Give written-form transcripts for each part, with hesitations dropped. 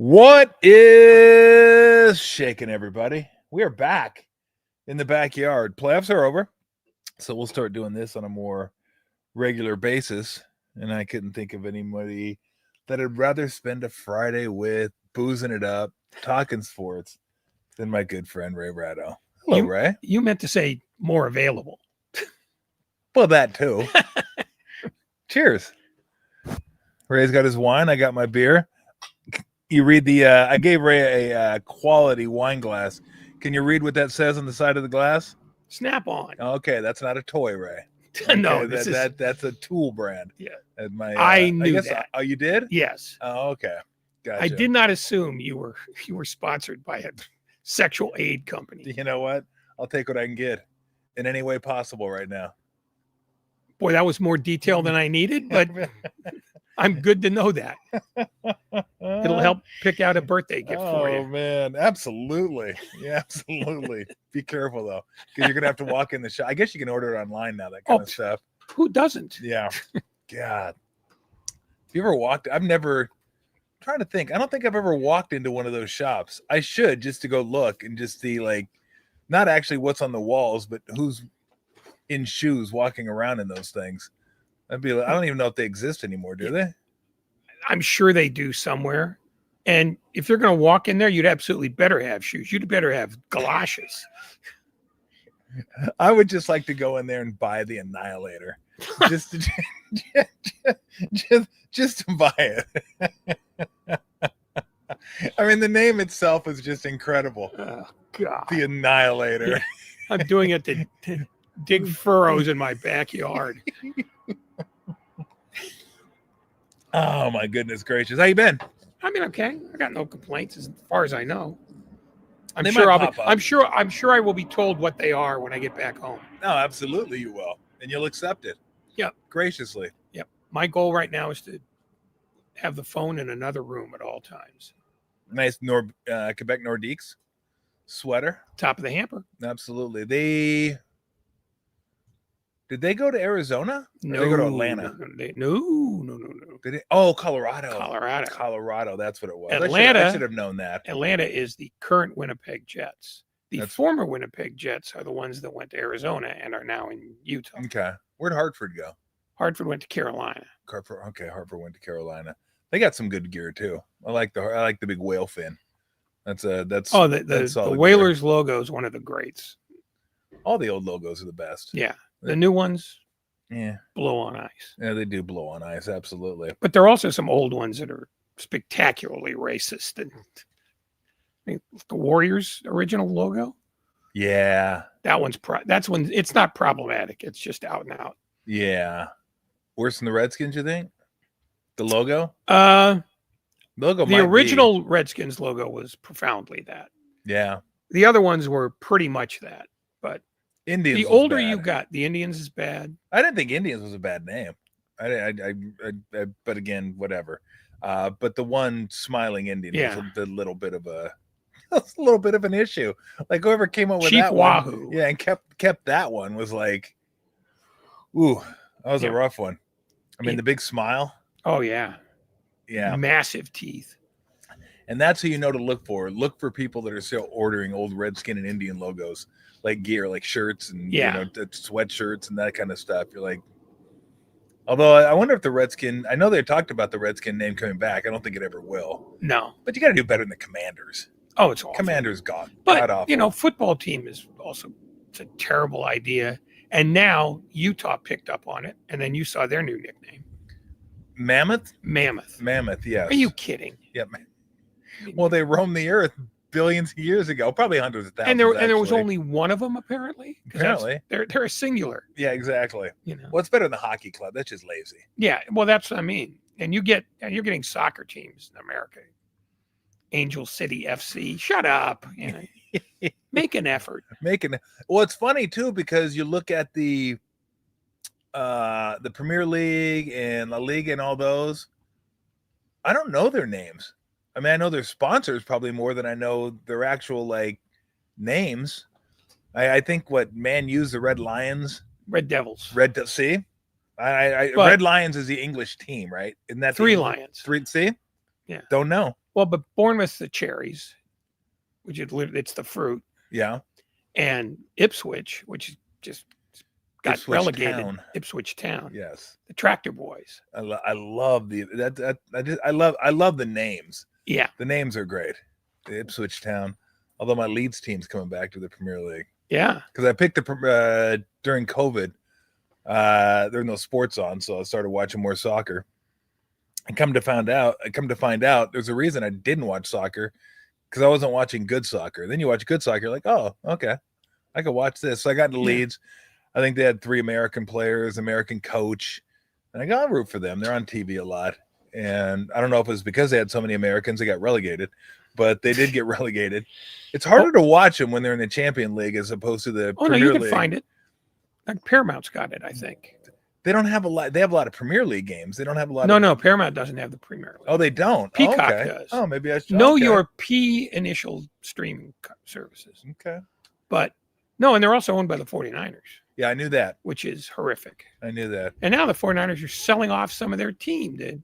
What is shaking, everybody? We are back in the backyard. Playoffs are over, so we'll start doing this on a more regular basis. And I couldn't think of anybody that I'd rather spend a Friday with, boozing it up, talking sports, than my good friend Ray Ratto. Hello, Ray. You meant to say more available. Well, that too. Cheers. Ray's got his wine. I got my beer. You read the I gave Ray a quality wine glass. Can you read what that says on the side of the glass? Snap on. Okay, that's not a toy, Ray. Okay, No, that's a tool brand. Yeah. I knew guess, that. Oh, you did? Yes. Oh, okay. Gotcha. I did not assume you were sponsored by a sexual aid company. You know what? I'll take what I can get in any way possible right now. Boy, that was more detail than I needed, but I'm good to know that. It'll help pick out a birthday gift for you. Oh, man. Absolutely. Yeah, absolutely. Be careful, though, because you're going to have to walk in the shop. I guess you can order it online now, that kind of stuff. Who doesn't? Yeah. God. Have you ever walked? I'm trying to think. I don't think I've ever walked into one of those shops. I should, just to go look and just see, like, not actually what's on the walls, but who's in shoes walking around in those things. I don't even know if they exist anymore, do they? I'm sure they do somewhere. And if you're going to walk in there, you'd absolutely better have shoes. You'd better have galoshes. I would just like to go in there and buy the Annihilator, just to buy it. I mean, the name itself is just incredible. Oh, God. The Annihilator. I'm doing it to dig furrows in my backyard. Oh, my goodness gracious. How you been? I mean, okay. I got no complaints as far as I know. I'm They sure might pop up. I'm sure I will be told what they are when I get back home. No, absolutely you will. And you'll accept it. Yep. Graciously. Yep. My goal right now is to have the phone in another room at all times. Nice Quebec Nordiques sweater. Top of the hamper. Absolutely. Did they go to Arizona? No. Or they go to Atlanta? No. Did they? Oh, Colorado. Colorado. That's what it was. Atlanta. I should have known that. Atlanta is the current Winnipeg Jets. The former Winnipeg Jets are the ones that went to Arizona and are now in Utah. Okay. Where'd Hartford go? Hartford went to Carolina. Hartford went to Carolina. They got some good gear too. I like the big whale fin. The Whalers logo is one of the greats. All the old logos are the best. Yeah. The new ones, yeah, blow on ice. Yeah, they do blow on ice, absolutely. But there are also some old ones that are spectacularly racist. And the Warriors original logo. Yeah, that's when it's not problematic. It's just out and out. Yeah, worse than the Redskins, you think? The logo? The original Redskins logo was profoundly that. Yeah. The other ones were pretty much that, but Indians. The older you got, the Indians is bad. I didn't think Indians was a bad name. But again, whatever. But the one smiling Indian was a little bit of an issue. Like whoever came up with Chief that Wahoo. one, and kept that one was like, ooh, that was a rough one. I mean, the big smile. Oh yeah, yeah, massive teeth. And that's who you know to look for. Look for people that are still ordering old Redskin and Indian logos, like gear, like shirts and sweatshirts and that kind of stuff. You're like, although I wonder if the Redskin, I know they talked about the Redskin name coming back. I don't think it ever will. No. But you got to do better than the Commanders. Oh, it's awful. Commanders gone. But, football team is also, it's a terrible idea. And now Utah picked up on it. And then you saw their new nickname. Mammoth, yes. Are you kidding? Yeah. Well, they roamed the earth billions of years ago, probably hundreds of thousands. And there was only one of them, apparently. Apparently, they're a singular. Yeah, exactly. Well, it's better than the hockey club. That's just lazy. Yeah, well, that's what I mean. And you're getting soccer teams in America. Angel City FC. Shut up. Make an effort. Well, it's funny too because you look at the Premier League and La Liga and all those. I don't know their names. I mean, I know their sponsors probably more than I know their actual names. I think Man U's the Red Lions, Red Devils. See, Red Lions is the English team, right? Isn't that Three Lions? See, yeah. Don't know. Well, but Bournemouth's the cherries, which it's the fruit, Yeah. and Ipswich, which just got Ipswich relegated. Town. Ipswich Town. Yes. The Tractor Boys. I love I love the names. Yeah. The names are great. The Ipswich Town. Although my Leeds team's coming back to the Premier League. Yeah. Because I picked the during COVID. There were no sports on, so I started watching more soccer. And come to find out, there's a reason I didn't watch soccer, because I wasn't watching good soccer. Then you watch good soccer, you're like, oh, okay, I could watch this. So I got into Leeds. I think they had 3 American players, American coach, and I got to root for them. They're on TV a lot, and I don't know if it was because they had so many Americans they got relegated, but they did get relegated. It's harder to watch them when they're in the Champion League as opposed to the Premier you can League. find it. Like Paramount's got it, I think. They don't have a lot. They have a lot of Premier League games. They don't have a lot. No, Paramount doesn't have the Premier League. Oh, they don't. Peacock okay. does. Oh, maybe I should. Know okay. your P initial streaming services. Okay. But no, and they're also owned by the 49ers. Yeah, I knew that. Which is horrific. I knew that. And now the 49ers are selling off some of their team, dude.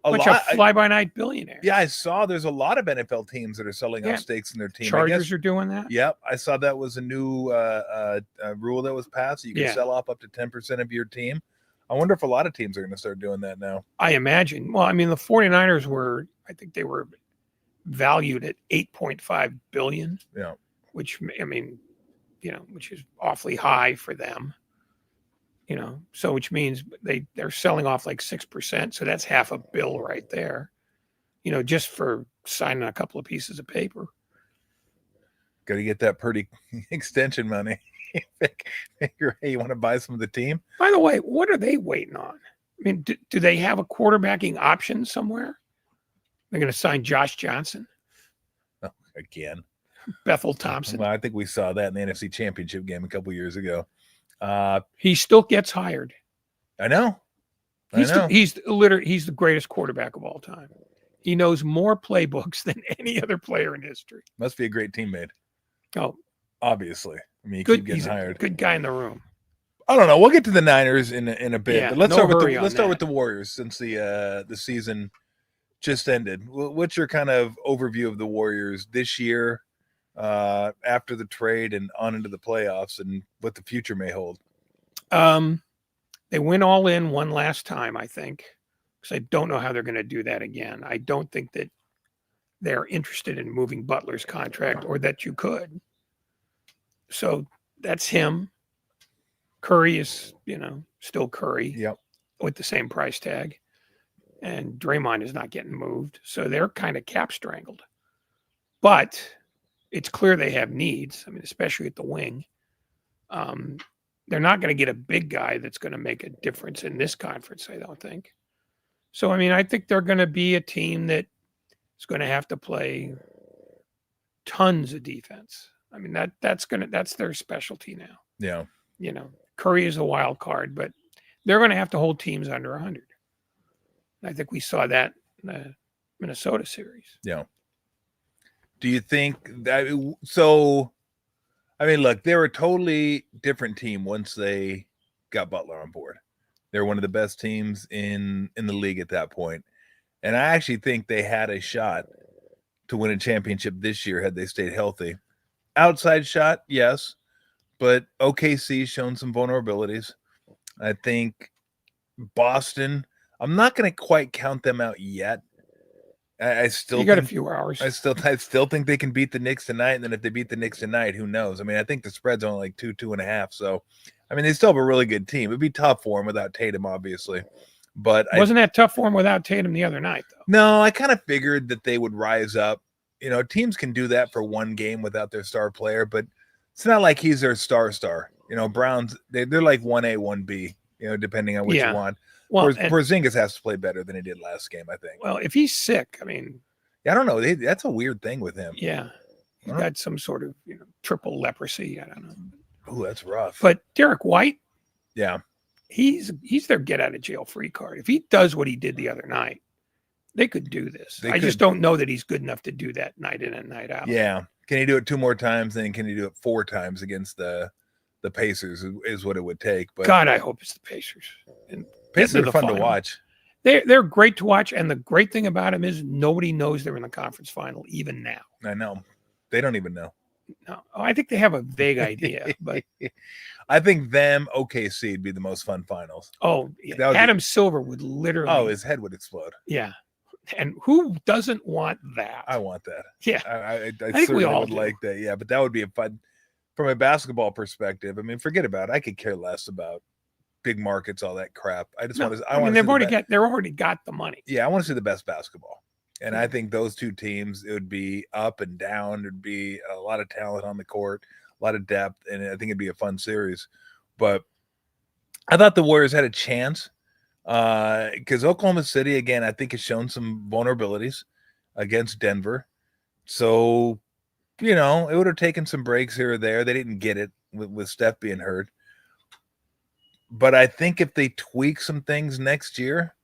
A bunch lot, of fly-by-night billionaires. Yeah, I saw there's a lot of NFL teams that are selling off stakes in their team. Chargers are doing that. Yep, I saw that was a new rule that was passed. You can sell off up to 10% of your team. I wonder if a lot of teams are going to start doing that now. I imagine. Well, I mean, the 49ers I think they were valued at $8.5 billion. Yeah. Which, I mean, which is awfully high for them. So which means they're selling off like 6%. So that's half a bill right there, just for signing a couple of pieces of paper. Got to get that pretty extension money. Hey, you want to buy some of the team? By the way, what are they waiting on? I mean, do they have a quarterbacking option somewhere? They're going to sign Josh Johnson. Oh, again. Bethel Thompson. Well, I think we saw that in the NFC Championship game a couple years ago. He still gets hired. I know. He's the greatest quarterback of all time. He knows more playbooks than any other player in history. Must be a great teammate. Oh, obviously. I mean, good, keep getting hired. Good guy in the room. I don't know. We'll get to the Niners in a bit, Yeah, but let's start with the the Warriors since the season just ended. What's your kind of overview of the Warriors this year, after the trade and on into the playoffs, and what the future may hold? They went all in one last time, I think, because I don't know how they're going to do that again. I don't think that they're interested in moving Butler's contract, or that you could. So that's him. Curry is, still Curry. Yep. With the same price tag. And Draymond is not getting moved. So they're kind of cap strangled. But it's clear they have needs. I mean, especially at the wing. They're not going to get a big guy that's going to make a difference in this conference, I don't think. So, I mean, I think they're going to be a team that is going to have to play tons of defense. I mean, that's their specialty now. Yeah. Curry is a wild card, but they're going to have to hold teams under 100. I think we saw that in the Minnesota series. Yeah. Do you think that so? I mean, look, they're a totally different team once they got Butler on board. They're one of the best teams in the league at that point. And I actually think they had a shot to win a championship this year had they stayed healthy. Outside shot, yes, but OKC's shown some vulnerabilities. I think Boston, I'm not going to quite count them out yet. I still got a few hours. I still think they can beat the Knicks tonight, and then if they beat the Knicks tonight, who knows? I mean, I think the spread's only like 2.5. So, I mean, they still have a really good team. It'd be tough for them without Tatum, obviously. But wasn't that tough for them without Tatum the other night, though? No, I kind of figured that they would rise up. Teams can do that for one game without their star player, but it's not like he's their star. Browns, they're like 1A, 1B, depending on what you want. Well, Porzingis has to play better than he did last game, I think. Well, if he's sick, I mean, I don't know. That's a weird thing with him. Yeah, he got some sort of triple leprosy. I don't know. Oh, that's rough. But Derek White, yeah, he's their get out of jail free card. If he does what he did the other night, they could do this. I just don't know that he's good enough to do that night in and night out. Yeah, can he do it 2 more times? Then can he do it 4 times against the Pacers? Is what it would take. But God, I hope it's the Pacers. And Pacers are fun to watch. They're great to watch, and the great thing about them is nobody knows they're in the conference final even now. I know. They don't even know. No, I think they have a vague idea, but I think them OKC would be the most fun finals. yeah. Adam Silver would literally. His head would explode. Yeah, and who doesn't want that? I want that. Yeah, I think we all would do. like that. Yeah, but that would be a fun from a basketball perspective. I mean, forget about it. I could care less about big markets, all that crap. I just want to. I mean, they've already got the money. Yeah, I want to see the best basketball. And I think those two teams, it would be up and down. There'd be a lot of talent on the court, a lot of depth, and I think it'd be a fun series. But I thought the Warriors had a chance because Oklahoma City, again, I think has shown some vulnerabilities against Denver. So, it would have taken some breaks here or there. They didn't get it with Steph being hurt. But I think if they tweak some things next year,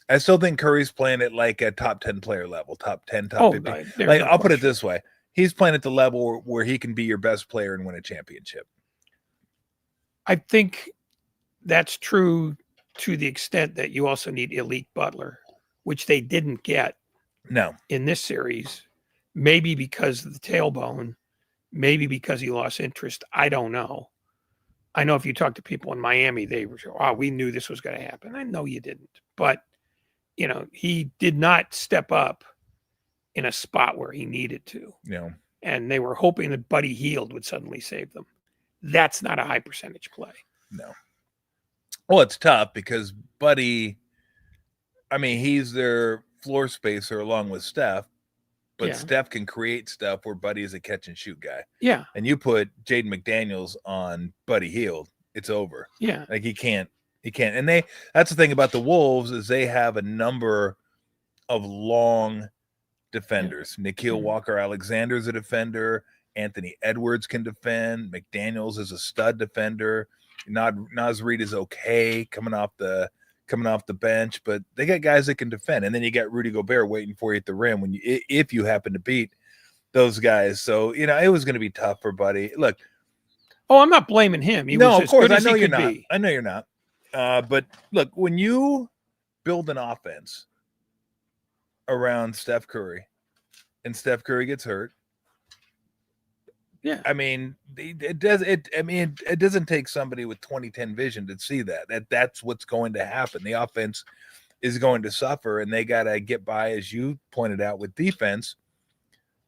I still think Curry's playing at like a top 10 player level, top 10, top 50. I'll put it this way. He's playing at the level where he can be your best player and win a championship. I think that's true to the extent that you also need elite Butler, which they didn't get in this series. Maybe because of the tailbone, maybe because he lost interest. I don't know. I know if you talk to people in Miami, they were, we knew this was going to happen. I know you didn't, but he did not step up in a spot where he needed to. Yeah. And they were hoping that Buddy Hield would suddenly save them. That's not a high percentage play. No. Well, it's tough because Buddy, he's their floor spacer along with Steph, but Steph can create stuff where Buddy is a catch and shoot guy. Yeah. And you put Jaden McDaniels on Buddy Hield, it's over. Yeah. Like he can't. And that's the thing about the Wolves is they have a number of long defenders. Nikhil Walker-Alexander's a defender. Anthony Edwards can defend. McDaniels is a stud defender. Naz Reid is okay coming off the bench, but they got guys that can defend. And then you got Rudy Gobert waiting for you at the rim if you happen to beat those guys. So, it was going to be tough for Buddy. Look. Oh, I'm not blaming him. Of course. I know you're not. I know you're not. But look, when you build an offense around Steph Curry and Steph Curry gets hurt, it doesn't take somebody with 20/10 vision to see that's what's going to happen. The offense is going to suffer, and they got to get by, as you pointed out, with defense.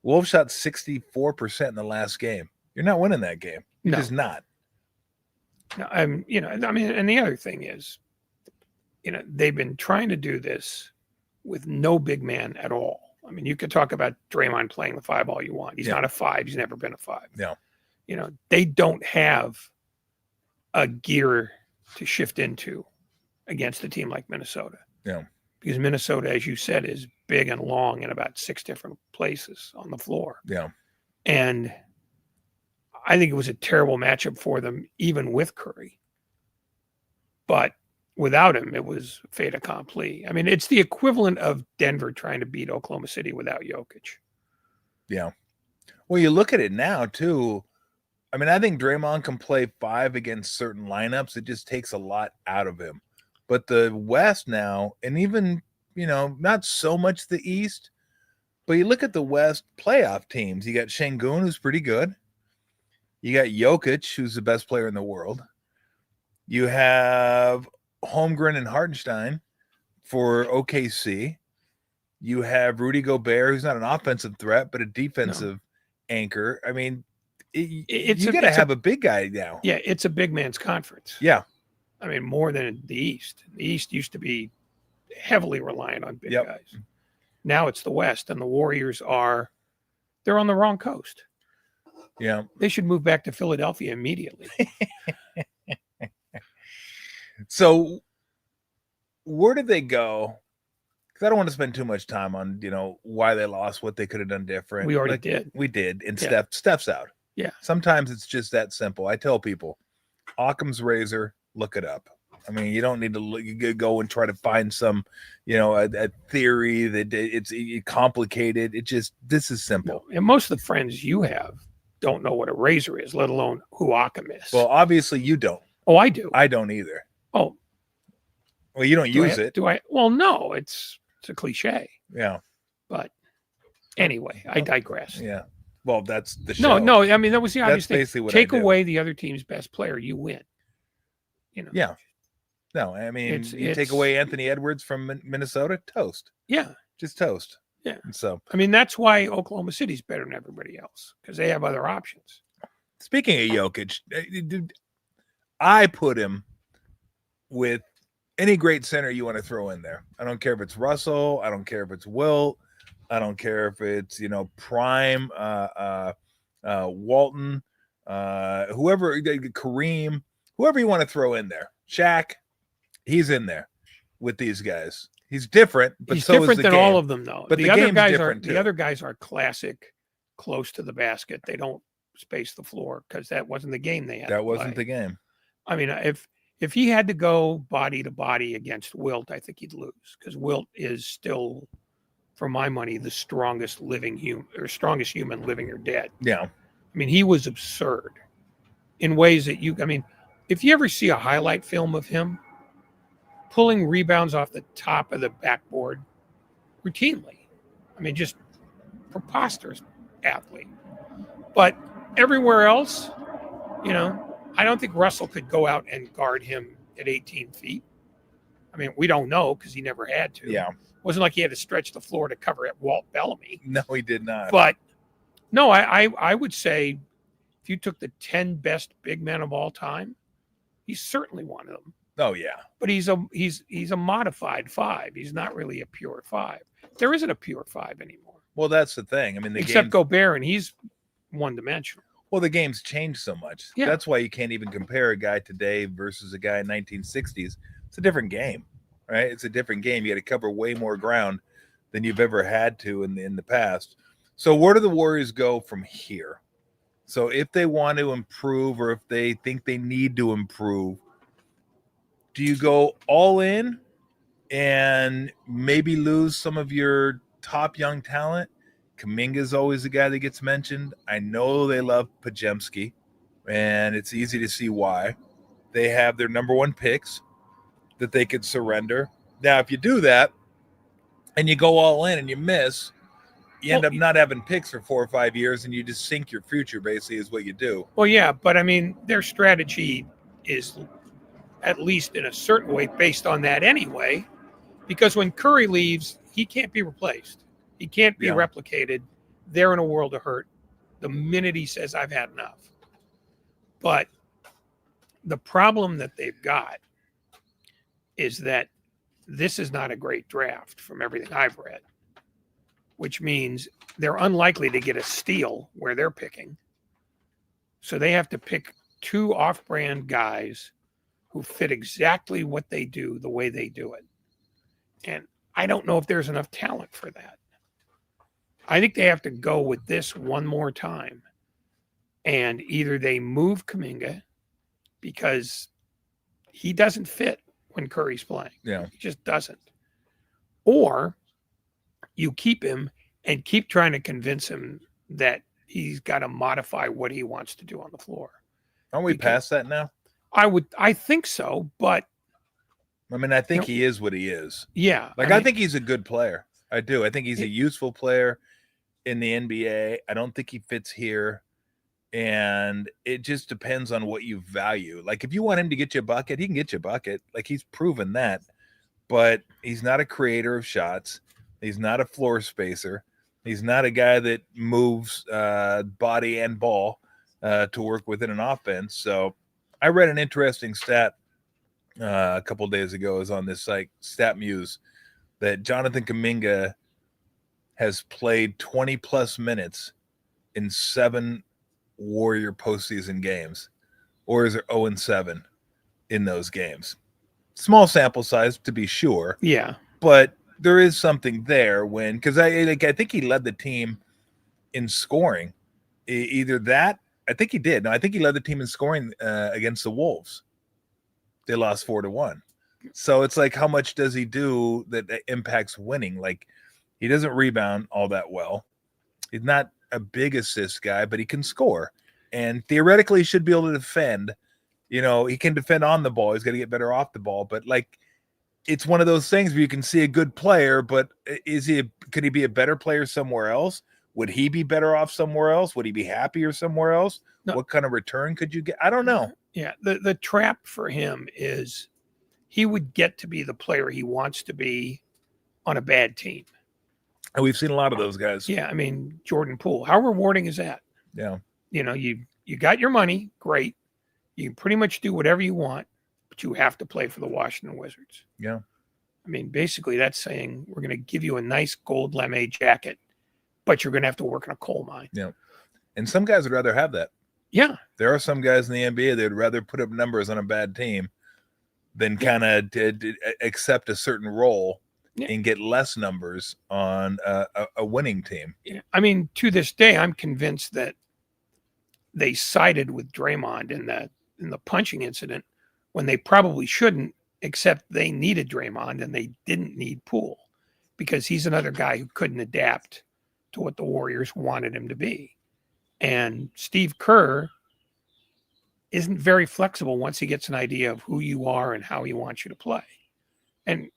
Wolves shot 64% in the last game. You're not winning that game. You're just not. No, and the other thing is, they've been trying to do this with no big man at all. I mean, you could talk about Draymond playing the 5 all you want. He's not a 5. He's never been a 5. No. They don't have a gear to shift into against a team like Minnesota. Yeah. Because Minnesota, as you said, is big and long in about 6 different places on the floor. Yeah. And I think it was a terrible matchup for them, even with Curry. But without him, it was fait accompli. I mean, it's the equivalent of Denver trying to beat Oklahoma City without Jokic. Yeah. Well, you look at it now, too. I think Draymond can play 5 against certain lineups. It just takes a lot out of him. But the West now, and even, not so much the East, but you look at the West playoff teams. You got Şengün, who's pretty good. You got Jokic, who's the best player in the world. You have Holmgren and Hartenstein for OKC. You have Rudy Gobert, who's not an offensive threat, but a defensive anchor. I mean, you got to have a big guy now. Yeah, it's a big man's conference. Yeah. I mean, more than the East. The East used to be heavily reliant on big guys. Now it's the West, and the Warriors they're on the wrong coast. Yeah. They should move back to Philadelphia immediately. So where did they go? Because I don't want to spend too much time on, why they lost, what they could have done different. We already did. We did. And Steph's out. Yeah. Sometimes it's just that simple. I tell people, Occam's razor, look it up. You don't need to go and try to find some, a theory that it's complicated. This is simple. No. And most of the friends you have don't know what a razor is, let alone who Occam is. Well, obviously you don't. Oh, I do. I don't either. Oh, Well, you don't use it. Well, no, it's a cliche. Yeah. But anyway, I digress. Yeah. Well, that's the show. No. I mean, that was the obvious thing. Basically what Take I do. away the other team's best player, you win. Yeah. No, I mean, you take away Anthony Edwards from Minnesota, toast. Yeah. Just toast. Yeah. And so, I mean, that's why Oklahoma City's better than everybody else, because they have other options. Speaking of Jokic, I put him with any great center you want to throw in there. I don't care if it's Russell. I don't care if it's Wilt. I don't care if it's, Prime, Walton, whoever, Kareem, whoever you want to throw in there. Shaq, he's in there with these guys. He's different, but he's so different is the than game. all of them, though. But the other guys are classic, close to the basket. They don't space the floor because that wasn't the game they had. That wasn't the game. I mean, if he had to go body to body against Wilt, I think he'd lose, because Wilt is still, for my money, the strongest strongest human living or dead. Yeah. I mean, he was absurd in ways that if you ever see a highlight film of him pulling rebounds off the top of the backboard routinely, I mean, just preposterous athlete. But everywhere else, I don't think Russell could go out and guard him at 18 feet. I mean, we don't know because he never had to. Yeah. It wasn't like he had to stretch the floor to cover at Walt Bellamy. No, he did not. But no, I would say if you took the 10 best big men of all time, he's certainly one of them. Oh, yeah. But he's a modified 5. He's not really a pure 5. There isn't a pure 5 anymore. Well, that's the thing. I mean, except Gobert, and he's one-dimensional. Well, the game's changed so much. Yeah. That's why you can't even compare a guy today versus a guy in 1960s. It's a different game, right? It's a different game. You got to cover way more ground than you've ever had to in the past. So where do the Warriors go from here? So if they want to improve, or if they think they need to improve, do you go all in and maybe lose some of your top young talent? Kuminga is always the guy that gets mentioned. I know they love Pajemski, and it's easy to see why. They have their number 1 picks that they could surrender. Now, if you do that and you go all in and you miss, you end up not having picks for 4 or 5 years, and you just sink your future, basically, is what you do. Well, yeah, but I mean, their strategy is, at least in a certain way, based on that anyway, because when Curry leaves, he can't be replaced. He can't be replicated. They're in a world of hurt the minute he says, I've had enough. But the problem that they've got is that this is not a great draft from everything I've read, which means they're unlikely to get a steal where they're picking. So they have to pick 2 off-brand guys who fit exactly what they do the way they do it. And I don't know if there's enough talent for that. I think they have to go with this one more time. And either they move Kuminga because he doesn't fit when Curry's playing. Yeah. He just doesn't. Or you keep him and keep trying to convince him that he's got to modify what he wants to do on the floor. Aren't we past that now? I think so, but I mean, I think he is what he is. Yeah. I think he's a good player. I do. I think he's a useful player in the NBA. I don't think he fits here. And it just depends on what you value. Like, if you want him to get you a bucket, he can get you a bucket. Like, he's proven that. But he's not a creator of shots. He's not a floor spacer. He's not a guy that moves body and ball to work within an offense. So I read an interesting stat a couple of days ago. Is on this site, StatMuse, that Jonathan Kuminga has played 20 plus minutes in 7 Warrior postseason games. Warriors are 0-7 in those games. Small sample size, to be sure. Yeah. But there is something there because I think he led the team in scoring. Either that, I think he did. No, I think he led the team in scoring against the Wolves. They lost 4-1. So it's like, how much does he do that impacts winning? Like, he doesn't rebound all that well. He's not a big assist guy, but he can score. And theoretically, he should be able to defend. You know, he can defend on the ball. He's got to get better off the ball. But, like, it's one of those things where you can see a good player, but could he be a better player somewhere else? Would he be better off somewhere else? Would he be happier somewhere else? No. What kind of return could you get? I don't know. Yeah. The trap for him is he would get to be the player he wants to be on a bad team. And we've seen a lot of those guys. Yeah. I mean, Jordan Poole, how rewarding is that? Yeah. You know, you got your money. Great. You can pretty much do whatever you want, but you have to play for the Washington Wizards. Yeah. I mean, basically that's saying we're going to give you a nice gold lame jacket, but you're going to have to work in a coal mine. Yeah. And some guys would rather have that. Yeah. There are some guys in the NBA that would rather put up numbers on a bad team than kind of accept a certain role and get less numbers on a winning team. Yeah. I mean, to this day, I'm convinced that they sided with Draymond in the punching incident when they probably shouldn't, except they needed Draymond and they didn't need Poole because he's another guy who couldn't adapt to what the Warriors wanted him to be. And Steve Kerr isn't very flexible once he gets an idea of who you are and how he wants you to play. And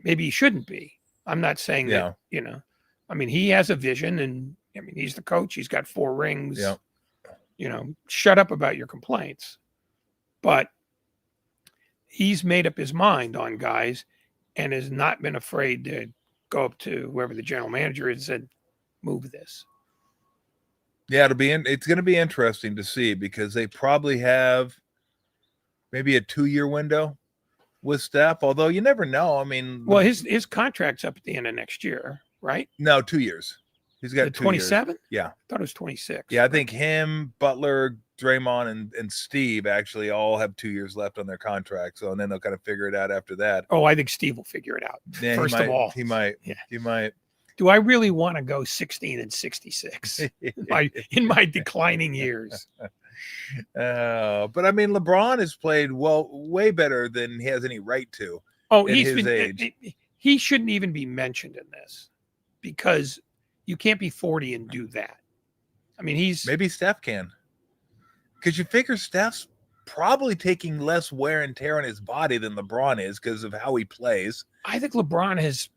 maybe he shouldn't be. I'm not saying that, you know, I mean, he has a vision and I mean, he's the coach. He's got 4 rings. Yeah. You know, shut up about your complaints. But he's made up his mind on guys and has not been afraid to go up to whoever the general manager is and said, move this. Yeah, it's going to be interesting to see because they probably have maybe a 2-year window with Steph, although you never know. I mean, well, his contract's up at the end of next year, right? No, 2 years. He's got 27? Yeah. I thought it was 26. Yeah, I think him, Butler, Draymond, and Steve actually all have 2 years left on their contract. So, and then they'll kind of figure it out after that. Oh, I think Steve will figure it out. Yeah, First of all. He might. Yeah. He might. Do I really want to go 16 and 66 in my declining years? But I mean, LeBron has played way better than he has any right to. Oh, age. He shouldn't even be mentioned in this because you can't be 40 and do that. I mean, maybe Steph can, because you figure Steph's probably taking less wear and tear on his body than LeBron is because of how he plays. I think LeBron has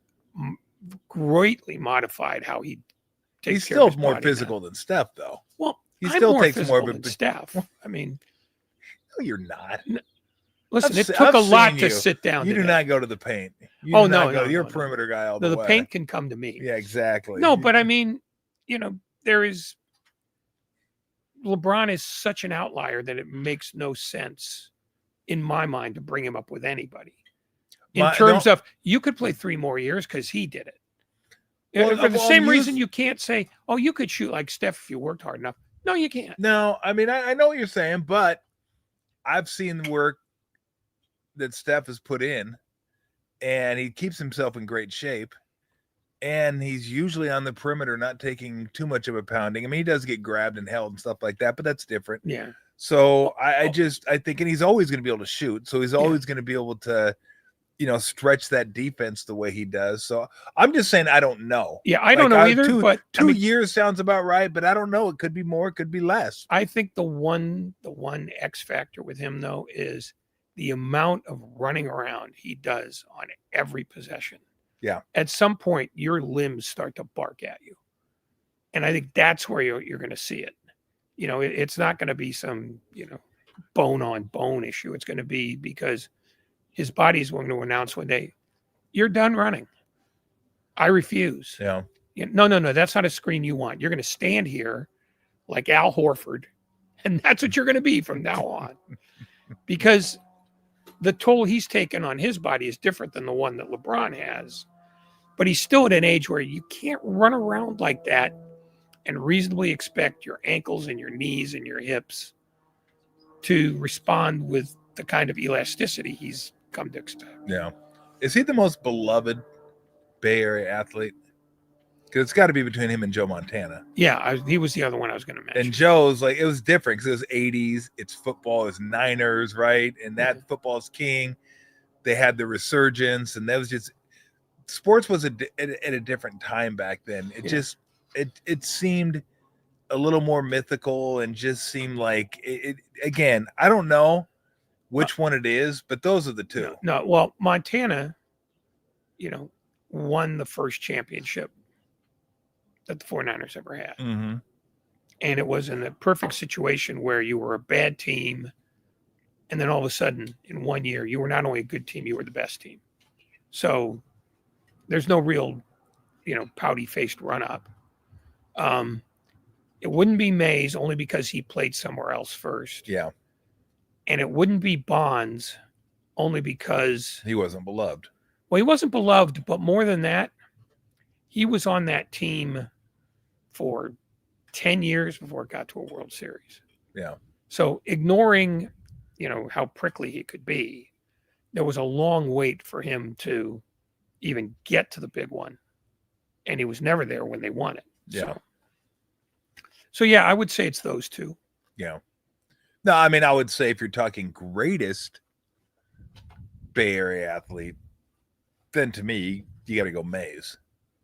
greatly modified how he takes He's care of his still more body physical now. than Steph, though. Well, he still takes more of than Steph. I mean, no, you're not. Listen, it took a lot to sit down. You do not go to the paint. No, you're a perimeter guy all the way. The paint can come to me. Yeah, exactly. No, but I mean, you know, LeBron is such an outlier that it makes no sense in my mind to bring him up with anybody. In terms of, you could play 3 more years because he did it. Well, for the same reason you can't say, oh, you could shoot like Steph if you worked hard enough. No, you can't. No, I mean, I know what you're saying, but I've seen the work that Steph has put in, and he keeps himself in great shape, and he's usually on the perimeter, not taking too much of a pounding. I mean, he does get grabbed and held and stuff like that, but that's different. Yeah. So I think, and he's always going to be able to shoot, so he's always going to be able to, you know, stretch that defense the way he does. So I'm just saying, I don't know. Yeah, I don't know either. But 2 years sounds about right, but I don't know. It could be more, it could be less. I think the one X factor with him though is the amount of running around he does on every possession. Yeah. At some point, your limbs start to bark at you, and I think that's where you're going to see it. You know, it's not going to be some, you know, bone on bone issue. It's going to be because his body is going to announce one day, you're done running. I refuse. Yeah. No, that's not a screen you want. You're going to stand here like Al Horford, and that's what you're going to be from now on. Because the toll he's taken on his body is different than the one that LeBron has. But he's still at an age where you can't run around like that and reasonably expect your ankles and your knees and your hips to respond with the kind of elasticity he's come to expect. Yeah. Is he the most beloved Bay Area athlete? Because it's got to be between him and Joe Montana. Yeah, he was the other one I was going to mention. And Joe's, like, it was different because it was 80s. It's football. It's Niners, right? And that football's king. They had the resurgence, and that was just sports was at a different time back then. It seemed a little more mythical and just seemed like it. Again, I don't know which one it is, but those are the two. No, well, Montana won the first championship that the 49ers ever had. Mm-hmm. And it was in a perfect situation where you were a bad team. And then all of a sudden, in 1 year, you were not only a good team, you were the best team. So there's no real, pouty-faced run-up. It wouldn't be Mays only because he played somewhere else first. Yeah. And it wouldn't be Bonds only because he wasn't beloved. Well, he wasn't beloved, but more than that, he was on that team for 10 years before it got to a World Series. Yeah. So ignoring, how prickly he could be, there was a long wait for him to even get to the big one. And he was never there when they won it. Yeah. So yeah, I would say it's those two. Yeah. No, I mean, I would say if you're talking greatest Bay Area athlete, then to me, you got to go Mays.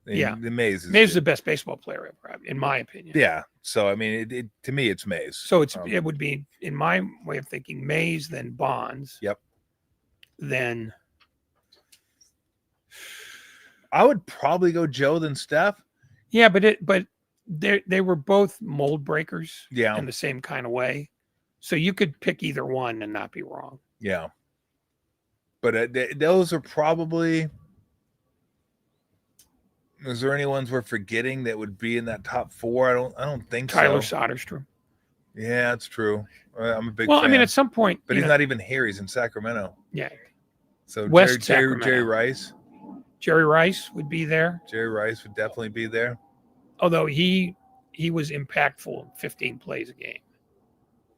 Yeah. Mays is the best baseball player ever, in my opinion. Yeah. So, I mean, to me, it's Mays. So it would be, in my way of thinking, Mays, then Bonds. Yep. Then I would probably go Joe than Steph. Yeah, but they were both mold breakers. Yeah. In the same kind of way. So you could pick either one and not be wrong. Yeah. But those are probably. Is there any ones we're forgetting that would be in that top four? I don't think Tyler so. Soderstrom. Yeah, that's true. I'm a big fan. I mean, at some point. But he's not even here. He's in Sacramento. Yeah. So Sacramento. Jerry Rice. Jerry Rice would be there. Jerry Rice would definitely be there. Although he was impactful in 15 plays a game.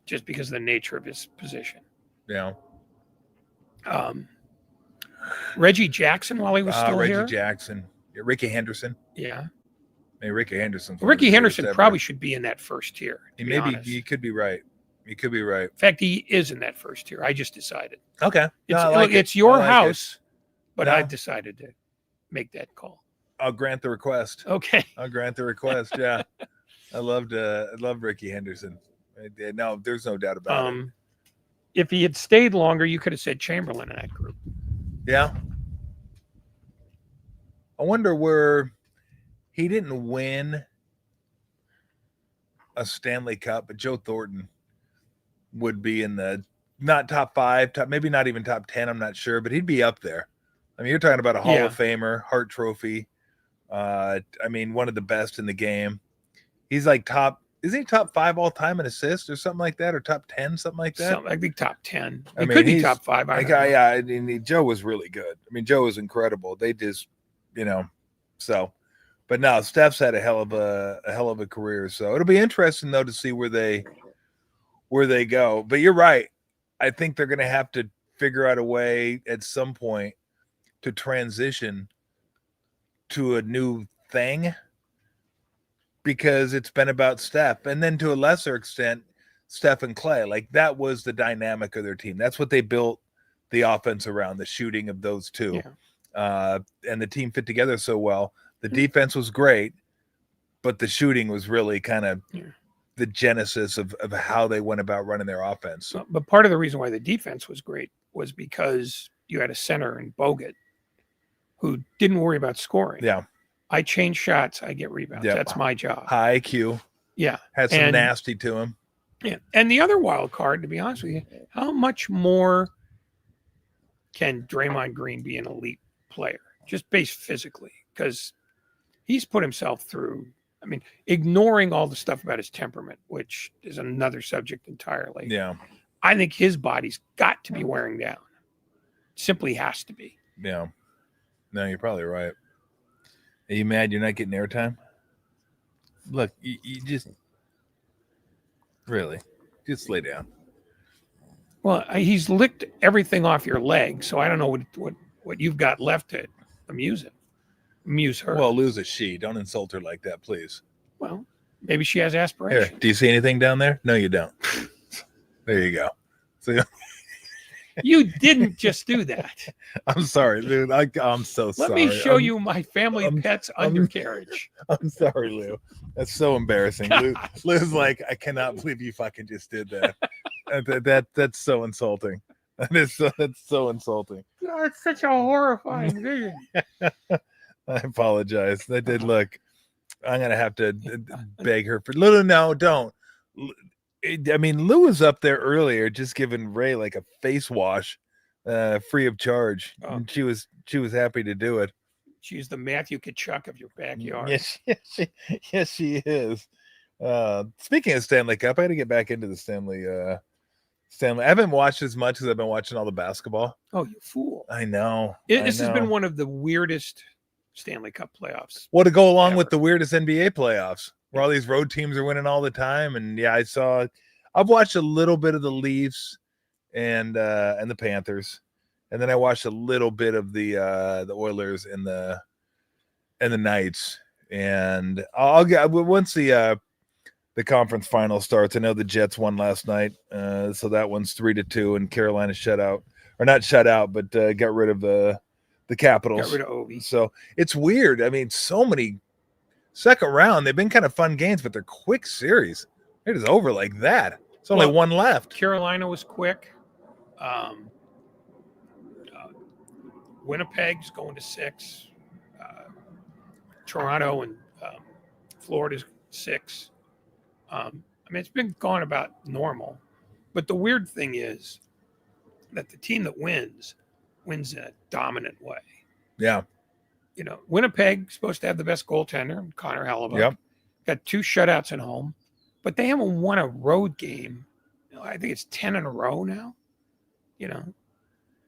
Just because of the nature of his position. Yeah. Reggie Jackson while he was still here. Reggie Jackson. Yeah, Ricky Henderson. Yeah. I mean, Ricky Henderson. Ricky Henderson probably should be in that first tier. You could be right. You could be right. In fact, he is in that first tier. I just decided. Okay. It's your house, but I've decided to make that call. I'll grant the request. Okay. I'll grant the request. Yeah. I love Ricky Henderson. No, there's no doubt about it. If he had stayed longer, you could have said Chamberlain in that group. Yeah. I wonder where he didn't win a Stanley Cup, but Joe Thornton would be in the not top 5, maybe not even top 10. I'm not sure, but he'd be up there. I mean, you're talking about a Hall of Famer, Hart Trophy. I mean, one of the best in the game. He's like isn't he top 5 all time in assists or something like that, or top 10, something like that? I think top 10. He could be top 5. Yeah. Joe was really good. I mean, Joe was incredible. They just, so. But no, Steph's had a hell of a career. So it'll be interesting though to see where they go. But you're right. I think they're going to have to figure out a way at some point to transition to a new thing, because it's been about Steph, and then to a lesser extent, Steph and Clay. Like, that was the dynamic of their team. That's what they built the offense around, the shooting of those two. Yeah. And the team fit together so well. The defense was great, but the shooting was really kind of the genesis of how they went about running their offense. But part of the reason why the defense was great was because you had a center in Bogut who didn't worry about scoring. Yeah. I change shots, I get rebounds. Yep. That's my job. High IQ. Yeah. Had some nasty to him. Yeah. And the other wild card, to be honest with you, how much more can Draymond Green be an elite player, just based physically? Because he's put himself through, ignoring all the stuff about his temperament, which is another subject entirely. Yeah. I think his body's got to be wearing down. Simply has to be. Yeah. No, you're probably right. Are you mad you're not getting airtime? Look, you just really just lay down. Well, he's licked everything off your leg, so I don't know what you've got left to amuse her. Well, lose a she. Don't insult her like that, please. Well, maybe she has aspirations. Here, do you see anything down there? No, you don't. There you go. So you didn't just do that. I'm sorry, dude. I'm so sorry. Let me show you my family pet's undercarriage. I'm sorry, Lou. That's so embarrassing. Lou's like, I cannot believe you fucking just did that. That's so insulting. That's so insulting. Oh, it's such a horrifying vision. I apologize. That did look. I'm gonna have to beg her for Lou. No, don't. I mean, Lou was up there earlier, just giving Ray like a face wash, free of charge. Oh. And she was happy to do it. She's the Matthew Kachuk of your backyard. Yes, she is. Speaking of Stanley Cup, I got to get back into the Stanley. I haven't watched as much as I've been watching all the basketball. Oh, you fool! I know. This has been one of the weirdest Stanley Cup playoffs. Well, to go along with the weirdest NBA playoffs, where all these road teams are winning all the time, and yeah, I've watched a little bit of the Leafs and the Panthers, and then I watched a little bit of the Oilers and the Knights, and I'll get once the conference final starts. I know the Jets won last night, so that one's 3-2, and Carolina shut out, or not shut out, but got rid of the Capitals. Got rid of Ovi. So it's weird. I mean, so many second round. They've been kind of fun games, but they're quick series. It is over like that. It's only one left. Carolina was quick. Winnipeg's going to 6. Toronto and Florida's 6. I mean, it's been gone about normal. But the weird thing is that the team that wins in a dominant way. Yeah. You know, Winnipeg's supposed to have the best goaltender, Connor Hellebuck. Yep. Got 2 shutouts at home, but they haven't won a road game. You know, I think it's 10 in a row now. You know,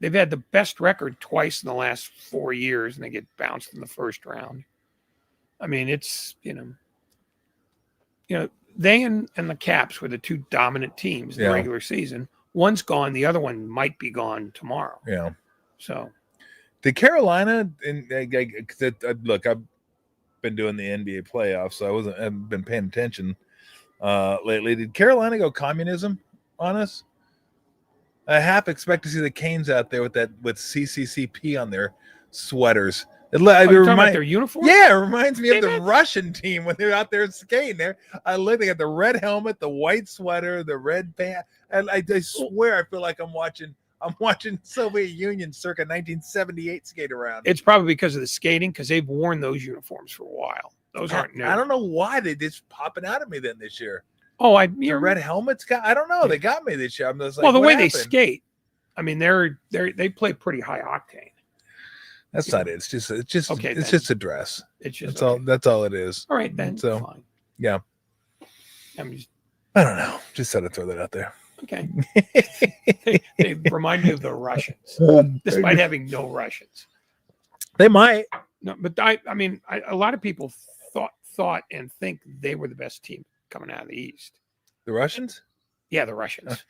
they've had the best record twice in the last 4 years, and they get bounced in the first round. I mean, it's, you know, they and the Caps were the 2 dominant teams in the regular season. One's gone. The other one might be gone tomorrow. Yeah. So the Carolina, and look, I've been doing the NBA playoffs, so I haven't been paying attention lately. Did Carolina go communism on us? I half expect to see the Canes out there with CCCP on their sweaters. It talking about their uniform? Yeah, it reminds me of the Russian team when they're out there skating. They got the red helmet, the white sweater, the red pants. And I swear, I feel like I'm watching Soviet Union circa 1978 skate around. It's probably because of the skating, because they've worn those uniforms for a while. Those aren't new. I don't know why they just popping out at me then this year. Oh, the red helmets I don't know. They got me this year. I'm just like, well, the way happened? They skate, I mean, they play pretty high octane. That's not it. It's just okay, it's just a dress. It's just that's all it is. All right, then. So fine. Yeah. I don't know. Just had to throw that out there. Okay. they remind me of the Russians, despite having no Russians. They might. No, but I mean, a lot of people thought and think they were the best team coming out of the East. The Russians? Yeah, the Russians.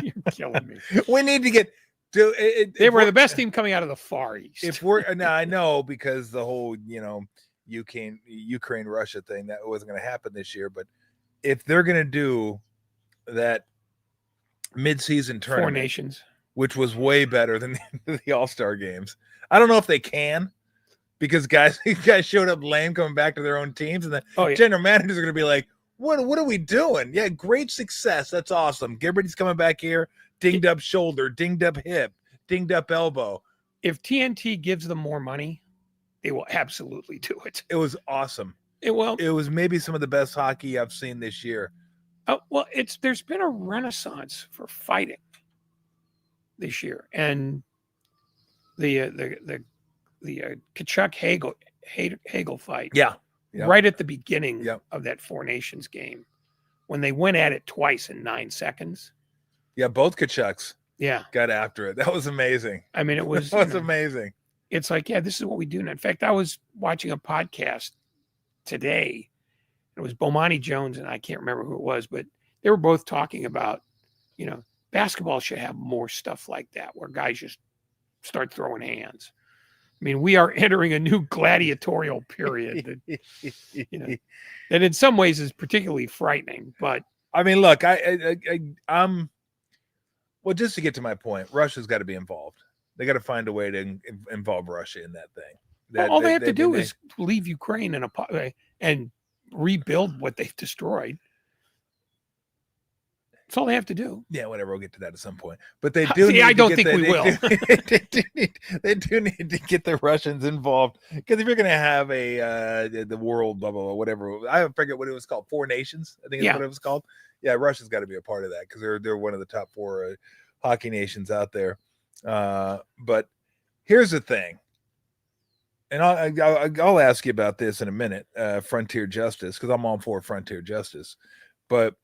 You're killing me. We need to get. They were the best team coming out of the Far East. If we're now, I know because the whole Ukraine Russia thing that wasn't going to happen this year, but if they're going to do that mid-season tournament, 4 nations, which was way better than the All-Star games, I don't know if they can because guys showed up lame coming back to their own teams, and the general managers are going to be like, "What are we doing? Yeah, great success. That's awesome. Gibberty's coming back here." Dinged up shoulder, dinged up hip, dinged up elbow. If TNT gives them more money, they will absolutely do it. It was awesome. It was maybe some of the best hockey I've seen this year. Well, there's been a renaissance for fighting this year, and the Kachuk Hagel fight. Yeah. Right at the beginning of that 4 nations game, when they went at it twice in 9 seconds. Yeah, both Kachucks got after it. That was amazing. I mean, it was amazing. It's like, this is what we do. And in fact, I was watching a podcast today. It was Bomani Jones, and I can't remember who it was, but they were both talking about, basketball should have more stuff like that, where guys just start throwing hands. I mean, we are entering a new gladiatorial period that, that in some ways is particularly frightening. But I mean, look, I'm. Well, just to get to my point, Russia's got to be involved. They got to find a way to involve Russia in that thing. All they have to do is leave Ukraine and rebuild what they've destroyed. That's all they have to do. Yeah, whatever. We'll get to that at some point. But they do. See, need I to don't get think the- we will. They do need to get the Russians involved, because if you're going to have the world, blah blah blah, whatever. I forget what it was called. 4 Nations, I think is what it was called. Yeah, Russia's got to be a part of that, because they're one of the top 4 hockey nations out there. But here's the thing, and I'll ask you about this in a minute. Frontier justice, because I'm all for frontier justice, but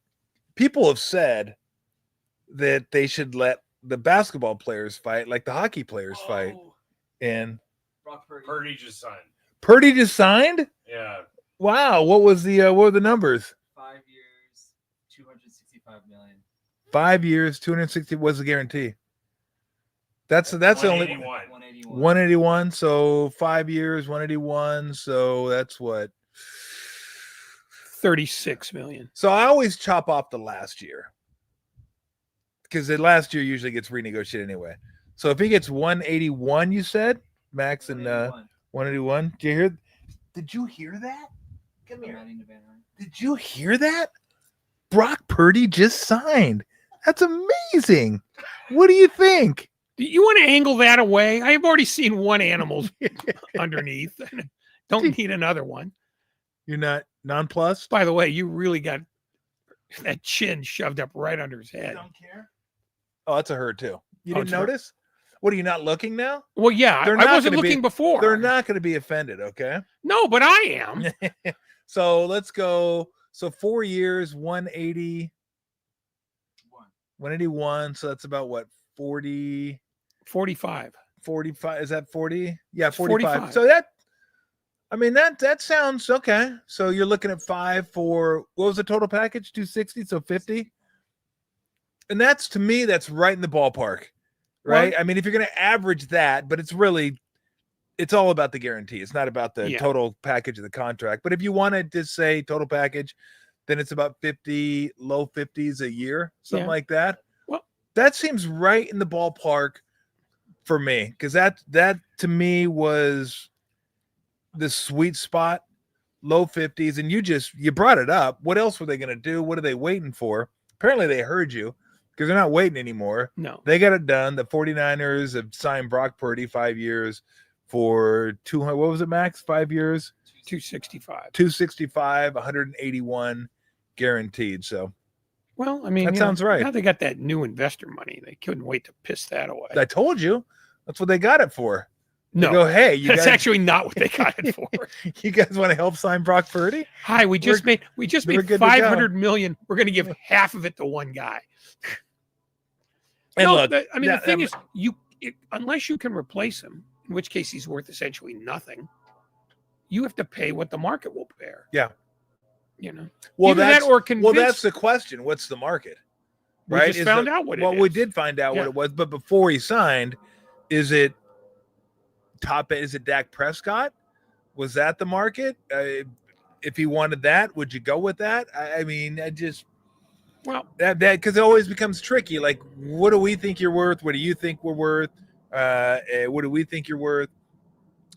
people have said that they should let the basketball players fight like the hockey players fight. And Purdy just signed. Purdy just signed? Yeah. Wow. What were the numbers? 5 years, 265 million. 5 years, 260 was the guarantee. That's only 181. 181. So 5 years, 181. So that's what? 36 million. So I always chop off the last year, because the last year usually gets renegotiated anyway. So if he gets 181, you said, Max, and 181. Did you hear that? Come here. Did you hear that? Brock Purdy just signed. That's amazing. What do you think? Do you want to angle that away? I've already seen one animal underneath. Don't need another one. You're not nonplussed? By the way, you really got that chin shoved up right under his head. You don't care? Oh, that's a herd too. You Oh, didn't it's her. notice? What, are you not looking now? Well, yeah, They're I not wasn't gonna be- looking before. They're not going to be offended, okay? No, but I am. So let's go. So 4 years, 180, 181. So that's about what, 40, 45. 45? Is that 40? Yeah, It's 45. 45. So that sounds okay. So you're looking at 5 for, what was the total package? 260, so 50. And that's, to me, that's right in the ballpark, right? Well, I mean, if you're going to average that, but it's all about the guarantee. It's not about the total package of the contract. But if you wanted to say total package, then it's about 50, low 50s a year, something like that. Well, that seems right in the ballpark for me, because that to me was the sweet spot, low 50s. And you brought it up. What else were they going to do? What are they waiting for? Apparently they heard you, because they're not waiting anymore. no. They got it done. The 49ers have signed Brock Purdy 5 years for 200. What was it, Max? 5 years? 265. 265, 181 guaranteed. So Well, I mean, that sounds right. Now they got that new investor money. They couldn't wait to piss that away. I told you. That's what they got it for. They no, go, hey, you that's guys, actually not what they got it for. you guys want to help sign Brock Purdy? Hi, we just made we're good to go. 500 million. We're going to give half of it to one guy. And no, look, the thing is, unless you can replace him, in which case he's worth essentially nothing, you have to pay what the market will bear. Yeah. Well, that or convince. Well, that's the question. What's the market? We Right? just found out what it is. Well, we did find out what it was, but before he signed, is it Dak Prescott? Was that the market? If he wanted that, would you go with that? I mean, that because it always becomes tricky. Like, what do we think you're worth? What do you think we're worth? What do we think you're worth?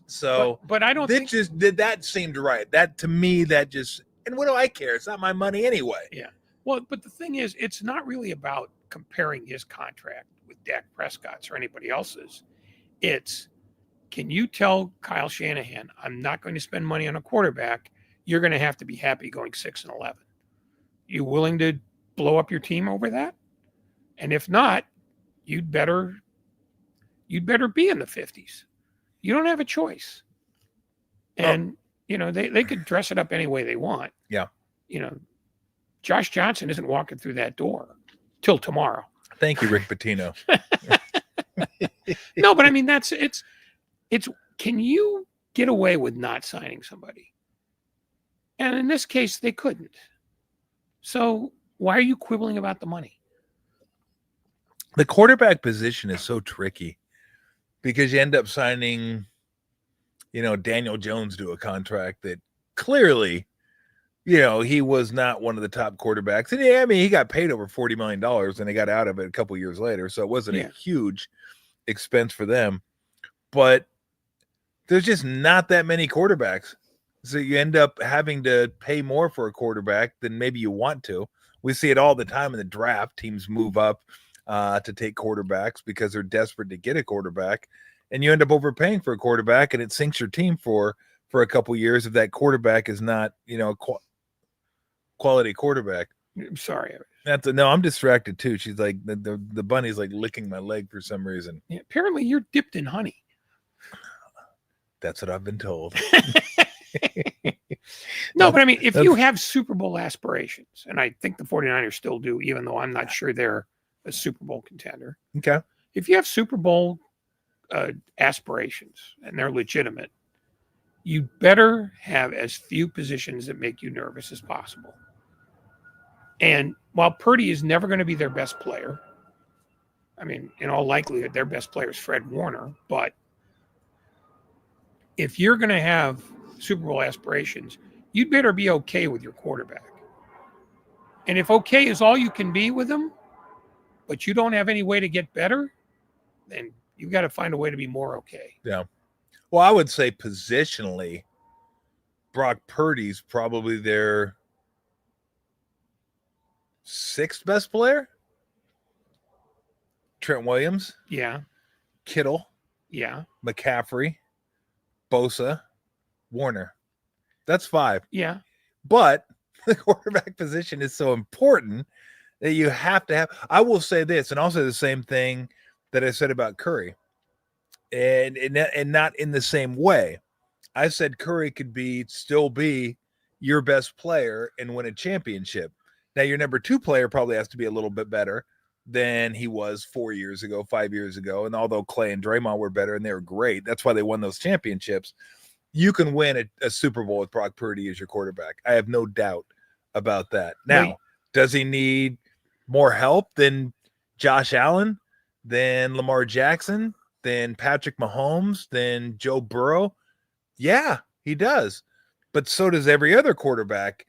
So, but I don't think that seemed right. That to me, and what do I care? It's not my money anyway. Yeah. Well, but the thing is, it's not really about comparing his contract with Dak Prescott's or anybody else's. It's, can you tell Kyle Shanahan, I'm not going to spend money on a quarterback. You're going to have to be happy going 6-11. You willing to blow up your team over that? And if not, you'd better be in the 50s. You don't have a choice. And they could dress it up any way they want. Yeah. Josh Johnson isn't walking through that door till tomorrow. Thank you, Rick Pitino. No, but I mean, it's can you get away with not signing somebody? And in this case, they couldn't. So why are you quibbling about the money? The quarterback position is so tricky, because you end up signing, Daniel Jones to a contract that clearly, he was not one of the top quarterbacks. And I mean, he got paid over $40 million and they got out of it a couple years later. So it wasn't a huge expense for them. But there's just not that many quarterbacks. So you end up having to pay more for a quarterback than maybe you want to, We see it all the time in the draft. Teams move up to take quarterbacks because they're desperate to get a quarterback, and you end up overpaying for a quarterback, and it sinks your team for a couple years if that quarterback is not, quality quarterback. I'm sorry. No, I'm distracted too. She's like the bunny's like licking my leg for some reason. Yeah, apparently, you're dipped in honey. That's what I've been told. No, but I mean, if you have Super Bowl aspirations, and I think the 49ers still do, even though I'm not sure they're a Super Bowl contender. Okay. If you have Super Bowl aspirations and they're legitimate, you better have as few positions that make you nervous as possible. And while Purdy is never going to be their best player, I mean, in all likelihood, their best player is Fred Warner. But if you're going to have Super Bowl aspirations, you'd better be okay with your quarterback. And if okay is all you can be with him, but you don't have any way to get better, then you've got to find a way to be more okay. Yeah. Well, I would say positionally, Brock Purdy's probably their sixth best player. Trent Williams. Yeah. Kittle. Yeah. McCaffrey. Bosa. Warner. That's 5. Yeah. But the quarterback position is so important that you have to have. I will say this, and I'll say the same thing that I said about Curry, and not in the same way. I said Curry could still be your best player and win a championship. Now your number 2 player probably has to be a little bit better than he was 4 years ago, 5 years ago. And although Clay and Draymond were better and they were great, that's why they won those championships. You can win a Super Bowl with Brock Purdy as your quarterback. I have no doubt about that. Now, does he need more help than Josh Allen, than Lamar Jackson, than Patrick Mahomes, than Joe Burrow? Yeah, he does. But so does every other quarterback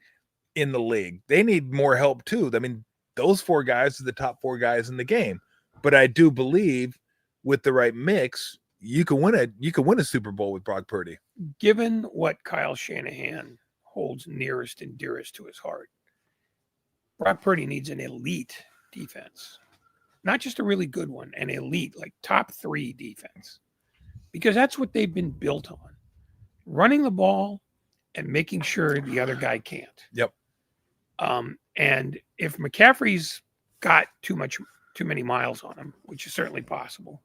in the league. They need more help too. I mean, those 4 guys are the top 4 guys in the game. But I do believe with the right mix, you can win a Super Bowl with Brock Purdy. Given what Kyle Shanahan holds nearest and dearest to his heart, Brock Purdy needs an elite defense. Not just a really good one, an elite, like top 3 defense. Because that's what they've been built on. Running the ball and making sure the other guy can't. Yep. And if McCaffrey's got too many miles on him, which is certainly possible,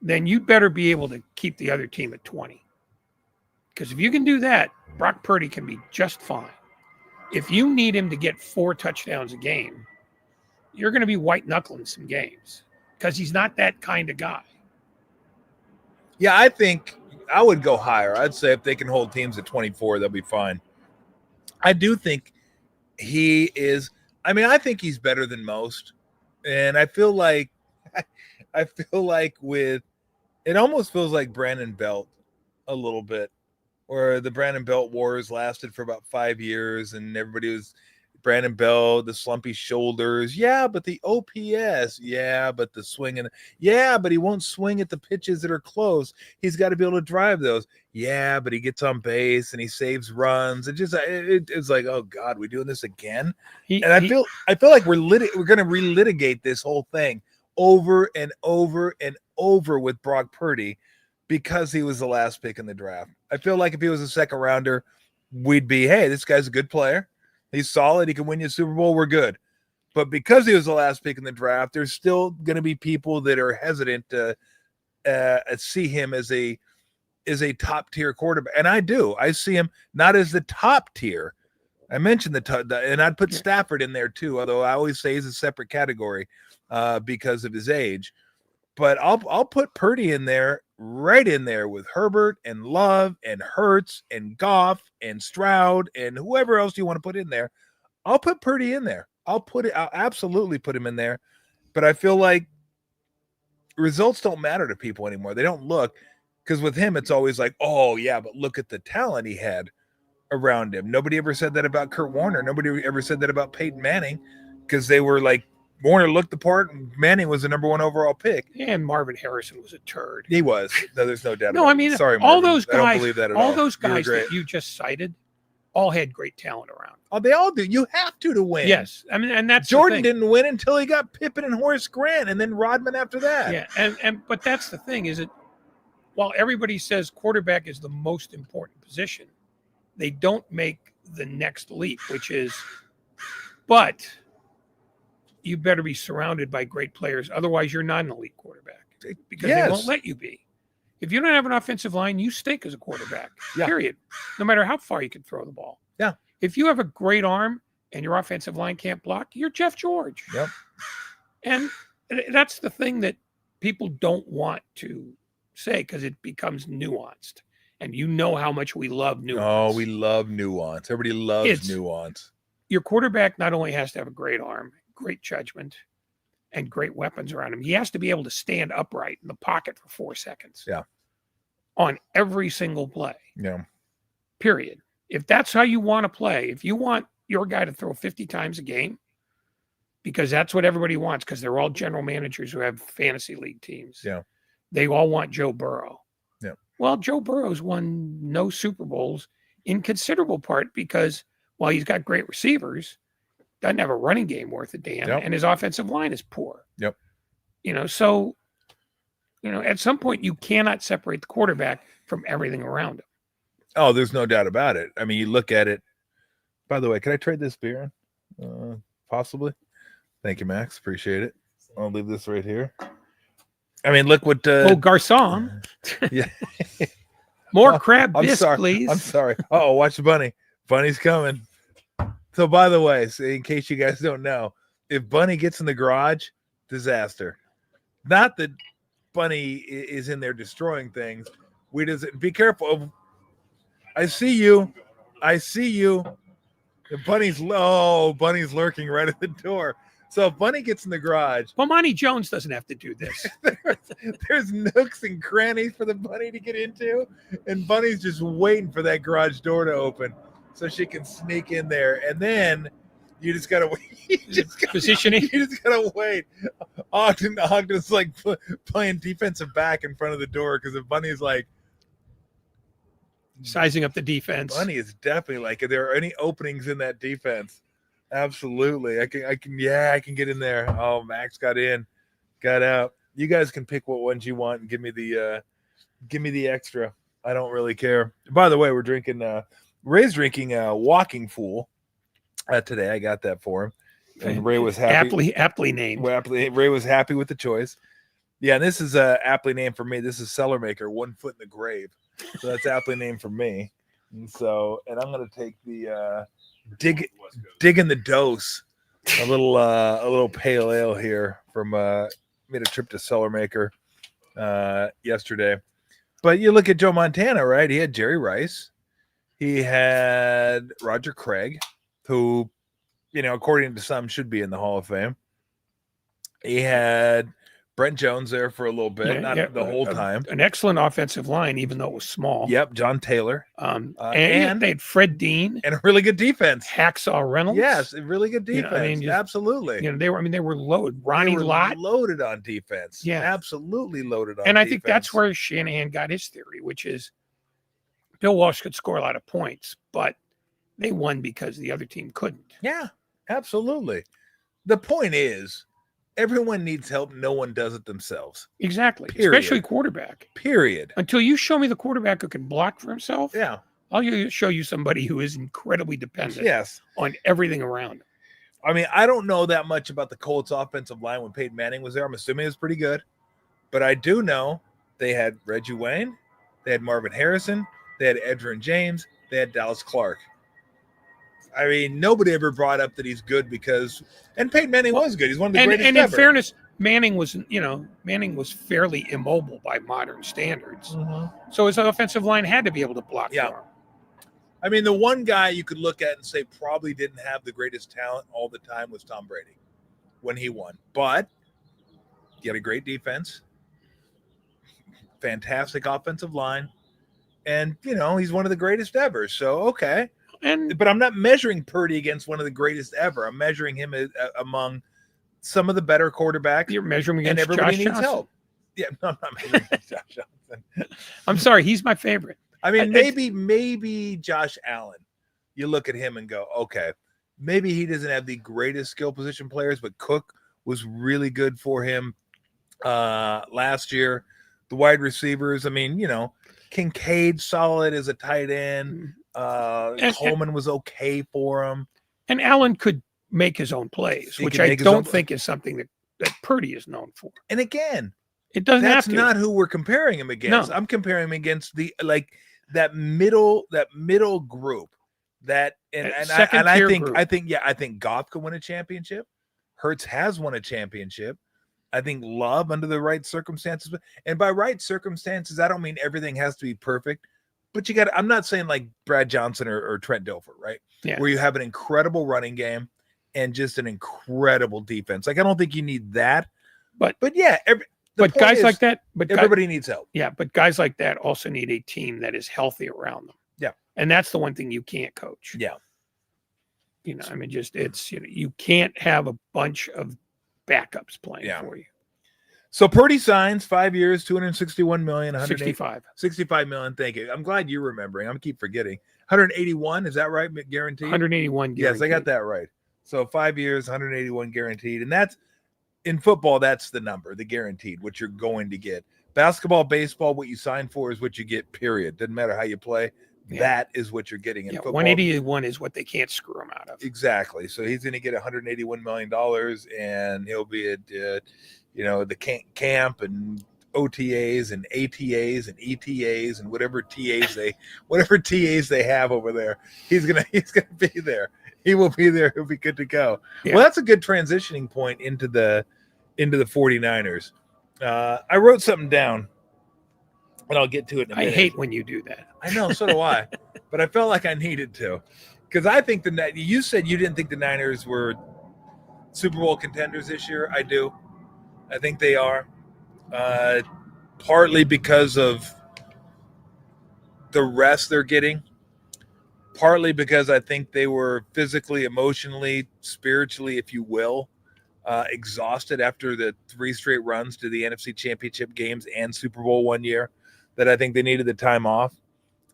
then you better be able to keep the other team at 20. Because if you can do that, Brock Purdy can be just fine. If you need him to get 4 touchdowns a game, you're going to be white knuckling some games because he's not that kind of guy. Yeah, I think I would go higher. I'd say if they can hold teams at 24, they'll be fine. I do think he is. I mean, I think he's better than most. And I feel like with it almost feels like Brandon Belt a little bit, where the Brandon Belt wars lasted for about 5 years and everybody was Brandon Belt, the slumpy shoulders. Yeah, but the OPS. Yeah, but the swing. Yeah, but he won't swing at the pitches that are close. He's got to be able to drive those. Yeah, but he gets on base and he saves runs. It's like, oh God, we doing this again? I feel like we're going to relitigate this whole thing over and over and over with Brock Purdy because he was the last pick in the draft. I feel like if he was a second rounder, we'd be, hey, this guy's a good player. He's solid. He can win you a Super Bowl. We're good. But because he was the last pick in the draft, there's still going to be people that are hesitant to see him as a top tier quarterback. And I do. I see him not as the top tier. I mentioned and I'd put Stafford in there too, although I always say he's a separate category because of his age. But I'll put Purdy in there, right in there with Herbert and Love and Hurts and Goff and Stroud and whoever else you want to put in there. I'll put Purdy in there. I'll absolutely put him in there. But I feel like results don't matter to people anymore. They don't look, because with him, it's always like, oh yeah, but look at the talent he had around him. Nobody ever said that about Kurt Warner. Nobody ever said that about Peyton Manning, because they were like, Warner looked the part, and Manning was the number 1 overall pick. And Marvin Harrison was a turd. He was. No, there's no doubt. No, I mean, sorry, all Marvin. those guys, I don't believe that at all. Those guys that you just cited all had great talent around. Oh, they all do. You have to win. Yes, I mean, and that's the Jordan thing. didn't win until he got Pippen and Horace Grant, and then Rodman after that. Yeah, but that's the thing is that while everybody says quarterback is the most important position, they don't make the next leap, which is, but you better be surrounded by great players. Otherwise, you're not an elite quarterback because they won't let you be. If you don't have an offensive line, you stink as a quarterback, period. No matter how far you can throw the ball. Yeah. If you have a great arm and your offensive line can't block, you're Jeff George. Yep. And that's the thing that people don't want to say because it becomes nuanced. And you know how much we love nuance. Oh, we love nuance. Everybody loves nuance. Your quarterback not only has to have a great arm, great judgment, and great weapons around him, he has to be able to stand upright in the pocket for 4 seconds. Yeah. On every single play. Yeah. Period. If that's how you want to play, if you want your guy to throw 50 times a game, because that's what everybody wants, because they're all general managers who have fantasy league teams. Yeah. They all want Joe Burrow. Yeah. Well, Joe Burrow's won no Super Bowls in considerable part because while he's got great receivers, doesn't have a running game worth a damn, and his offensive line is poor. Yep. So, at some point you cannot separate the quarterback from everything around him. Oh, there's no doubt about it. I mean, you look at it. By the way, can I trade this beer? Possibly. Thank you, Max. Appreciate it. I'll leave this right here. I mean, look what. Garçon. Yeah. More crab I'm bisque, sorry. please. I'm sorry. Oh, watch the bunny. Bunny's coming. So, by the way, in case you guys don't know, if Bunny gets in the garage, disaster. Not that Bunny is in there destroying things. We just be careful. I see you. Bunny's lurking right at the door. So if Bunny gets in the garage, well, Monty Jones doesn't have to do this. there's nooks and crannies for the bunny to get into, and Bunny's just waiting for that garage door to open so she can sneak in there. And then you just gotta wait. Positioning. You just gotta wait. Ogden's like playing defensive back in front of the door because if Bunny's like sizing up the defense. Bunny is definitely like, if there are any openings in that defense, absolutely. I can get in there. Oh, Max got in, got out. You guys can pick what ones you want and give me the extra. I don't really care. By the way, we're drinking Ray's drinking Walking Fool today. I got that for him. And Ray was happy. Aptly named. Ray was happy with the choice. Yeah, and this is aptly named for me. This is Cellar Maker, 1 Foot in the Grave. So that's aptly named for me. And I'm gonna take the dig in the dose, a little pale ale here from made a trip to Cellar Maker yesterday. But you look at Joe Montana, right? He had Jerry Rice, he had Roger Craig, who, according to some, should be in the Hall of Fame. He had Brent Jones there for a little bit, not the whole time. An excellent offensive line, even though it was small. Yep, John Taylor. And they had Fred Dean and a really good defense. Hacksaw Reynolds. Yes, a really good defense. Absolutely. They were loaded. Ronnie Lott loaded on defense. Yeah, absolutely loaded on. And defense. I think that's where Shanahan got his theory, which is Bill Walsh could score a lot of points, but they won because the other team couldn't. Yeah, absolutely. The point is, everyone needs help. No one does it themselves. Exactly. Period. Especially quarterback. Period. Until you show me the quarterback who can block for himself. Yeah. I'll show you somebody who is incredibly dependent. Yes. On everything around him. I mean, I don't know that much about the Colts offensive line when Peyton Manning was there. I'm assuming it was pretty good. But I do know they had Reggie Wayne, they had Marvin Harrison, they had Edgerrin James, they had Dallas Clark. I mean, nobody ever brought up that he's good and Peyton Manning was good. He's one of the greatest ever. And in fairness, Manning was fairly immobile by modern standards. Mm-hmm. So his offensive line had to be able to block for him. I mean, the one guy you could look at and say probably didn't have the greatest talent all the time was Tom Brady when he won. But he had a great defense, fantastic offensive line, and, he's one of the greatest ever. So, okay. But I'm not measuring Purdy against one of the greatest ever. I'm measuring him among some of the better quarterbacks. You're measuring against and everybody Josh needs Johnson. help. Yeah, no, I'm not measuring against Josh Johnson. I'm sorry, he's my favorite. I mean, maybe Josh Allen, you look at him and go, okay, maybe he doesn't have the greatest skill position players, but Cook was really good for him last year. The wide receivers, I mean, Kincaid solid as a tight end. Coleman was okay for him. And Allen could make his own plays, which I don't think is something that Purdy is known for. And again, it doesn't have that's to. not who we're comparing him against. No. I'm comparing him against that middle group. I think Goff could win a championship. Hurts has won a championship. I think Love under the right circumstances, and by right circumstances, I don't mean everything has to be perfect, but I'm not saying like Brad Johnson or Trent Dilfer, right? Yeah. Where you have an incredible running game and just an incredible defense. Like, I don't think you need that, but yeah, guys like that, everybody needs help. Yeah. But guys like that also need a team that is healthy around them. Yeah. And that's the one thing you can't coach. Yeah. I mean, you can't have a bunch of backups playing for you. So Purdy signs 5 years, $261 million, 65 million. Thank you. I'm glad you're remembering. I'm keep forgetting. 181, is that right? Guaranteed. 181 guaranteed. Yes, I got that right. So 5 years, 181 guaranteed, and that's in football. That's the number, the guaranteed, what you're going to get. Basketball, baseball, what you sign for is what you get. Period. Doesn't matter how you play. Yeah. That is what you're getting in football. 181 is what they can't screw him out of. Exactly. So he's going to get $181 million, and he'll be at the camp and OTAs and ATAs and ETAs and whatever TAs they have over there. He's gonna be there. He will be there. He'll be good to go. Yeah. Well, that's a good transitioning point into the 49ers. I wrote something down, and I'll get to it in a minute. I hate when you do that. I know, so do I. But I felt like I needed to, because I think you said you didn't think the Niners were Super Bowl contenders this year. I do. I think they are, partly because of the rest they're getting, partly because I think they were physically, emotionally, spiritually, if you will, exhausted after the 3 straight runs to the NFC Championship games and Super Bowl one year, that I think they needed the time off.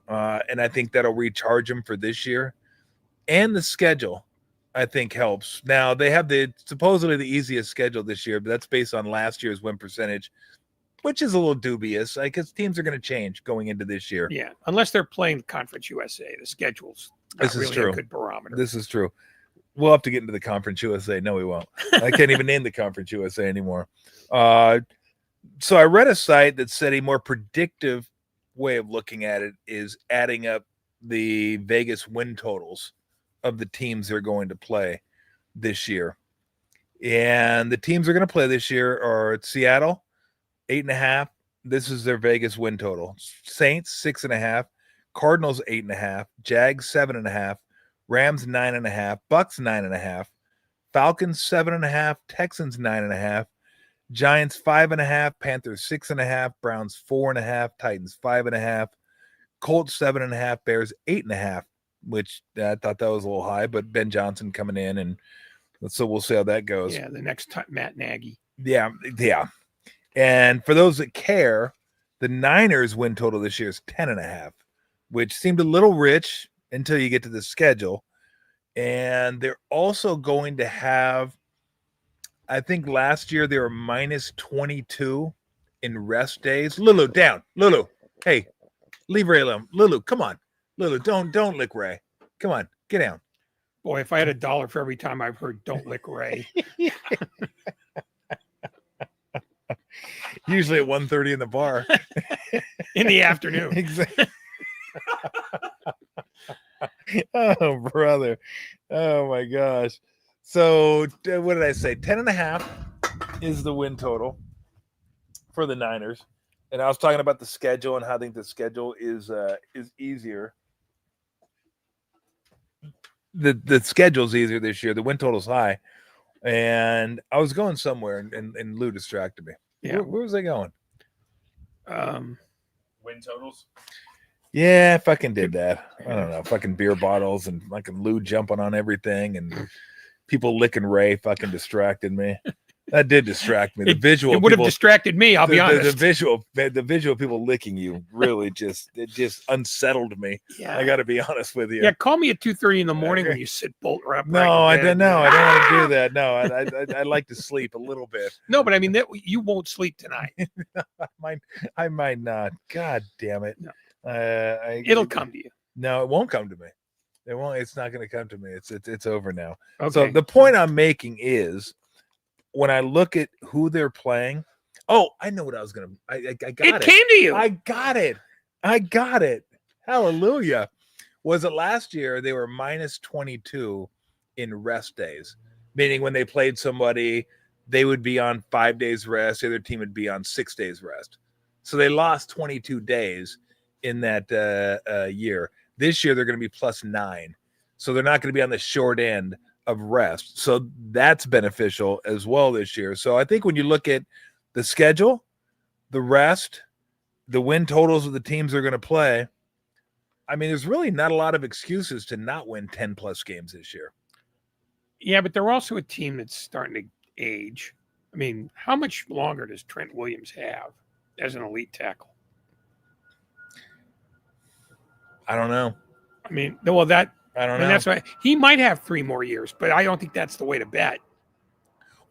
And I think that'll recharge them for this year. And the schedule, I think, helps. Now, they have supposedly the easiest schedule this year, but that's based on last year's win percentage, which is a little dubious, because teams are going to change going into this year. Yeah, unless they're playing Conference USA. The schedule's not really a good barometer. This is true. We'll have to get into the Conference USA. No, we won't. I can't even name the Conference USA anymore. So I read a site that said a more predictive way of looking at it is adding up the Vegas win totals of the teams they're going to play this year. And the teams they're going to play this year are Seattle, 8.5. This is their Vegas win total. Saints, 6.5. Cardinals, 8.5. Jags, 7.5. Rams, 9.5. Bucks, 9.5. Falcons, 7.5. Texans, 9.5. Giants, 5.5. Panthers, 6.5. Browns, 4.5. Titans, 5.5. Colts, 7.5. Bears, 8.5. Which I thought that was a little high, but Ben Johnson coming in, and so we'll see how that goes. Yeah, the next time, Matt Nagy. Yeah. And for those that care, the Niners win total this year is 10.5, which seemed a little rich until you get to the schedule. And they're also going to have, I think last year they were minus 22 in rest days. Lulu, down. Lulu, hey, leave Ray alone. Lulu, come on. Lulu, don't lick Ray. Come on, get down. Boy, if I had $1 for every time I've heard "Don't lick Ray." Usually at 1:30 in the bar. In the afternoon. Exactly. Oh, brother. Oh, my gosh. So what did I say? 10.5 is the win total for the Niners. And I was talking about the schedule and how I think the schedule is easier. The schedule's easier this year. The win total's high. And I was going somewhere, and Lou distracted me. Yeah. Where was I going? Win totals? Yeah, I fucking did that. I don't know. Fucking beer bottles and fucking Lou jumping on everything and people licking Ray fucking distracted me. That did distract me. The It visual would have people, distracted me. I'll be the honest. visual people licking you really just unsettled me. Yeah. I got to be honest with you. Yeah, call me at 2:30 in the morning when you sit bolt upright. No, in I bed. don't know. I don't want to do that. No, I like to sleep a little bit. No, but I mean that you won't sleep tonight. I might not. God damn it. No. It'll come to you. No, it won't come to me. It won't. It's not going to come to me. It's over now. Okay. So the point I'm making is, when I look at who they're playing, oh, I know what I was gonna. I got it. It came to you. I got it. I got it. Hallelujah. Was it last year they were minus 22 in rest days, meaning when they played somebody, they would be on 5 days rest, the other team would be on 6 days rest. So they lost 22 days in that year. This year they're going to be plus 9. So they're not going to be on the short end of rest. So that's beneficial as well this year. So I think when you look at the schedule, the rest, the win totals of the teams they're going to play, I mean, there's really not a lot of excuses to not win 10 plus games this year. Yeah, but they're also a team that's starting to age. I mean, how much longer does Trent Williams have as an elite tackle? I don't know. I mean, well, that I don't I mean, know. that's why he might have 3 more years, but I don't think that's the way to bet.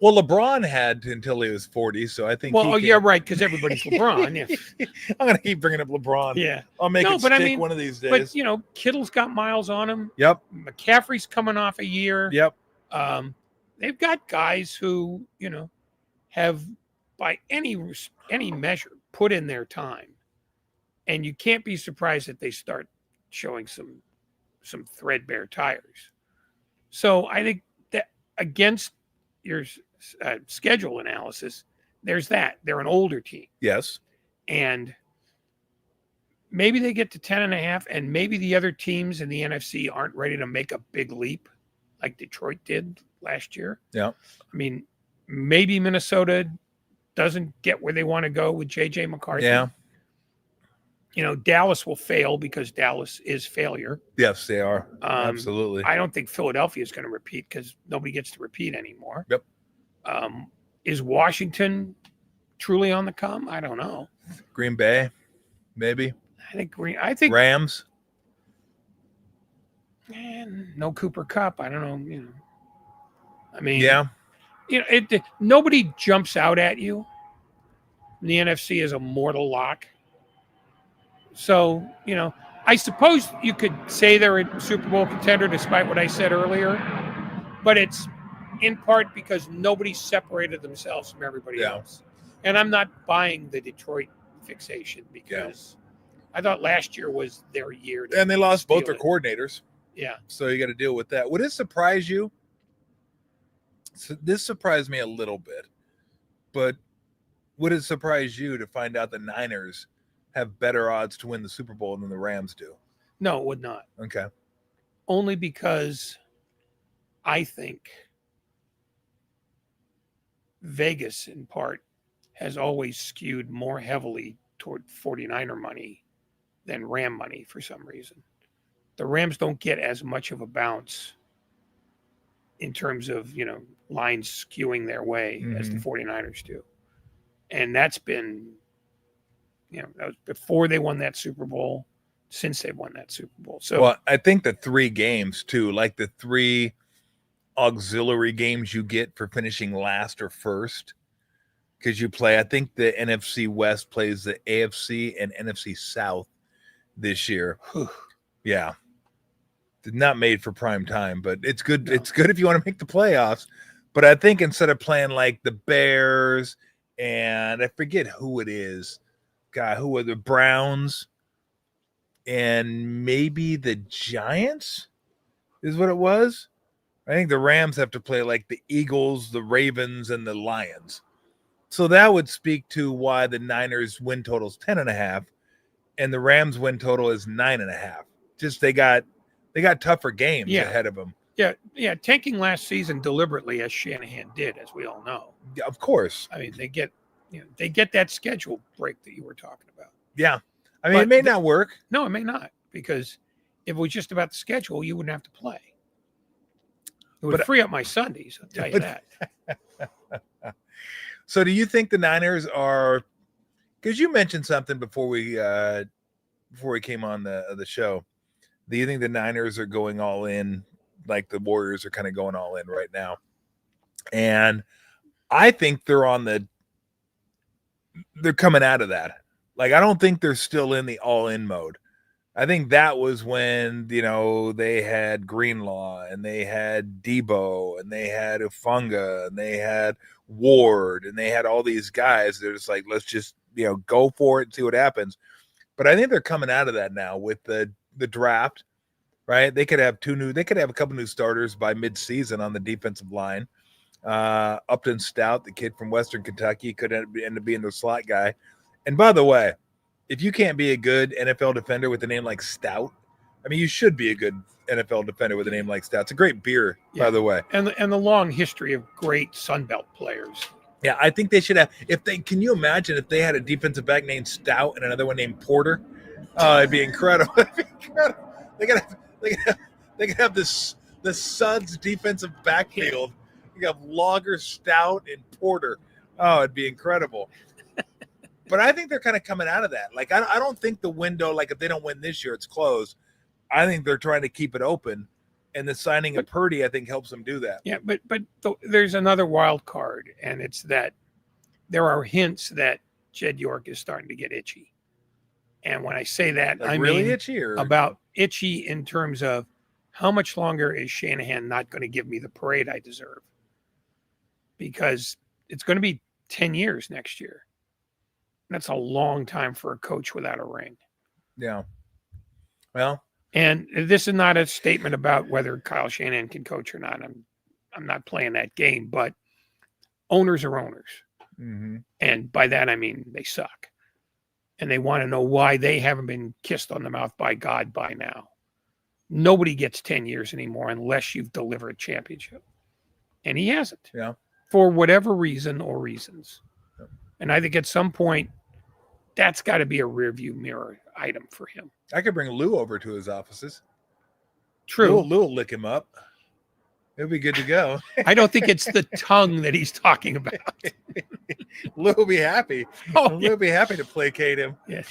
Well, LeBron had until he was 40, so I think. Well, yeah, right, because everybody's LeBron. Yeah. I'm going to keep bringing up LeBron. Yeah. I'll make No, it but I stick mean, one of these days. But, Kittle's got miles on him. Yep. McCaffrey's coming off a year. Yep. They've got guys who, have by any measure put in their time. And you can't be surprised that they start showing some threadbare tires. So I think that against your schedule analysis, there's that. They're an older team. Yes. And maybe they get to 10.5, and maybe the other teams in the NFC aren't ready to make a big leap like Detroit did last year. Yeah. I mean, maybe Minnesota doesn't get where they want to go with J.J. McCarthy. Yeah. Dallas will fail because Dallas is failure. Yes, they are. Absolutely. I don't think Philadelphia is going to repeat because nobody gets to repeat anymore. Yep. Is Washington truly on the come? I don't know. Green Bay, maybe. I think Rams. Man, no Cooper Cup. I don't know. I mean, Yeah. Nobody jumps out at you. The NFC is a mortal lock. So, I suppose you could say they're a Super Bowl contender despite what I said earlier, but it's in part because nobody separated themselves from everybody else. And I'm not buying the Detroit fixation because I thought last year was their year. And they lost both their coordinators. Yeah. So you got to deal with that. Would it surprise you? So this surprised me a little bit, but would it surprise you to find out the Niners have better odds to win the Super Bowl than the Rams do? No, it would not. Okay. Only because I think Vegas, in part, has always skewed more heavily toward 49er money than Ram money for some reason. The Rams don't get as much of a bounce in terms of, lines skewing their way as the 49ers do. And that's been, that was before they won that Super Bowl, since they won that Super Bowl. So, well, I think the 3 games too, like the 3 auxiliary games you get for finishing last or first, because you play, I think the NFC West plays the AFC and NFC South this year. Yeah. Not made for prime time, but it's good. No. It's good if you want to make the playoffs. But I think instead of playing like the Bears and I forget who it is, who are the Browns and maybe the Giants is what it was. I think the Rams have to play like the Eagles, the Ravens, and the Lions. So that would speak to why the Niners win total is 10.5 and the Rams win total is 9.5. Just they got tougher games ahead of them. Yeah. Tanking last season deliberately, as Shanahan did, as we all know. Yeah, of course. I mean, they get that schedule break that you were talking about. Yeah. I mean, it may not work. No, it may not, because if it was just about the schedule, you wouldn't have to play. It would But- free up my Sundays, I'll tell you but- that. So do you think the Niners are, because you mentioned something before we came on the show, do you think the Niners are going all in like the Warriors are kind of going all in right now? And I think they're coming out of that. Like, I don't think they're still in the all in mode. I think that was when, they had Greenlaw and they had Debo and they had Ufunga and they had Ward and they had all these guys. They're just like, let's just, go for it and see what happens. But I think they're coming out of that now with the draft, right? They could have a couple new starters by mid-season on the defensive line. Upton Stout, the kid from Western Kentucky, could end up being the slot guy. And by the way, if you can't be a good NFL defender with a name like Stout, I mean, you should be a good NFL defender with a name like Stout. It's a great beer, by the way. And the long history of great Sunbelt players. Yeah, I think they should have. Can you imagine if they had a defensive back named Stout and another one named Porter? Oh, it'd be incredible. It'd be incredible. They could have the Suns defensive backfield. You have Logger, Stout, and Porter. Oh, it'd be incredible. But I think they're kind of coming out of that. Like, I don't think the window, like if they don't win this year, it's closed. I think they're trying to keep it open. And the signing of Purdy, I think, helps them do that. Yeah, but there's another wild card, and it's that there are hints that Jed York is starting to get itchy. And when I say that, Like I really mean itchy or about itchy in terms of how much longer is Shanahan not going to give me the parade I deserve? Because it's going to be 10 years next year. That's a long time for a coach without a ring. Yeah. Well, and this is not a statement about whether Kyle Shanahan can coach or not. I'm not playing that game, but owners are owners. mm-hmm. And by that, I mean they suck. And they want to know why they haven't been kissed on the mouth by God by now. Nobody gets 10 years anymore unless you've delivered a championship. And he hasn't. Yeah. For whatever reason or reasons. Yep. And I think at some point, that's got to be a rearview mirror item for him. I could bring Lou over to his offices. True. Lou will lick him up. It'll be good to go. I don't think it's the tongue that he's talking about. Lou will be happy. Oh, Lou will be happy to placate him. yes.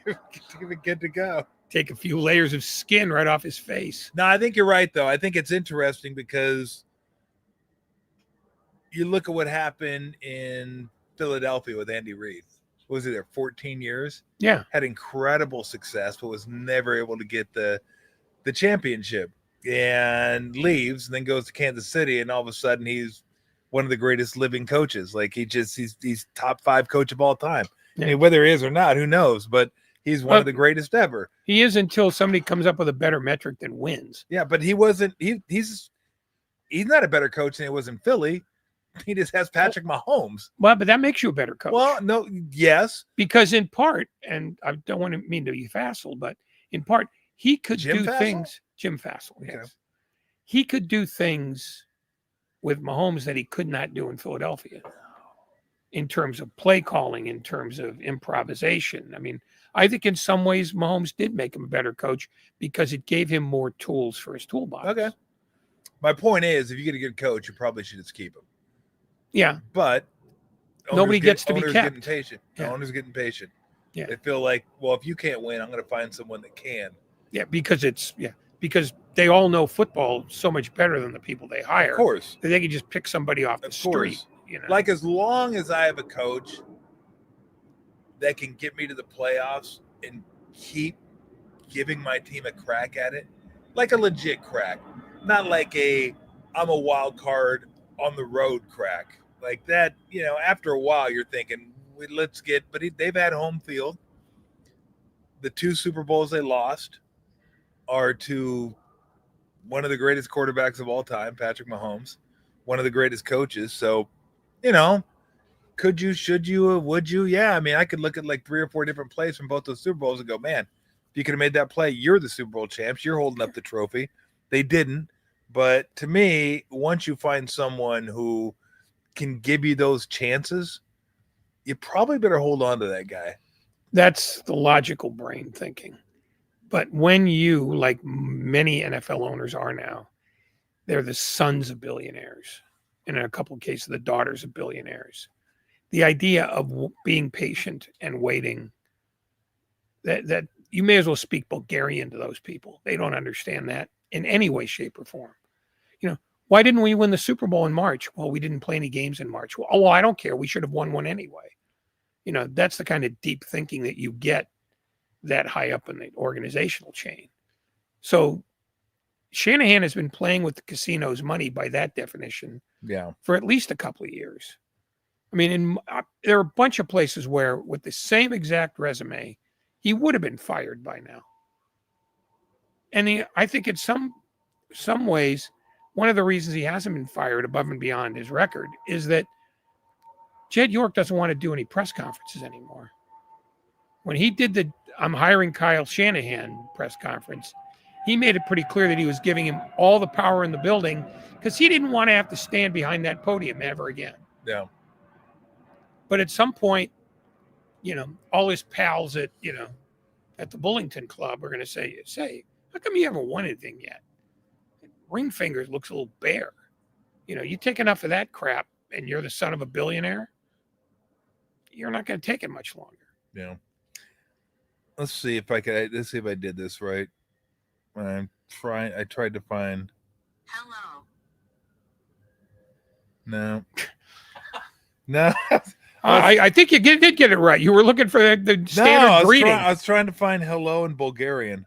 It'll be good to go. Take a few layers of skin right off his face. No, I think you're right, though. I think it's interesting because you look at what happened in Philadelphia with Andy Reid. What was he there 14 years? Yeah. Had incredible success, but was never able to get the championship and leaves and then goes to Kansas City. And all of a sudden he's one of the greatest living coaches. Like he's top 5 coach of all time. Yeah. I mean, whether he is or not, who knows, but he's one of the greatest ever. He is until somebody comes up with a better metric than wins. Yeah. But he wasn't, he's not a better coach than he was in Philly. He just has Patrick Mahomes. Well, but that makes you a better coach. Well, no, yes. Because in part, and I don't want to mean to be facile, but in part, he could Jim do Fassel? things. Jim Fassel, Okay. yes. He could do things with Mahomes that he could not do in Philadelphia in terms of play calling, in terms of improvisation. I mean, I think in some ways Mahomes did make him a better coach because it gave him more tools for his toolbox. Okay. My point is, if you get a good coach, you probably should just keep him. Yeah. But Nobody gets to be owners kept. Getting patient. Yeah. Owners getting patient. Yeah. They feel like, well, if you can't win, I'm going to find someone that can. Yeah, because because they all know football so much better than the people they hire. Of course. That they can just pick somebody off the Of street. course. You know? Like, as long as I have a coach that can get me to the playoffs and keep giving my team a crack at it, like a legit crack, not like I'm a wild card on the road crack. Like that, after a while you're thinking, they've had home field. The 2 Super Bowls they lost are to one of the greatest quarterbacks of all time, Patrick Mahomes, one of the greatest coaches. So, could you, should you, would you? Yeah. I mean, I could look at like 3 or 4 different plays from both those Super Bowls and go, man, if you could have made that play, you're the Super Bowl champs. You're holding up the trophy. They didn't. But to me, once you find someone who can give you those chances, you probably better hold on to that guy. That's the logical brain thinking. But when you, like many NFL owners are now, they're the sons of billionaires, and in a couple of cases, the daughters of billionaires. The idea of being patient and waiting, that you may as well speak Bulgarian to those people. They don't understand that in any way, shape, or form. Why didn't we win the Super Bowl in March? Well, we didn't play any games in March. Well, I don't care. We should have won one anyway. That's the kind of deep thinking that you get that high up in the organizational chain. So Shanahan has been playing with the casino's money by that definition for at least a couple of years. I mean, there are a bunch of places where with the same exact resume, he would have been fired by now. And I think in some ways, one of the reasons he hasn't been fired above and beyond his record is that Jed York doesn't want to do any press conferences anymore. When he did the I'm hiring Kyle Shanahan press conference, he made it pretty clear that he was giving him all the power in the building because he didn't want to have to stand behind that podium ever again. Yeah. But at some point, all his pals at the Bullington Club are going to say, how come you haven't won anything yet? Ring fingers looks a little bare. You take enough of that crap and you're the son of a billionaire, you're not going to take it much longer. Yeah. Let's see if I did this right. I tried to find. Hello. No. No. I think you did get it right. You were looking for the standard greeting. I was trying to find hello in Bulgarian,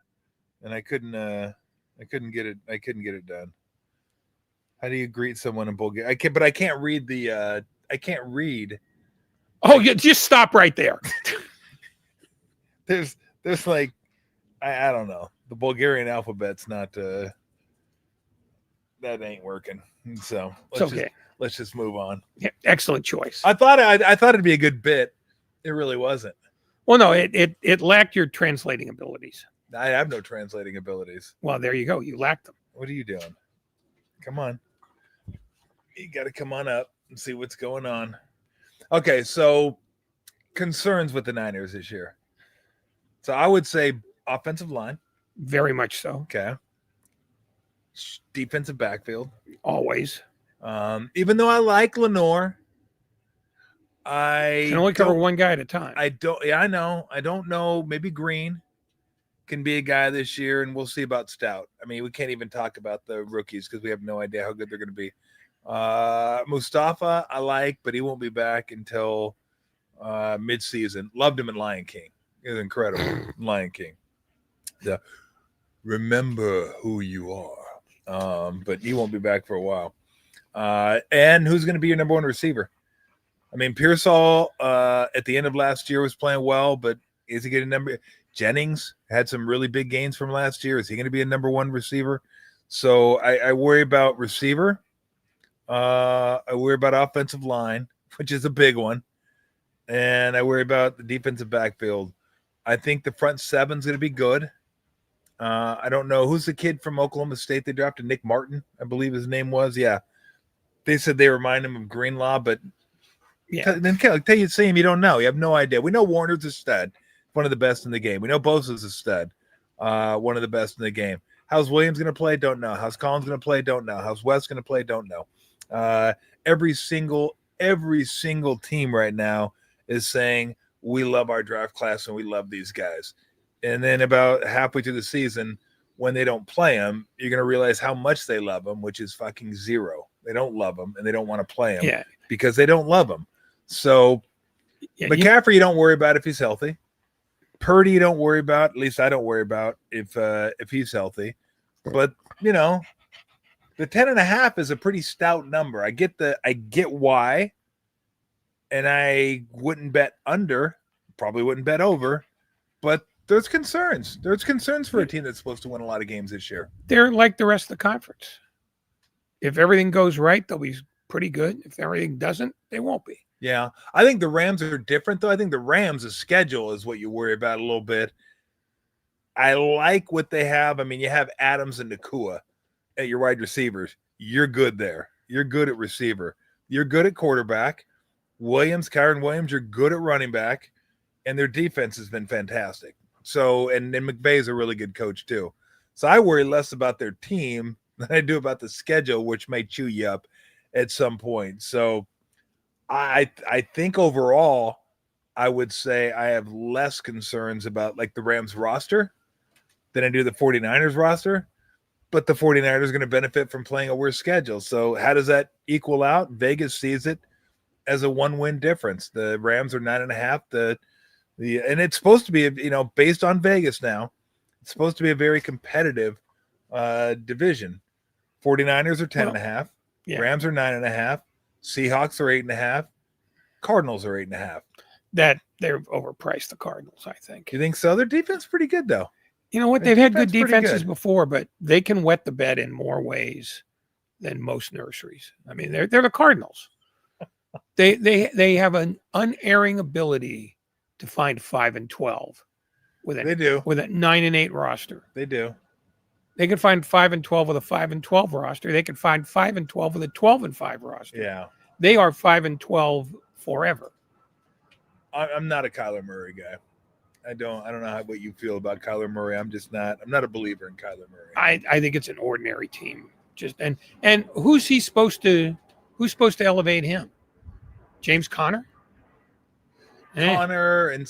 and I couldn't get it. I couldn't get it done. How do you greet someone in Bulgarian? I can't read the. I can't read. Oh, you just stop right there. There's like, I don't know. The Bulgarian alphabet's not. That ain't working. So let's just move on. Yeah, excellent choice. I thought it'd be a good bit. It really wasn't. Well, no, it lacked your translating abilities. I have no translating abilities. Well, there you go. You lacked them. What are you doing? Come on. You got to come on up and see what's going on. Okay, so concerns with the Niners this year. So I would say offensive line. Very much so. Okay. Defensive backfield. Always. Even though I like Lenore, I can only cover one guy at a time. I know. I don't know. Maybe Green can be a guy this year, and we'll see about Stout. I mean, we can't even talk about the rookies because we have no idea how good they're going to be. Mustafa, I like, but he won't be back until mid-season. Loved him in Lion King. It was incredible. Lion King. The remember who you are. But he won't be back for a while. And who's going to be your number one receiver? I mean, Pearsall at the end of last year was playing well, but is he getting number? Jennings had some really big gains from last year. Is he going to be a number one receiver? So I worry about receiver. I worry about offensive line, which is a big one. And I worry about the defensive backfield. I think the front seven's going to be good. I don't know. Who's the kid from Oklahoma State they drafted? Nick Martin, I believe his name was. Yeah. They said they remind him of Greenlaw, but then tell you see him, you don't know. You have no idea. We know Warner's a stud, one of the best in the game. We know Bosa's a stud, one of the best in the game. How's Williams going to play? Don't know. How's Collins going to play? Don't know. How's West going to play? Don't know. Every single team right now is saying we love our draft class and we love these guys. And then about halfway through the season, when they don't play them, you're going to realize how much they love them, which is fucking zero. They don't love them and they don't want to play them because they don't love them. So McCaffrey, you don't worry about if he's healthy. Purdy, you don't worry about. At least I don't worry about if he's healthy. But the 10.5 is a pretty stout number. I get why, and I wouldn't bet under. Probably wouldn't bet over, but there's concerns. There's concerns for a team that's supposed to win a lot of games this year. They're like the rest of the conference. If everything goes right, they'll be pretty good. If everything doesn't, they won't be. Yeah. I think the Rams are different, though. I think the Rams' schedule is what you worry about a little bit. I like what they have. I mean, you have Adams and Nakua at your wide receivers. You're good there. You're good at receiver. You're good at quarterback. Kyron Williams, you're good at running back. And their defense has been fantastic. So, and McVay's a really good coach, too. So I worry less about their team than I do about the schedule, which may chew you up at some point. So I think overall, I would say I have less concerns about like the Rams roster than I do the 49ers roster. But the 49ers are going to benefit from playing a worse schedule. So how does that equal out? Vegas sees it as a 1-win difference. The Rams are 9.5. And it's supposed to be, based on Vegas now, it's supposed to be a very competitive division. 49ers are 10.5. Yeah. Rams are 9.5. Seahawks are 8.5. Cardinals are 8.5. That they're overpriced, the Cardinals, I think. You think so? Their defense is pretty good, though. You know what? Their They've had good defense pretty defenses good. before, but they can wet the bed in more ways than most nurseries. I mean, they're the Cardinals. They have an unerring ability to find 5 and 12 with They do. with a 9 and 8 roster. They do. They can find 5 and 12 with a 5 and 12 roster. They can find 5 and 12 with a 12 and 5 roster. Yeah. They are 5 and 12 forever. I'm not a Kyler Murray guy. I don't know what you feel about Kyler Murray. I'm not a believer in Kyler Murray. I think it's an ordinary team. And who's supposed to elevate him? James Conner? Connor and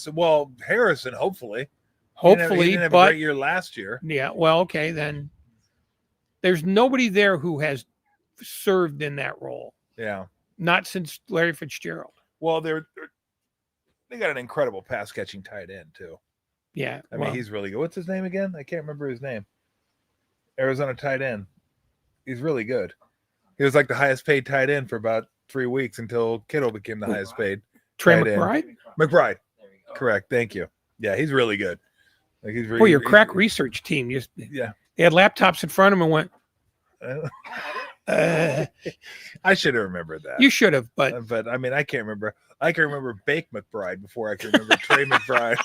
Harrison, hopefully. Hopefully, he didn't have a but great year last year. yeah, well, okay, then there's nobody there who has served in that role. Yeah. Not since Larry Fitzgerald. Well, they got an incredible pass catching tight end too. Yeah. I mean, he's really good. What's his name again? I can't remember his name. Arizona tight end. He's really good. He was like the highest paid tight end for about 3 weeks until Kittle became the highest paid. Trey tight end. McBride? McBride. There we go. Correct. Thank you. Yeah, he's really good. Like he's really. Boy, your crack research team. Yeah. They had laptops in front of them and went, I should have remembered that. you should have, but But I mean, I can't remember. I can remember Bake McBride before I can remember Trey McBride.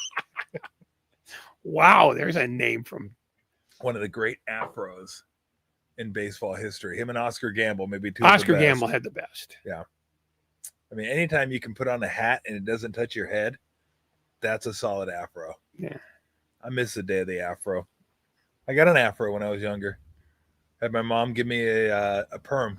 wow, there's a name from One of the great afros in baseball history. Him and Oscar Gamble, maybe two. Oscar of the best. Gamble had the best. I mean, anytime you can put on a hat and it doesn't touch your head, that's a solid afro. Yeah. I miss the day of the afro. I got an afro when I was younger. Had my mom give me a perm.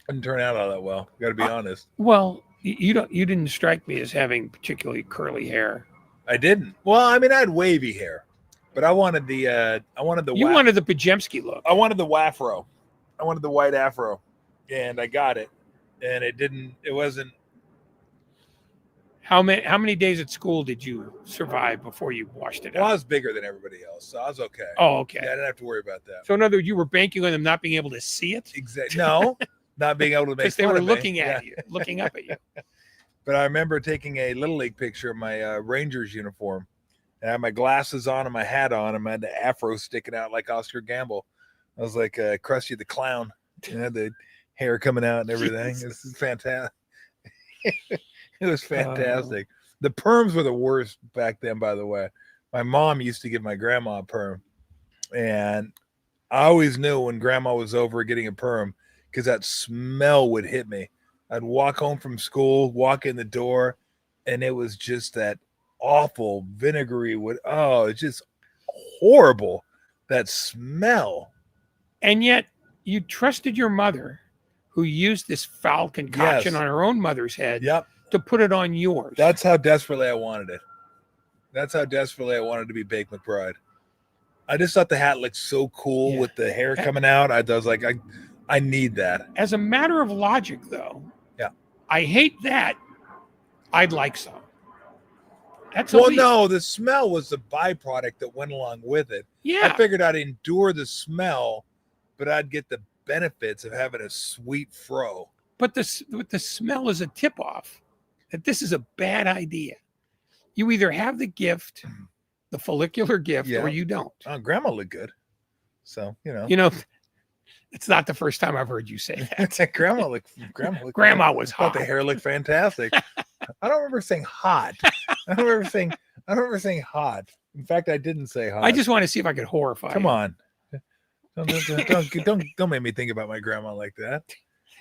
Didn't turn out all that well. Got to be honest. Well, you didn't strike me as having particularly curly hair. I didn't. Well, I mean, I had wavy hair, but I wanted the You wanted the Pajemski look. I wanted the wafro. I wanted the white afro, and I got it. And it wasn't. How many days at school did you survive before you washed it Well, I out? was bigger than everybody else, so I was okay. Oh, okay. Yeah, I didn't have to worry about that. So in other words, you were banking on them not being able to see it Exactly. No, not being able to make because they fun were of me. looking Yeah. at you, looking up at you. But I remember taking a Little League picture of my Rangers uniform. And I had my glasses on and my hat on, and I had the afro sticking out like Oscar Gamble. I was like Krusty the Clown. You know, the hair coming out and everything. This is fantastic. It was fantastic. The perms were the worst back then, by the way. My mom used to give my grandma a perm. And I always knew when grandma was over getting a perm because that smell would hit me. I'd walk home from school, walk in the door, and it was just that awful vinegary it's just horrible, that smell. And yet you trusted your mother, who used this foul concoction Yes. on her own mother's head Yep. to put it on yours. That's how desperately I wanted it. That's how desperately I wanted to be Bake McBride. I just thought the hat looked so cool Yeah. with the hair coming out. I was like, I need that. As a matter of logic, though. Yeah. I hate that. I'd like some. That's Well, elite. no, the smell was the byproduct that went along with it. Yeah. I figured I'd endure the smell, but I'd get the benefits of having a sweet fro. But the smell is a tip off that this is a bad idea. You either have the gift, the follicular gift, Yeah. or you don't. Oh, grandma looked good. So, You know, it's not the first time I've heard you say that. grandma looked Grandma was I thought hot. the hair looked fantastic. I don't remember saying hot. I don't remember saying hot. In fact, I didn't say hot. I just want to see if I could horrify come you. on. Don't make me think about my grandma like that.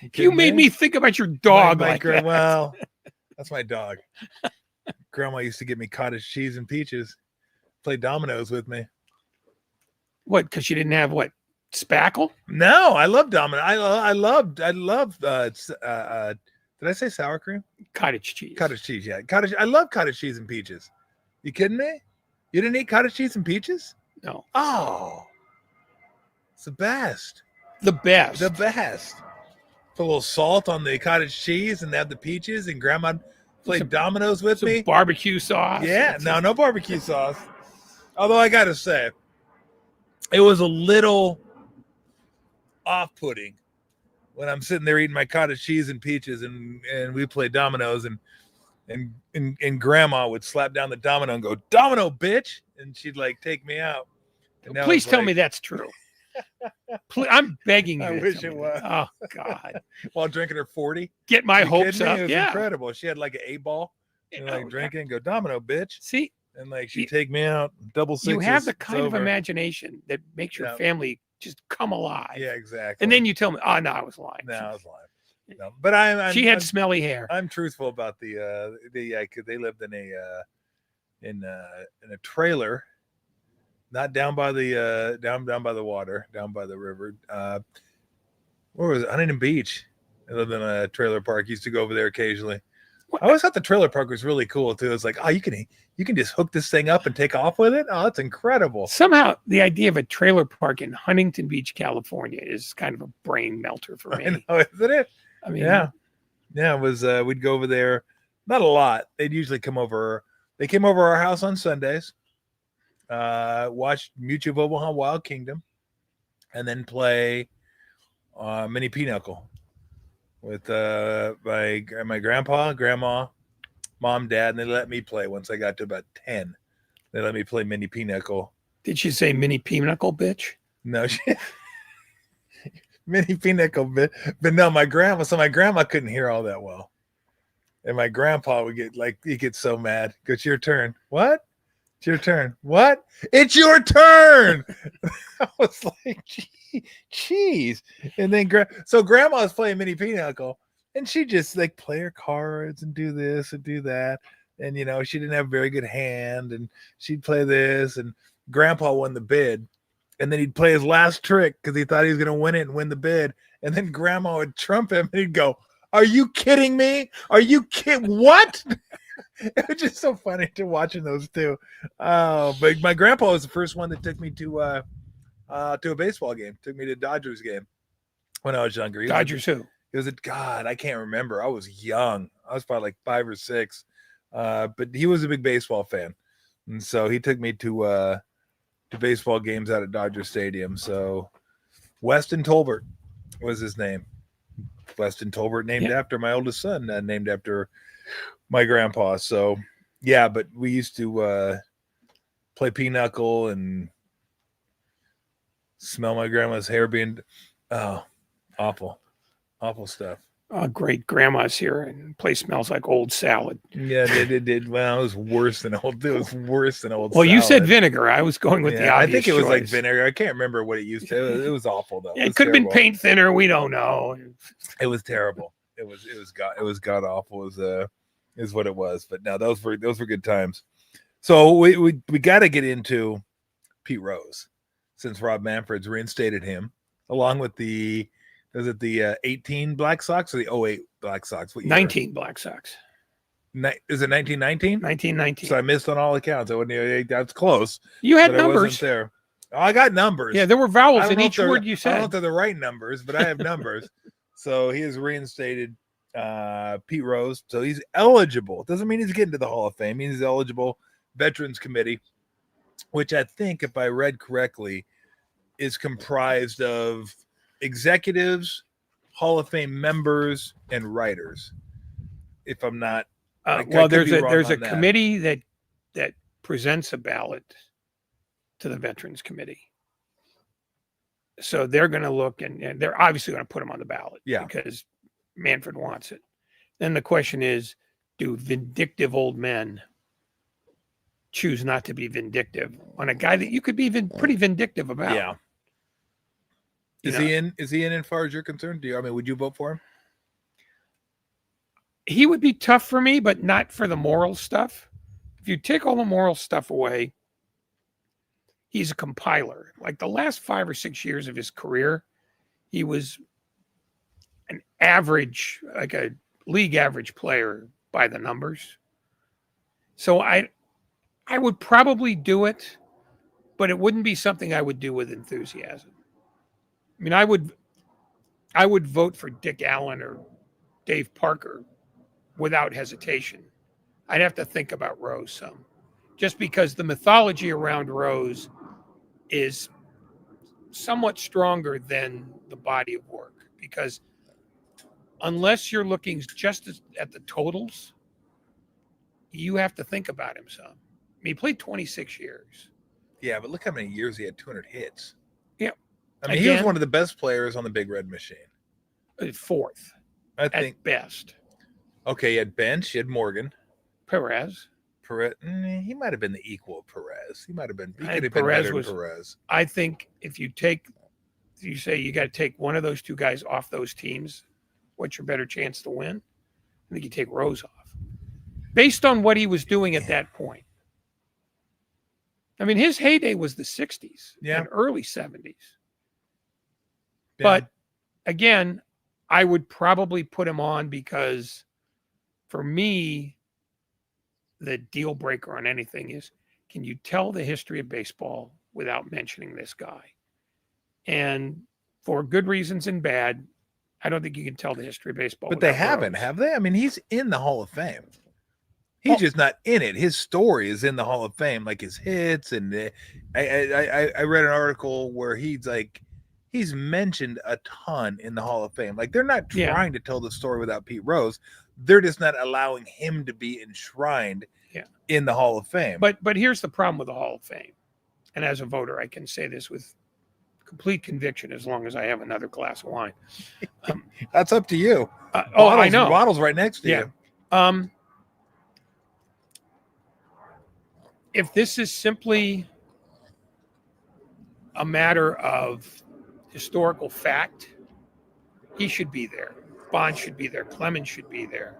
You kidding made me think about your dog My like that. Well, that's my dog. Grandma used to give me cottage cheese and peaches, play dominoes with me. What? Because you didn't have what? Spackle? No, I love domino. I love. Did I say sour cream? Cottage cheese. Cottage cheese, yeah. I love cottage cheese and peaches. You kidding me? You didn't eat cottage cheese and peaches? No. Oh, it's the best. The best. The best. Put a little salt on the cottage cheese and have the peaches, and Grandma played dominoes with Some me. barbecue sauce. Yeah, no barbecue sauce. Although I gotta say, it was a little off-putting when I'm sitting there eating my cottage cheese and peaches, and we play dominoes, and Grandma would slap down the domino and go, "Domino, bitch," and she'd like take me out. And that Please was tell like- me that's true. Please, I'm begging you. I to wish tell it me was. that. Oh God. while drinking her 40. Get my You hopes kidding me? up. It was Yeah. incredible. She had like an 8-ball and like drinking and go, "Domino, bitch," See, and like she'd You- take me out double sixes. you have the It's kind of over. imagination that makes your Yeah. family just come alive. Yeah, exactly. And then you tell me, "Oh no, I was lying." no, I was lying. No, but I'm She had smelly hair. I'm truthful about the 'cause they lived in a trailer, not down by the down by the water, down by the river. Where was it? Huntington Beach. I lived in a trailer park. Used to go over there occasionally. I always thought the trailer park was really cool too. It's like, oh, you can just hook this thing up and take off with it. Oh, that's incredible. Somehow, the idea of a trailer park in Huntington Beach, California, is kind of a brain melter for I me. know, isn't it? I mean, Yeah. It was. We'd go over there. Not a lot. They'd usually come over. They came over our house on Sundays. Watch Mutual of Omaha Wild Kingdom, and then play mini pinochle with my grandpa, grandma, mom, dad, and they let me play once I got to about 10. They let me play mini pinochle. did she say mini pinochle, bitch? No, mini pinochle, but no, my grandma couldn't hear all that well. And my grandpa would he'd get so mad. Go, "It's your turn." "What? It's your turn." "What? It's your turn." I was like, "Jeez." And then so grandma was playing mini pinochle, and she just like play her cards and do this and do that. And she didn't have a very good hand, and she'd play this, and grandpa won the bid. And then he'd play his last trick because he thought he was going to win it and win the bid. And then grandma would trump him, and he'd go, "Are you kidding me? Are you kidding? What?" It was just so funny to watching those two. But my grandpa was the first one that took me to a baseball game. Took me to a Dodgers game when I was younger. Dodgers who? It was God, I can't remember. I was young. I was probably like 5 or 6. But he was a big baseball fan, and so he took me to baseball games out at Dodger Stadium. So Weston Tolbert was his name. Weston Tolbert, named after my oldest son, named after my grandpa. So yeah, but we used to play pinochle and smell my grandma's hair being awful stuff. Oh, great grandma's here, and the place smells like old salad. Yeah, it did. Well, it was worse than old. It was worse than old. Well, you said salad. vinegar. I was going with the Yeah, I obvious think it was like choice. vinegar. I can't remember what it used to. It was awful though. It could have been paint thinner. We don't know. It was terrible. It was god awful. Is what it was. But no, those were good times. So we got to get into Pete Rose, since Rob Manfred's reinstated him, along with the 18 Black Sox or the 08 Black Sox? What year? 19 Black Sox. Is it 1919? 1919. So I missed on all accounts. I wouldn't. That's close. You had But I wasn't numbers. there. Oh, I got numbers. Yeah, there were I vowels don't in know if each they're- word you I don't know if said. they're the right numbers, but I have numbers. So he is reinstated, Pete Rose. So he's eligible. Doesn't mean he's getting to the Hall of Fame. He's eligible. Veterans Committee, which I think, if I read correctly, is comprised of executives, Hall of Fame members, and writers. If I'm not, I Well, could be there's wrong a on that. committee that presents a ballot to the Veterans Committee. So they're going to look, and they're obviously going to put him on the ballot, Yeah. because Manfred wants it. Then the question is, do vindictive old men choose not to be vindictive on a guy that you could be pretty vindictive about? yeah. You Is know, he in? Is he in? As far as you're concerned, would you vote for him? he would be tough for me, but not for the moral stuff. If you take all the moral stuff away, he's a compiler. Like the last 5 or 6 years of his career, he was an average, like a league average player by the numbers. So I would probably do it, but it wouldn't be something I would do with enthusiasm. I mean, I would vote for Dick Allen or Dave Parker without hesitation. I'd have to think about Rose some, just because the mythology around Rose is somewhat stronger than the body of work. Because unless you're looking just at the totals, you have to think about him some. I mean, he played 26 years. Yeah, but look how many years he had 200 hits. Yeah. I mean, he was one of the best players on the Big Red Machine. Fourth, I think. at best. Okay, he had Bench, he had Morgan. Perez. He might have been the equal of Perez. He might have been. He could have Perez been better was, than Perez. I think if you say you got to take one of those two guys off those teams, what's your better chance to win? I think you take Rose off, based on what he was doing at that point. I mean, his heyday was the 60s and early 70s. Yeah. But again, I would probably put him on because for me, the deal breaker on anything is, can you tell the history of baseball without mentioning this guy? And for good reasons and bad, I don't think you can tell the history of baseball. But they haven't, Rose. have they? I mean, he's in the Hall of Fame. He's just not in it. His story is in the Hall of Fame, like his hits. And I read an article where he's mentioned a ton in the Hall of Fame. Like, they're not trying to tell the story without Pete Rose. They're just not allowing him to be enshrined in the Hall of Fame. But here's the problem with the Hall of Fame. And as a voter, I can say this with complete conviction as long as I have another glass of wine. That's up to you. I know. Bottle's right next to you. If this is simply a matter of historical fact, he should be there. Bond should be there. Clemens should be there.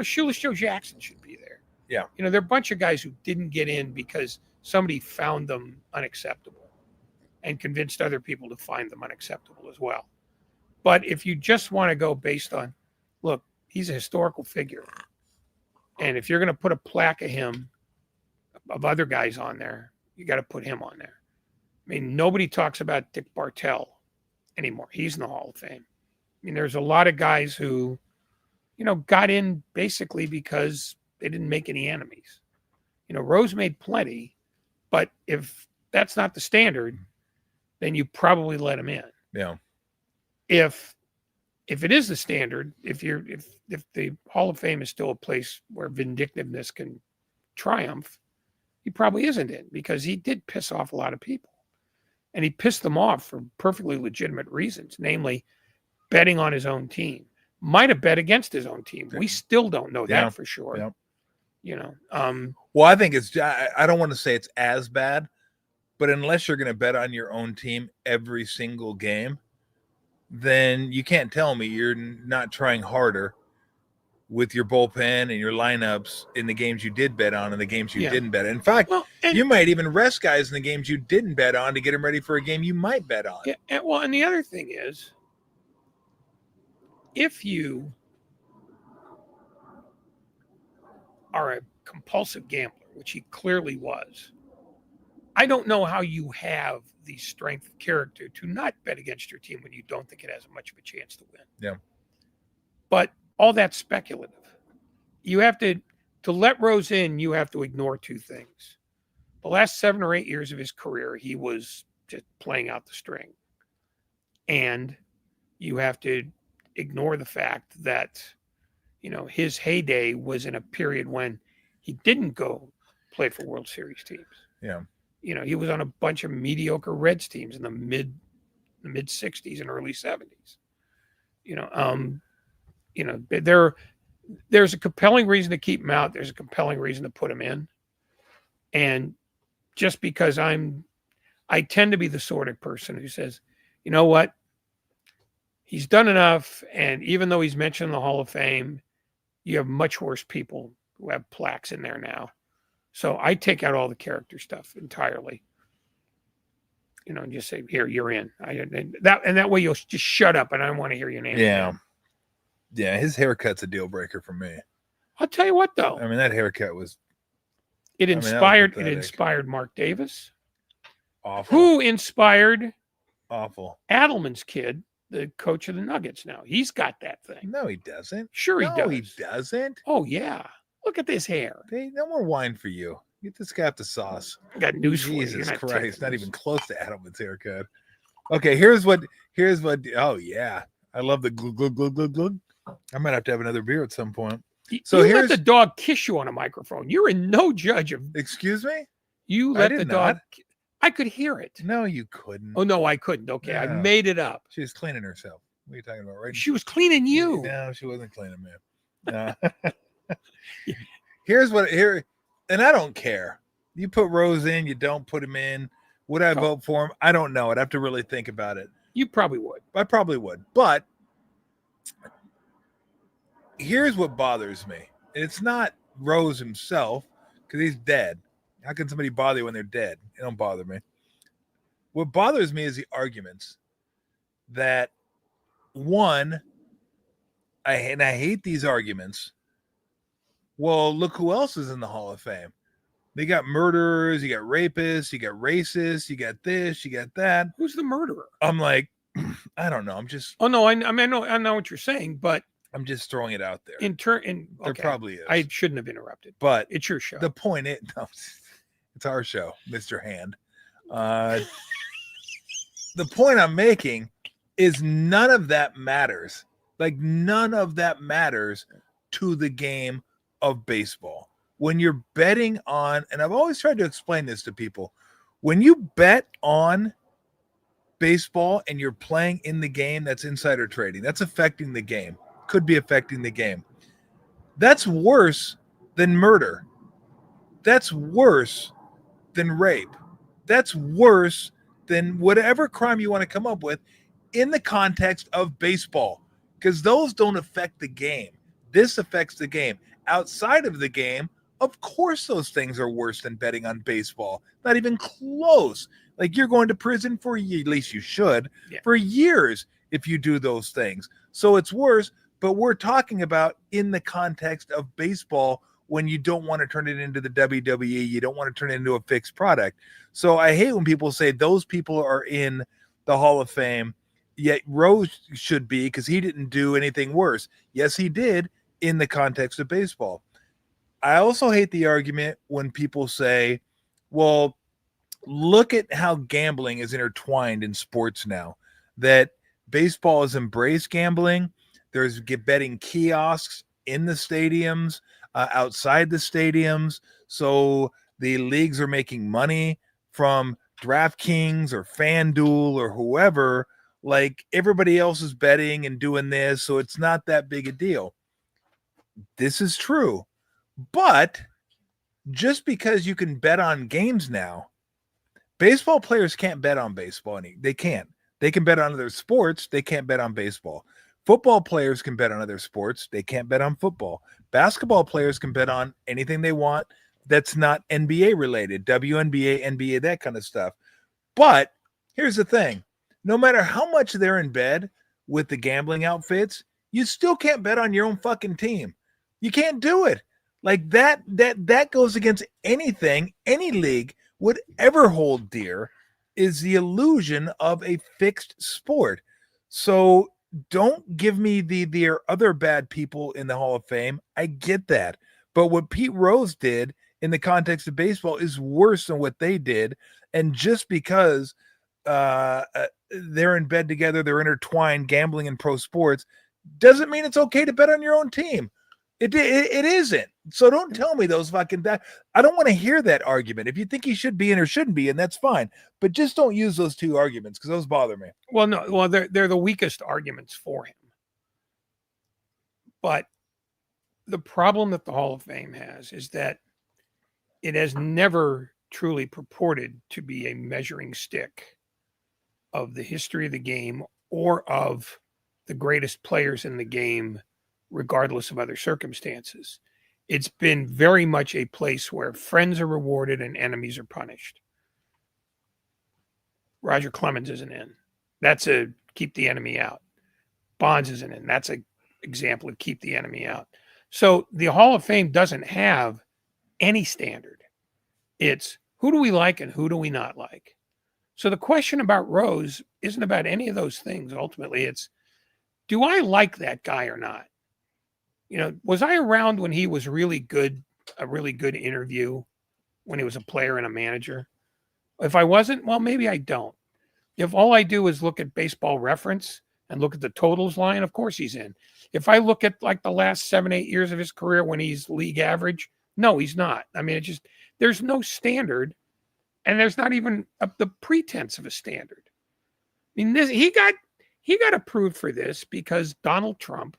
Shoeless Joe Jackson should be there. Yeah. There are a bunch of guys who didn't get in because somebody found them unacceptable and convinced other people to find them unacceptable as well. But if you just want to go based on, look, he's a historical figure. And if you're going to put a plaque of him, of other guys on there, you got to put him on there. I mean, nobody talks about Dick Bartell anymore. He's in the Hall of Fame. I mean, there's a lot of guys who, got in basically because they didn't make any enemies. Rose made plenty, but if that's not the standard, then you probably let him in. Yeah. If it is the standard, if the Hall of Fame is still a place where vindictiveness can triumph, he probably isn't in, because he did piss off a lot of people. And he pissed them off for perfectly legitimate reasons, namely betting on his own team. Might have bet against his own team. We still don't know that for sure. Yeah. Well, I think I don't want to say it's as bad, but unless you're going to bet on your own team every single game, then you can't tell me you're not trying harder with your bullpen and your lineups in the games you did bet on and the games you didn't bet on. In fact, you might even rest guys in the games you didn't bet on to get them ready for a game you might bet on. Yeah, and the other thing is, if you are a compulsive gambler, which he clearly was, I don't know how you have the strength of character to not bet against your team when you don't think it has much of a chance to win. Yeah. But all that's speculative. You have to let Rose in, you have to ignore two things. The last 7 or 8 years of his career, he was just playing out the string. And you have to ignore the fact that, his heyday was in a period when he didn't go play for World Series teams. Yeah. He was on a bunch of mediocre Reds teams in the mid 60s and early 70s. There's a compelling reason to keep him out. There's a compelling reason to put him in. And just because I tend to be the sort of person who says, you know what? He's done enough. And even though he's mentioned in the Hall of Fame, you have much worse people who have plaques in there now. So I take out all the character stuff entirely. just say, here, you're in. And that way you'll just shut up and I don't want to hear your name. Yeah. again. Yeah, his haircut's a deal breaker for me. I'll tell you what, though. I mean, that haircut was It that was pathetic. inspired Mark Davis, awful. who inspired Awful. Adelman's kid, the coach of the Nuggets now. He's got that thing. No, he doesn't. Sure he No, does. he doesn't. Oh, yeah. Look at this hair. Hey, no more wine for you. Get this guy up the sauce. I got news for you. You're Jesus not Christ, taking not this. even close to Adelman's haircut. Okay, here's what. Oh yeah, I love the glug glug glug glug glug. I might have to have another beer at some point. So you let here's the dog kiss you on a microphone. You're in no judge of. Excuse me? You I let did the dog. not. I could hear it. No, you couldn't. Oh no, I couldn't. Okay, I No. made it up. She was cleaning herself. What are you talking about, right? She was cleaning you. No, she wasn't cleaning me. No. Here's what here, and I don't care. You put Rose in, you don't put him in. Would I vote for him? I don't know. I'd have to really think about it. You probably would. I probably would. But here's what bothers me. It's not Rose himself, because he's dead. How can somebody bother you when they're dead? It don't bother me. What bothers me is the arguments that one, I hate these arguments. Well, look who else is in the Hall of Fame. They got murderers, you got rapists, you got racists, you got this, you got that. Who's the murderer? I'm like, I don't know. I'm just. Oh no, I know what you're saying, but I'm just throwing it out there. there probably is. I shouldn't have interrupted. But It's your show. the point is, no, it's our show, Mr. Hand. The point I'm making is none of that matters. Like none of that matters to the game of baseball. When you're betting on, and I've always tried to explain this to people, when you bet on baseball and you're playing in the game, that's insider trading. That's affecting the game. Could be affecting the game. That's worse than murder. That's worse than rape. That's worse than whatever crime you want to come up with in the context of baseball, because those don't affect the game. This affects the game. Outside of the game, of course, those things are worse than betting on baseball. Not even close. Like you're going to prison for, at least you should, for years if you do those things. So it's worse, but we're talking about in the context of baseball when you don't want to turn it into the WWE, you don't want to turn it into a fixed product. So I hate when people say those people are in the Hall of Fame, yet Rose should be because he didn't do anything worse. Yes, he did in the context of baseball. I also hate the argument when people say, well, look at how gambling is intertwined in sports now, that baseball has embraced gambling. There's betting kiosks in the stadiums, outside the stadiums. So the leagues are making money from DraftKings or FanDuel or whoever. Like everybody else is betting and doing this. So it's not that big a deal. This is true. But just because you can bet on games now, baseball players can't bet on baseball. They can't. They can bet on other sports. They can't bet on baseball. Football players can bet on other sports. They can't bet on football. Basketball players can bet on anything they want that's not NBA related, WNBA, NBA, that kind of stuff. But here's the thing. No matter how much they're in bed with the gambling outfits, you still can't bet on your own fucking team. You can't do it. Like that goes against anything any league would ever hold dear, is the illusion of a fixed sport. So don't give me there are other bad people in the Hall of Fame. I get that. But what Pete Rose did in the context of baseball is worse than what they did. And just because they're in bed together, they're intertwined, gambling and pro sports, doesn't mean it's okay to bet on your own team. It isn't. So don't tell me those fucking that. I don't want to hear that argument. If you think he should be in or shouldn't be in, that's fine. But just don't use those two arguments because those bother me. Well, no, they're the weakest arguments for him. But the problem that the Hall of Fame has is that it has never truly purported to be a measuring stick of the history of the game or of the greatest players in the game, regardless of other circumstances. It's been very much a place where friends are rewarded and enemies are punished. Roger Clemens isn't in. That's a keep the enemy out. Bonds isn't in. That's an example of keep the enemy out. So the Hall of Fame doesn't have any standard. It's who do we like and who do we not like. So the question about Rose isn't about any of those things. Ultimately, it's do I like that guy or not? Was I around when he was really good, a really good interview when he was a player and a manager? If I wasn't, well, maybe I don't. If all I do is look at Baseball Reference and look at the totals line, of course he's in. If I look at like the last 7-8 years of his career when he's league average, no, he's not. I mean, there's no standard, and there's not even the pretense of a standard. I mean, he got approved for this because Donald Trump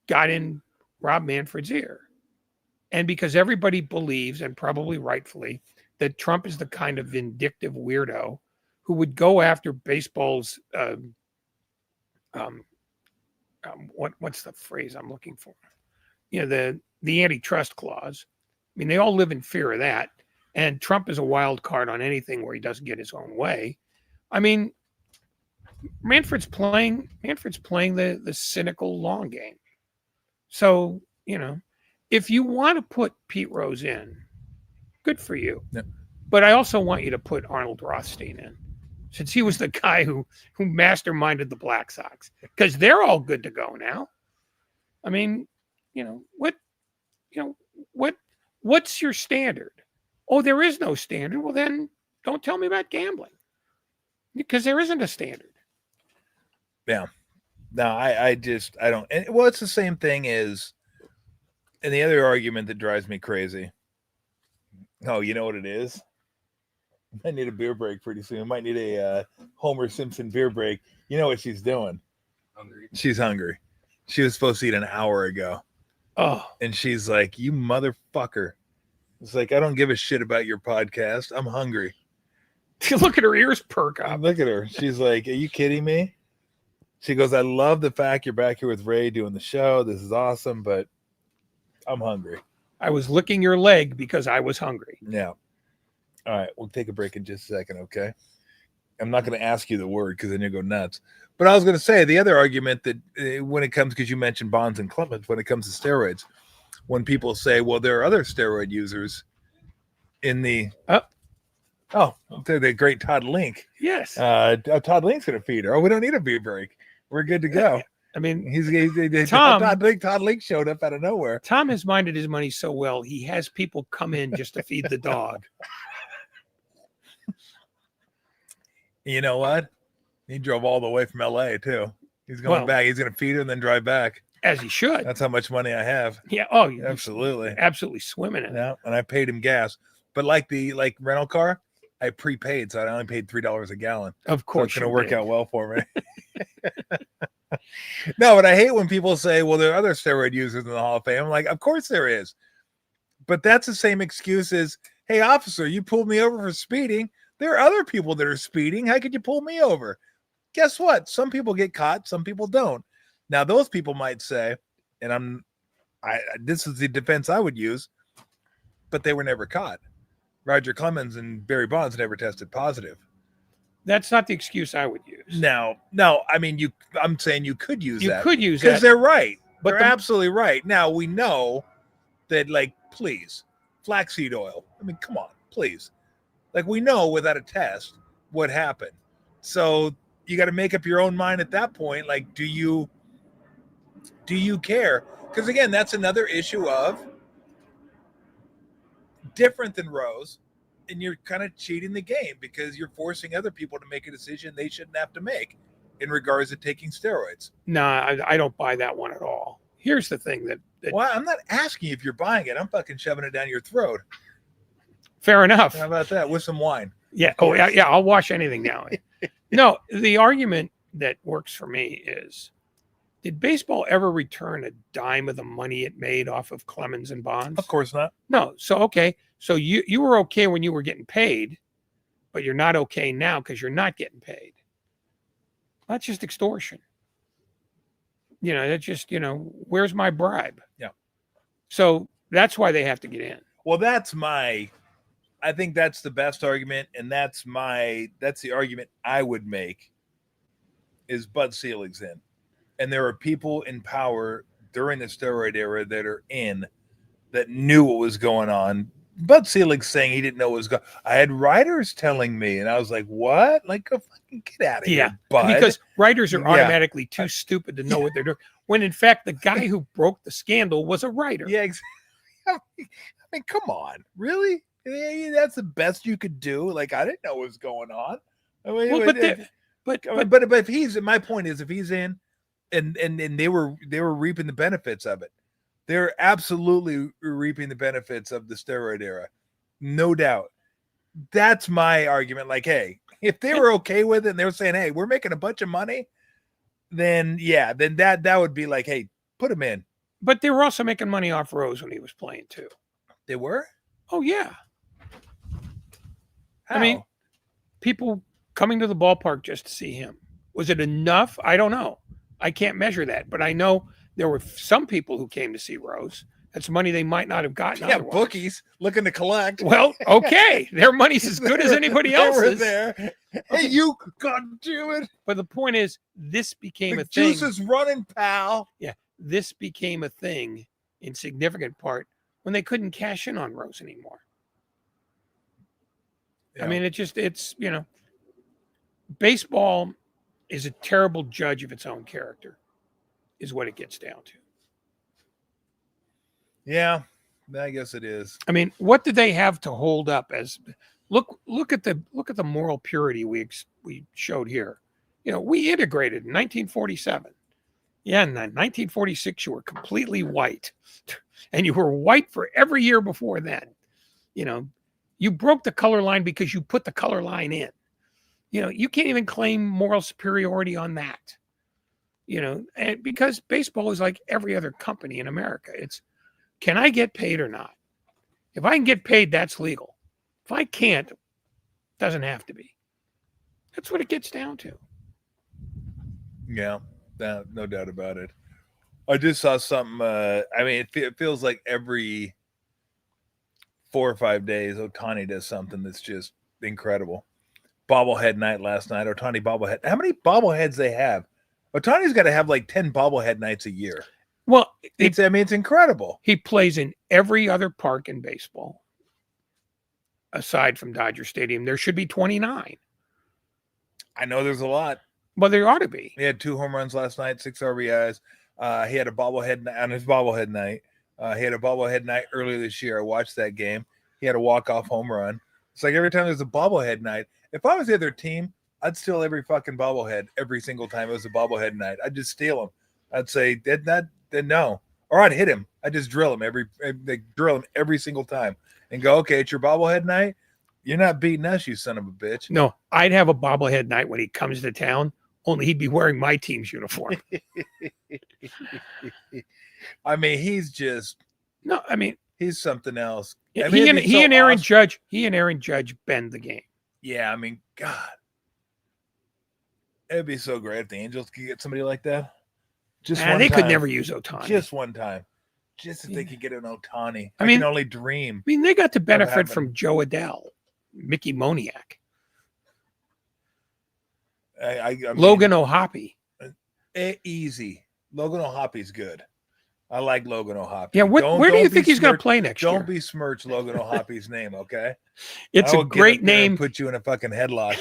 got in Rob Manfred's ear, and because everybody believes, and probably rightfully, that Trump is the kind of vindictive weirdo who would go after baseball's what's the phrase I'm looking for? The antitrust clause. I mean, they all live in fear of that. And Trump is a wild card on anything where he doesn't get his own way. I mean, Manfred's playing the cynical long game. So, if you want to put Pete Rose in, good for you. Yep. But I also want you to put Arnold Rothstein in, since he was the guy who masterminded the Black Sox, because they're all good to go now. I mean, what's your standard? Oh, there is no standard. Well, then don't tell me about gambling, because there isn't a standard. Yeah. No, I don't. And, well, it's the same thing as, and the other argument that drives me crazy. Oh, you know what it is? I need a beer break pretty soon. I might need a Homer Simpson beer break. You know what she's doing? Hungry. She's hungry. She was supposed to eat an hour ago. Oh, And she's like, you motherfucker. It's like, I don't give a shit about your podcast. I'm hungry. look at her ears perk up. Look at her. She's like, are you kidding me? She goes, I love the fact you're back here with Ray doing the show. This is awesome, but I'm hungry. I was licking your leg because I was hungry. Yeah. All right. We'll take a break in just a second, okay? I'm not going to ask you the word because then you'll go nuts. But I was going to say the other argument that when it comes, because you mentioned Bonds and Clemens, when it comes to steroids, when people say, well, there are other steroid users in the they're the great Todd Link. Yes. Todd Link's going to feed her. Oh, we don't need a beer break. We're good to go. I mean, Tom, Todd Link showed up out of nowhere. Tom has minded his money so well, he has people come in just to feed the dog. You know what? He drove all the way from LA too. He's going back. He's going to feed her and then drive back. As he should. That's how much money I have. Yeah. Oh, absolutely. Absolutely swimming in it. Yeah. And I paid him gas. But like rental car, I prepaid, so I only paid $3 a gallon. Of course. So it's going to work out well for me. No, but I hate when people say, well, there are other steroid users in the Hall of Fame. I'm like, of course there is. But that's the same excuse as, hey, officer, you pulled me over for speeding. There are other people that are speeding. How could you pull me over? Guess what? Some people get caught. Some people don't. Now, those people might say, and this is the defense I would use, but they were never caught. Roger Clemens and Barry Bonds never tested positive. That's not the excuse I would use. No, I mean, I'm saying you could use that. You could use that. Because they're right. But they're absolutely right. Now, we know that, please, flaxseed oil. I mean, come on, please. We know without a test what happened. So you got to make up your own mind at that point. Do you care? Because, again, that's another issue of different than Rose. And you're kind of cheating the game because you're forcing other people to make a decision they shouldn't have to make in regards to taking steroids. No, I don't buy that one at all. Here's the thing that well, I'm not asking if you're buying it. I'm fucking shoving it down your throat. Fair enough. How about that? With some wine. Yeah. Oh, yeah. I'll wash anything down. No, the argument that works for me is, did baseball ever return a dime of the money it made off of Clemens and Bonds? Of course not. No. So, okay. So you were okay when you were getting paid, but you're not okay now because you're not getting paid. That's just extortion. That's just, where's my bribe? Yeah. So that's why they have to get in. Well, that's my I think that's the best argument, and that's the argument I would make. Is Bud Selig's in, and there are people in power during the steroid era that are in that knew what was going on. Bud Selig's saying he didn't know what was going. I had writers telling me, and I was like, "What? Like, go fucking get out of here, Bud!" Because writers are Yeah. automatically too stupid to know what they're doing. When in fact, the guy who broke the scandal was a writer. Yeah, I mean, come on, really? Yeah, that's the best you could do. Like, I didn't know what was going on. I mean, Well, but if he's, my point is, if he's in, and they were reaping the benefits of it, they're absolutely reaping the benefits of the steroid era, no doubt. That's my argument. Like, hey, if they were okay with it, and they were saying, hey, we're making a bunch of money, then yeah, then that would be like, hey, put him in. But they were also making money off Rose when he was playing too. They were. Oh yeah. How? I mean, people coming to the ballpark just to see him. Was it enough? I don't know. I can't measure that, but I know there were some people who came to see Rose. That's money they might not have gotten. Yeah, otherwise. bookies looking to collect. Well, okay, their money's as good as anybody They were else's. there. Hey, you, God damn it! But the point is, this became The a thing. juice is running, pal. Yeah, this became a thing in significant part when they couldn't cash in on Rose anymore. Yeah. I mean, it's baseball is a terrible judge of its own character, is what it gets down to. Yeah, I guess it is. I mean, what did they have to hold up as? Look at the moral purity we showed here. We integrated in 1947. Yeah, in 1946 you were completely white, and you were white for every year before then. You broke the color line because you put the color line in. You can't even claim moral superiority on that. And because baseball is like every other company in America. It's, can I get paid or not? If I can get paid, that's legal. If I can't, it doesn't have to be. That's what it gets down to. Yeah, no doubt about it. I just saw something. I mean, it feels like every 4 or 5 days, Ohtani does something that's just incredible. Bobblehead night last night. Ohtani bobblehead. How many bobbleheads they have? Ohtani's got to have like 10 bobblehead nights a year. Well, It's incredible. he plays in every other park in baseball, aside from Dodger Stadium. There should be 29. I know there's a lot. Well, there ought to be. He had 2 home runs last night, 6 RBIs. He had a bobblehead on his bobblehead night. He had a bobblehead night earlier this year. I watched that game. He had a walk-off home run. It's like every time there's a bobblehead night, if I was the other team, I'd steal every fucking bobblehead every single time it was a bobblehead night. I'd just steal them. I'd say, no. Or I'd hit him. I'd just drill him every single time and go, okay, it's your bobblehead night. You're not beating us, you son of a bitch. No, I'd have a bobblehead night when he comes to town, only he'd be wearing my team's uniform. I mean, he's just No, I mean, he's something else. he I mean, and it'd be so Aaron awesome. Aaron Judge bend the game. Yeah, I mean, God. It'd be so great if the Angels could get somebody like that. Just one They time. could never use Ohtani. Just one time. Just if they could get an Ohtani. I I mean- can only dream. I mean, they got to benefit having- from Joe Adele, Mickey Moniak, I mean, Logan O'Hoppe. Easy. Logan O'Hoppe's good. I like Logan O'Hoppe. Yeah, where do you think he's going to play next year? Don't besmirch Logan O'Hoppe's name, okay? It's I a will get great up there and name. put you in a fucking headlock,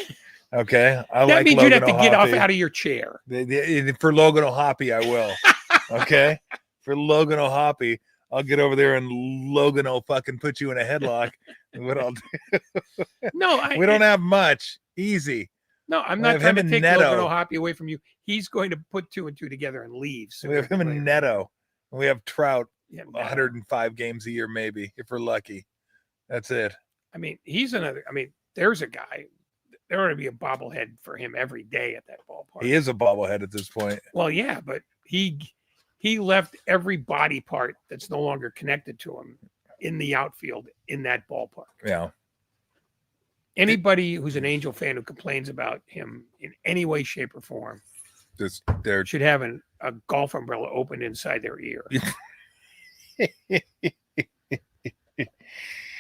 okay? That means you'd have to get off out of your chair. For Logan O'Hoppe, I will. Okay? For Logan O'Hoppe, I'll get over there and Logan will fucking put you in a headlock. What I'll do. No, We don't have much. Easy. No, I'm we not have trying him to and take Neto. Logan O'Hoppe away from you. He's going to put 2 and 2 together and leave. We have him and Neto. And we have Trout Yeah, Neto. 105 games a year, maybe, if we're lucky. That's it. I mean, he's another. I mean, there's a guy. There ought to be a bobblehead for him every day at that ballpark. He is a bobblehead at this point. Well, yeah, but he left every body part that's no longer connected to him in the outfield in that ballpark. Yeah. Anybody who's an Angel fan who complains about him in any way, shape, or form Just they're should have a golf umbrella opened inside their ear.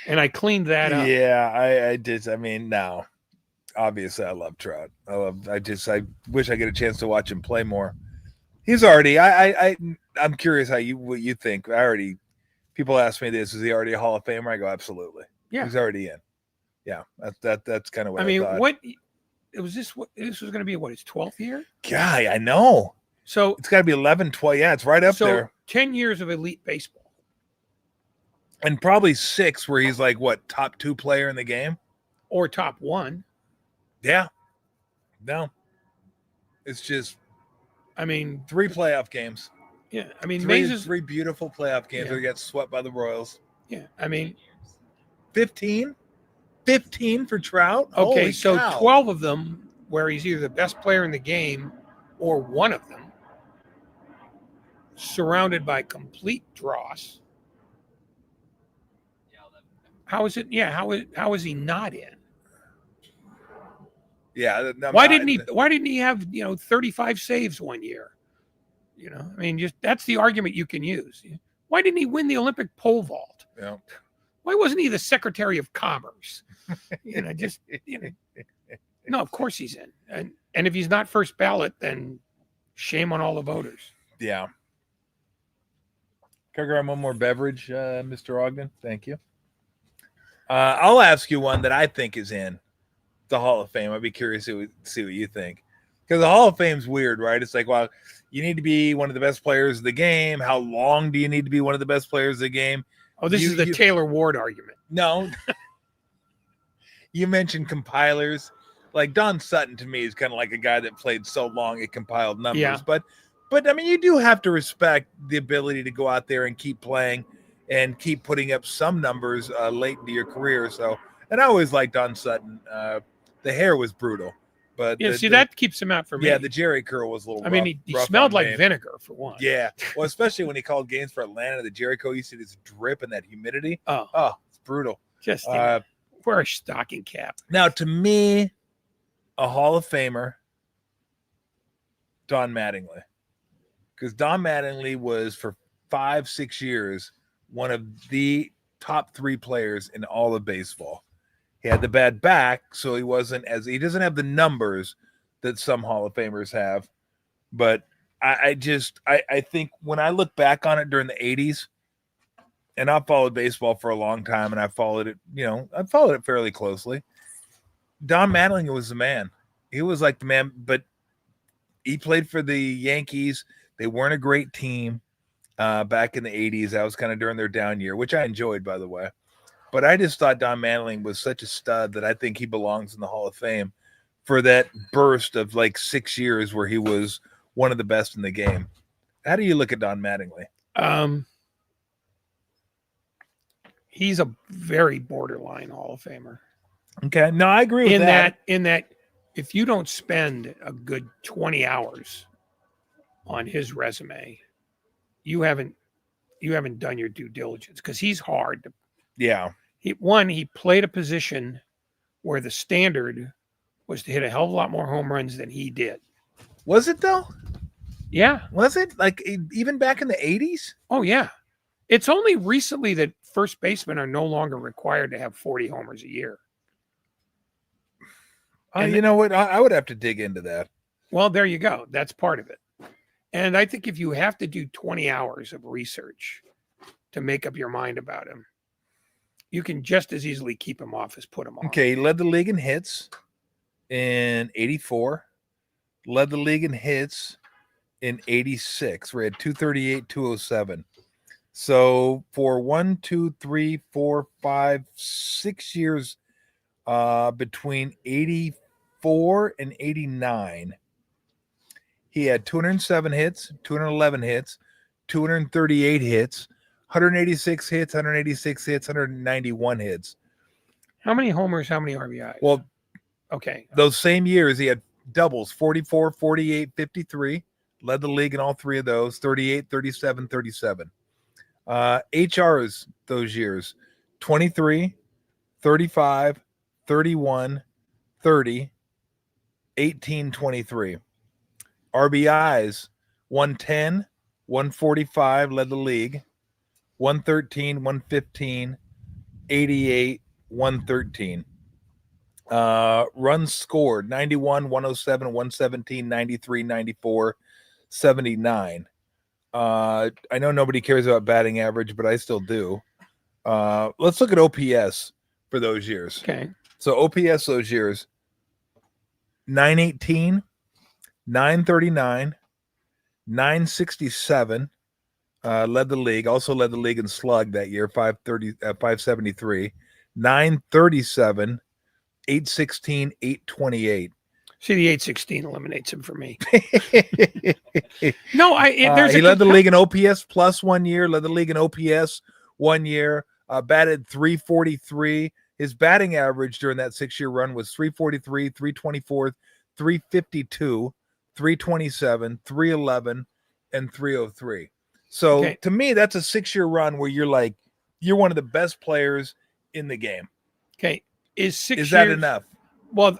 And I cleaned that up. Yeah, I did. I mean, now, obviously, I love Trout. I wish I get a chance to watch him play more. He's already. I'm curious what you think. People ask me this: is he already a Hall of Famer? I go, absolutely. Yeah. He's already in. Yeah, that's kind of what I mean, thought. this was going to be his 12th year? Guy, I know. So it's got to be 11, 12. Yeah, it's right up there. 10 years of elite baseball. And probably 6 where he's like, what, top 2 player in the game? Or top 1. Yeah. No. It's just, 3 playoff games. Yeah. I mean, three beautiful playoff games where he got swept by the Royals. Yeah. I mean, 15? 15 for Trout? Okay, Holy so cow. 12 of them where he's either the best player in the game or one of them, surrounded by complete dross. How is it? Yeah, how is he not in? Yeah. Why didn't he have 35 saves one year? I mean, that's the argument you can use. Why didn't he win the Olympic pole vault? Yeah. Why wasn't he the Secretary of Commerce? No, of course he's in. And if he's not first ballot, then shame on all the voters. Yeah. Can I grab one more beverage, Mr. Ogden? Thank you. I'll ask you one that I think is in the Hall of Fame. I'd be curious to see what you think. Because the Hall of Fame's weird, right? It's like, well, you need to be one of the best players of the game. How long do you need to be one of the best players of the game? Oh, this is the Taylor Ward argument. No. You mentioned compilers. Like Don Sutton to me is kind of like a guy that played so long it compiled numbers. Yeah. But I mean, you do have to respect the ability to go out there and keep playing and keep putting up some numbers late into your career. So, and I always liked Don Sutton. The hair was brutal, but that keeps him out for me. Yeah, the Jerry curl was a little. I mean, he smelled like vinegar for one. Yeah, well, especially when he called games for Atlanta, the Jerry curl, you see this drip and that humidity. Oh, it's brutal. Just wear a stocking cap. Now, to me, a Hall of Famer, Don Mattingly, because Don Mattingly was for 5-6 years one of the top 3 players in all of baseball. He had the bad back, so he doesn't have the numbers that some Hall of Famers have. But I think when I look back on it during the 80s, and I've followed baseball for a long time, and I followed it fairly closely. Don Mattingly was the man. He was like the man, but he played for the Yankees. They weren't a great team back in the 80s. That was kind of during their down year, which I enjoyed, by the way. But I just thought Don Mattingly was such a stud that I think he belongs in the Hall of Fame for that burst of like 6 years where he was one of the best in the game. How do you look at Don Mattingly? He's a very borderline Hall of Famer. Okay. No, I agree with that. In that if you don't spend a good 20 hours on his resume, you haven't done your due diligence, because he's hard to. Yeah. He played a position where the standard was to hit a hell of a lot more home runs than he did. Was it though? Yeah. Was it? Like even back in the 80s? Oh, yeah. It's only recently that first basemen are no longer required to have 40 homers a year. You know what? I would have to dig into that. Well, there you go. That's part of it. And I think if you have to do 20 hours of research to make up your mind about him, you can just as easily keep him off as put him on. Okay, he led the league in hits in 84, led the league in hits in 86, where he had 238, 207. So for 1, 2, 3, 4, 5, 6 years between 84 and 89, he had 207 hits, 211 hits, 238 hits, 186 hits, 186 hits, 191 hits. How many homers, how many RBIs? Well, okay. Those same years, he had doubles, 44, 48, 53. Led the league in all 3 of those, 38, 37, 37. HRs those years, 23, 35, 31, 30, 18, 23. RBIs, 110, 145, led the league. 113, 115, 88, 113. Runs scored 91, 107, 117, 93, 94, 79. I know nobody cares about batting average, but I still do. Let's look at OPS for those years. Okay. So OPS those years 918, 939, 967. Led the league. Also led the league in slug that year, 573, 937, 816, 828. See, the 816 eliminates him for me. He No, led the league in OPS plus 1 year, led the league in OPS 1 year, batted 343. His batting average during that 6-year run was 343, 324, 352, 327, 311, and 303. So Okay. to me, that's a 6-year run where you're like, you're one of the best players in the game. Okay. Is that enough? Well,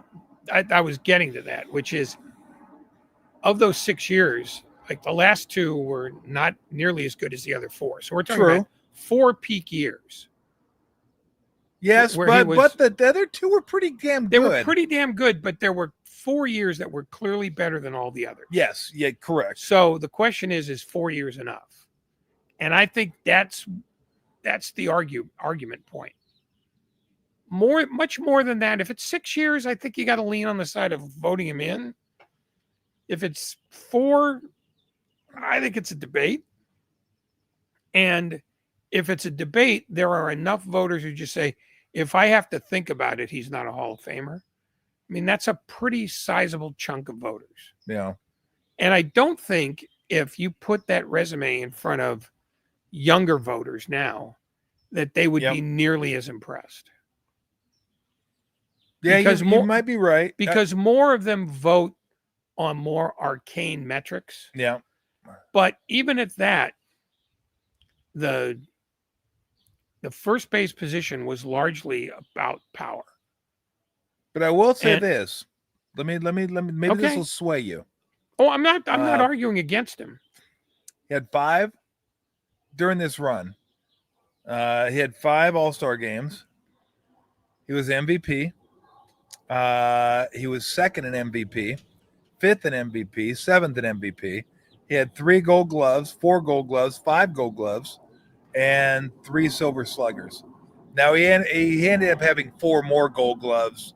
I was getting to that, which is of those 6 years, like the last 2 were not nearly as good as the other 4. So we're talking about 4 peak years. Yes, where he but the other 2 were pretty damn good. They were pretty damn good, but there were 4 years that were clearly better than all the others. Yes, yeah, correct. So the question is 4 years enough? And I think that's the argument point. Much more than that. If it's 6 years, I think you got to lean on the side of voting him in. If it's 4, I think it's a debate. And if it's a debate, there are enough voters who just say, if I have to think about it, he's not a Hall of Famer. I mean, that's a pretty sizable chunk of voters. Yeah. And I don't think if you put that resume in front of younger voters now, that they would be nearly as impressed. Yeah, because you might be right. Because more of them vote on more arcane metrics. Yeah. But even at that, the first base position was largely about power. But I will say this. Let me maybe this will sway you. Oh, I'm not arguing against him. He had 5 during this run. He had 5 All-Star games. He was MVP. He was 2nd in MVP, 5th in MVP, 7th in MVP. He had 3 Gold Gloves, 4 Gold Gloves, 5 Gold Gloves, and 3 Silver Sluggers. Now he ended up having 4 more Gold Gloves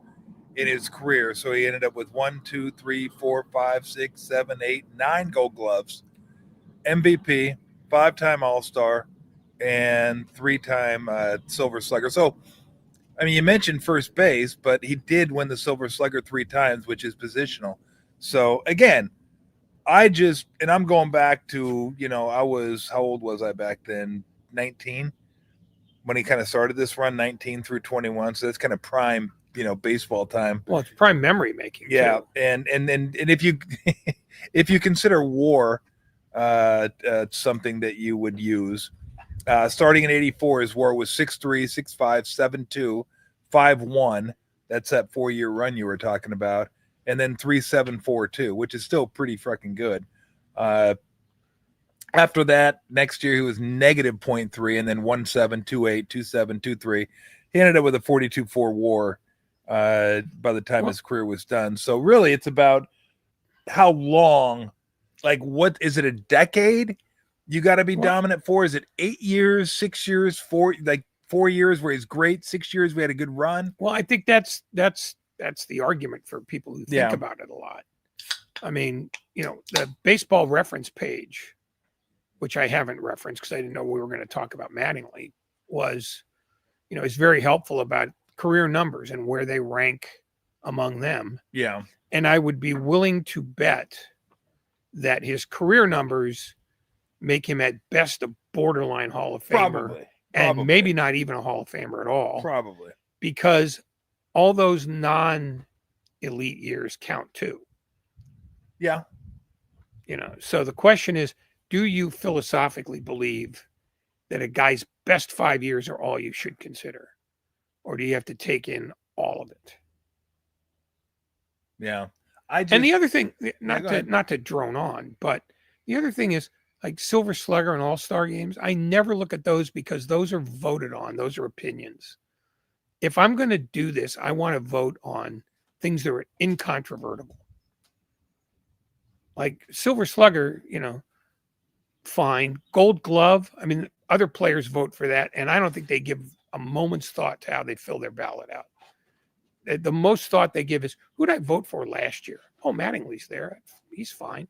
in his career, so he ended up with 1, 2, 3, 4, 5, 6, 7, 8, 9 Gold Gloves, MVP, 5-time All-Star, and 3-time Silver Slugger. So, I mean, you mentioned first base, but he did win the Silver Slugger 3 times, which is positional. So, again, I'm going back to, how old was I back then? 19 when he kind of started this run, 19 through 21. So that's kind of prime, baseball time. Well, it's prime memory making. Yeah. Too. And if you, if you consider WAR something that you would use, starting in 84, his WAR was 6.3, 6.5, 7.2, 5.1. That's that 4-year run you were talking about. And then 3.742, which is still pretty fucking good. After that, next year he was negative 0.3 and then 1.7, 2.8, 2.7, 2.3. He ended up with a 42.4 WAR by the time his career was done. So really, it's about how long. Like, what is it? A decade? You got to be dominant for? Is it 8 years, 6 years, 4 years where he's great? 6 years we had a good run. Well, I think that's the argument for people who think about it a lot. I mean, the baseball reference page, which I haven't referenced because I didn't know we were going to talk about Mattingly, was, is very helpful about career numbers and where they rank among them. Yeah. And I would be willing to bet that his career numbers make him at best a borderline Hall of Famer. Probably. And maybe not even a Hall of Famer at all. Probably. Because all those non-elite years count too. Yeah. So the question is, do you philosophically believe that a guy's best 5 years are all you should consider? Or do you have to take in all of it? Yeah. And the other thing, not to drone on, but the other thing is, like Silver Slugger and All-Star games, I never look at those because those are voted on. Those are opinions. if I'm going to do this, I want to vote on things that are incontrovertible. Like Silver Slugger, fine. Gold Glove, I mean, other players vote for that, and I don't think they give a moment's thought to how they fill their ballot out. The most thought they give is, who did I vote for last year? Oh, Mattingly's there. He's fine.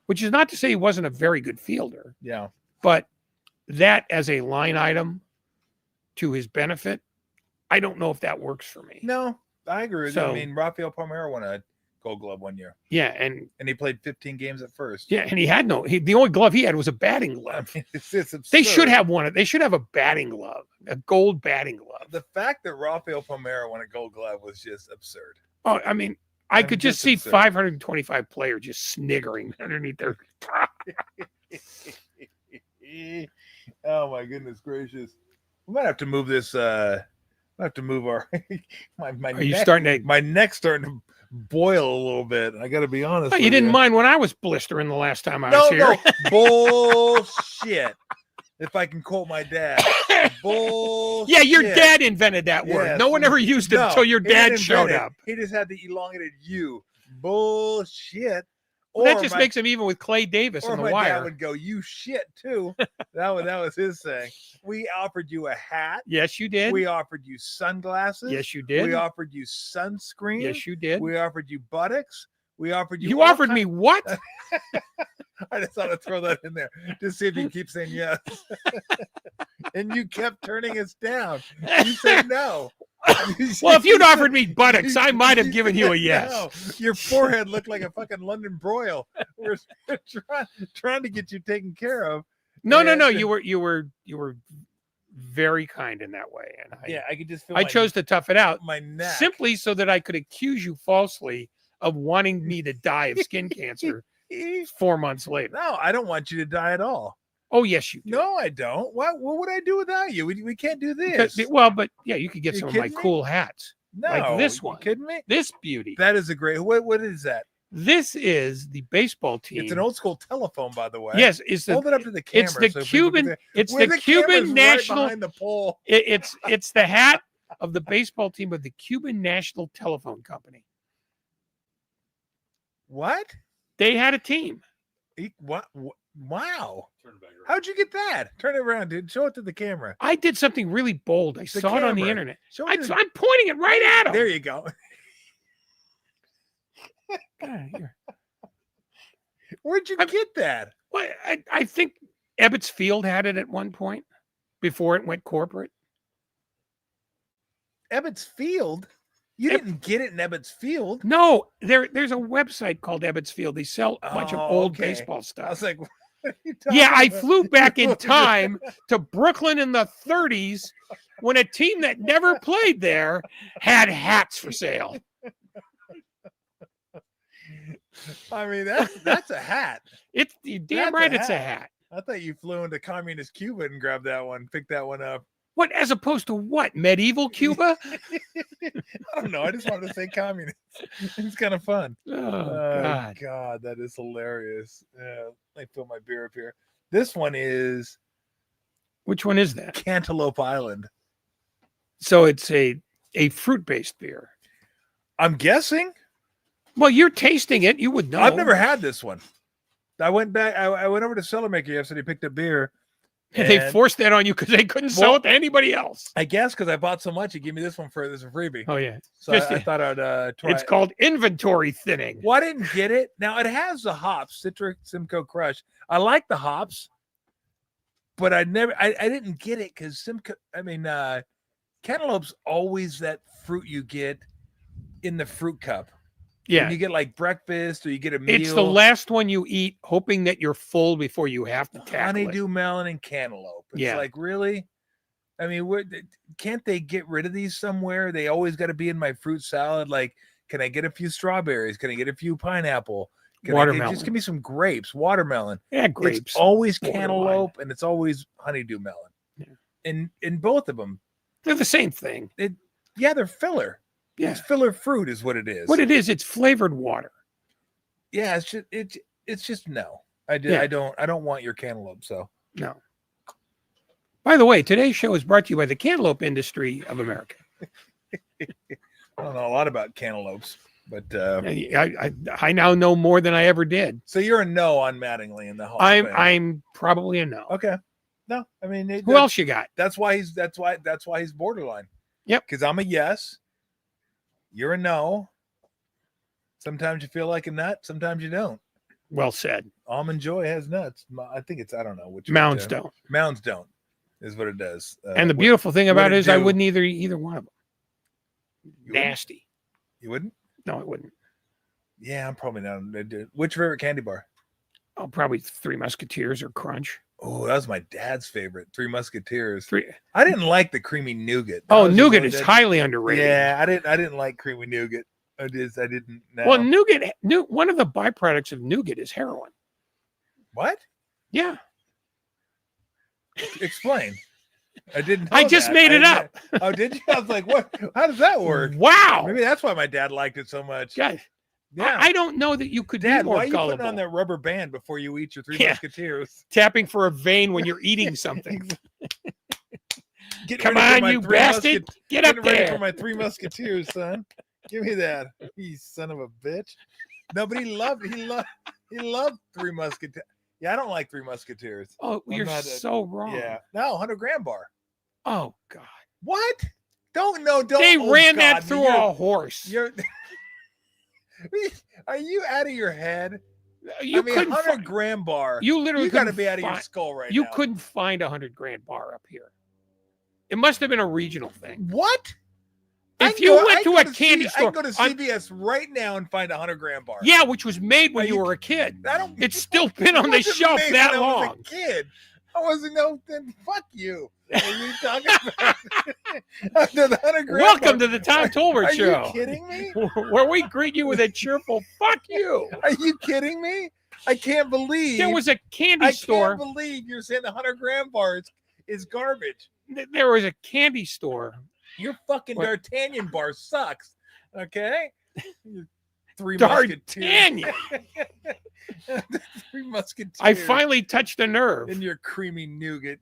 Which is not to say he wasn't a very good fielder. Yeah. But that as a line item to his benefit, I don't know if that works for me. No, I agree with you. So- I mean, Rafael Palmeiro won a Gold Glove one year, Yeah, and and he played 15 games at first. yeah, and he had the only glove he had was a batting I glove. mean, it's absurd. They should have one. They should have a batting glove, a gold batting glove. The fact that Rafael Palmeiro won a Gold Glove was just absurd. Oh, I mean, I I'm could just just see absurd. 525 players just sniggering underneath their. Oh my goodness gracious! We might have to move this. I have to move our my Are you neck, starting to? my neck's starting to boil a little bit. I got to be honest. Oh, you with didn't mind when I was blistering the last time I was No, here. no, bullshit. If I can quote my dad, bullshit. Yeah, your dad invented that word. Yes. No one ever used it No, until your he didn't dad showed invent it. up. He just had the elongated U. Bullshit. Well, that Or just my- makes him even with Clay Davis Or in The my dad Wire. would go, "You shit too." that was his saying. We offered you a hat. Yes, you did. We offered you sunglasses. Yes, you did. We offered you sunscreen. Yes, you did. We offered you buttocks. We offered you. You all offered kind- me what? I just thought I'd throw that in there to see if you keep saying yes. And you kept turning us down. You said no. Well, if you'd offered me buttocks, I might have given you a said yes. no. Your forehead looked like a fucking London broil. We're trying to get you taken care of. No, no, Yeah, no. it's- You were very kind in that way, and Yeah, I could just feel I chose to tough it out my neck. simply so that I could accuse you falsely of wanting me to die of skin cancer 4 months later. No, I don't want you to die at all. Oh, yes, you do. No, I don't. What would I do without you? We can't do Because- this. well, but yeah, you could get You some of my kidding me? cool hats. No, like this you one. kidding me? This beauty. That is a great. What is that? This is the baseball team. It's an old school telephone, by the way. Yes, it's Hold the it up to the camera. it's the so people can Cuban. see- It's Where the camera's Cuban right national. behind the pole. It's the hat of the baseball team of the Cuban National Telephone Company. What? They had a team. What? Wow. Turn it back around. How'd you get that? Turn it around, dude. Show it to the camera. I did something really bold. I saw it on the camera. internet. Show I'm it. To pointing it right at him. there you go. Here. Where'd you get that? Well, I think Ebbets Field had it at one point before it went corporate. Ebbets Field. You Eb- didn't get it in Ebbets Field. No, there's a website called Ebbets Field. They sell a bunch of Oh, old okay. baseball I stuff. was like, what are you talking Yeah, I about? flew back in time to Brooklyn in the 30s when a team that never played there had hats for sale. I mean, that's a hat. It's you damn That's a right it's a hat. hat. I thought you flew into communist Cuba and grabbed that one, picked that one up. What as opposed to what? Medieval Cuba? I don't know. I just wanted to say communist. It's kind of fun. Oh God. God, that is hilarious. Yeah, let me fill my beer up here. This one is Which one is that? Cantaloupe Island. So it's a fruit-based beer. I'm guessing. Well, you're tasting it. You would know. I've never had this one. I went back. I went over to Cellarmaker yesterday, picked up beer. They and forced that on you because they couldn't sell Well- it to anybody else. I guess because I bought so much, he gave me this one for as a freebie. Oh yeah. So just- I thought I'd try. It's called inventory thinning. Well, I didn't get it. Now it has the hops, Citric Simcoe Crush. I like the hops, but I didn't get it because Simcoe. I mean, Cantaloupe's always that fruit you get in the fruit cup. Yeah. When you get like breakfast or you get a meal. It's the last one you eat, hoping that you're full before you have to tackle it. honeydew melon and cantaloupe. It's Yeah. like, really? I mean, can't they get rid of these somewhere? They always got to be in my fruit salad. Like, can I get a few strawberries? Can I get a few pineapple? Watermelon. Just give me some grapes, watermelon. Yeah, grapes. It's always borderline. cantaloupe and it's always honeydew melon. Yeah. In both of them, They're the same thing. yeah, they're filler. Yeah. It's filler fruit is what it is. What it is, it's flavored water. Yeah, it's just no. I Yeah. don't want your cantaloupe. So No. By the way, today's show is brought to you by the Cantaloupe Industry of America. I don't know a lot about cantaloupes, but I now know more than I ever did. so you're a no on Mattingly in the Hall. I'm probably a no. okay. No, I mean Who else you got? That's why he's borderline. Yep. Because I'm a yes. You're a no. Sometimes you feel like a nut. Sometimes you don't. Well said. Almond Joy has nuts. I think it's I don't know which Mounds don't. Mounds don't is what it does. And the beautiful thing about would it it is I do? wouldn't either one of them. You wouldn't? Nasty. You wouldn't? No, I wouldn't. Yeah, I'm probably not. Which favorite candy bar? Oh, probably Three Musketeers or Crunch. Oh, that was my dad's favorite. Three Musketeers. Three. I didn't like the creamy nougat. That Oh, was nougat just is what highly underrated. Yeah, I didn't like creamy nougat. I didn't. No. Well, one of the byproducts of nougat is heroin. What? Yeah. Explain. I didn't. I know just that. made it up. Oh, did you? I was like, what? How does that work? Wow. Maybe that's why my dad liked it so much. God, Yeah. I don't know that you could Dad, be more why are you gullible. putting on that rubber band before you eat your Three Yeah. Musketeers? Tapping for a vein when you're eating something. Getting Come ready for on, my you Three bastard. Get up Getting ready for there. my Three Musketeers, son. Give me that, you son of a bitch. No, but he loved Three Musketeers. Yeah, I don't like Three Musketeers. Oh, I'm you're not so wrong. Yeah, no, 100-gram bar. Oh, God. What? Don't. They oh, ran God, that through a horse. You're. Are you out of your head? You I mean, couldn't 100-gram bar. You literally You got to couldn't be out of your find- skull right You now. couldn't find a 100-grand bar up here. It must have been a regional thing. What? If you went to a candy store, I can go to CVS right now and find a 100-gram bar. yeah, which was made when Are you you- were a kid. I don't. It's still been on It the wasn't shelf made that when I was long. a kid. I wasn't no. Then fuck you. What are you talking about? The 100-gram Welcome bar. to the Tom Tolbert Are Show, you kidding me? where we greet you with a cheerful "fuck you." Are you kidding me? I can't believe There was a candy I store. can't believe you're saying the 100-gram bar is garbage. There was a candy store. Your fucking What? D'Artagnan bar sucks. Okay? Your Three Musketeers. D'Artagnan. Three Musketeers. I finally touched a nerve. in your creamy nougat.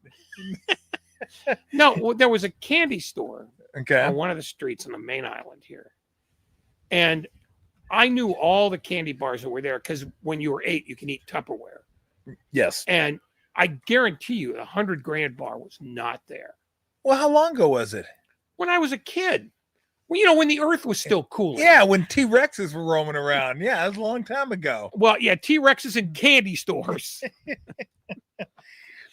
No, well, there was a candy store Okay. on one of the streets on the main island here. And I knew all the candy bars that were there because when you were 8, you can eat Tupperware. Yes. And I guarantee you the 100-grand bar was not there. Well, how long ago was it? When I was a kid, well, when the earth was still cooling. Yeah, when T-Rexes were roaming around. Yeah, that was a long time ago. Well, yeah, T-Rexes in candy stores.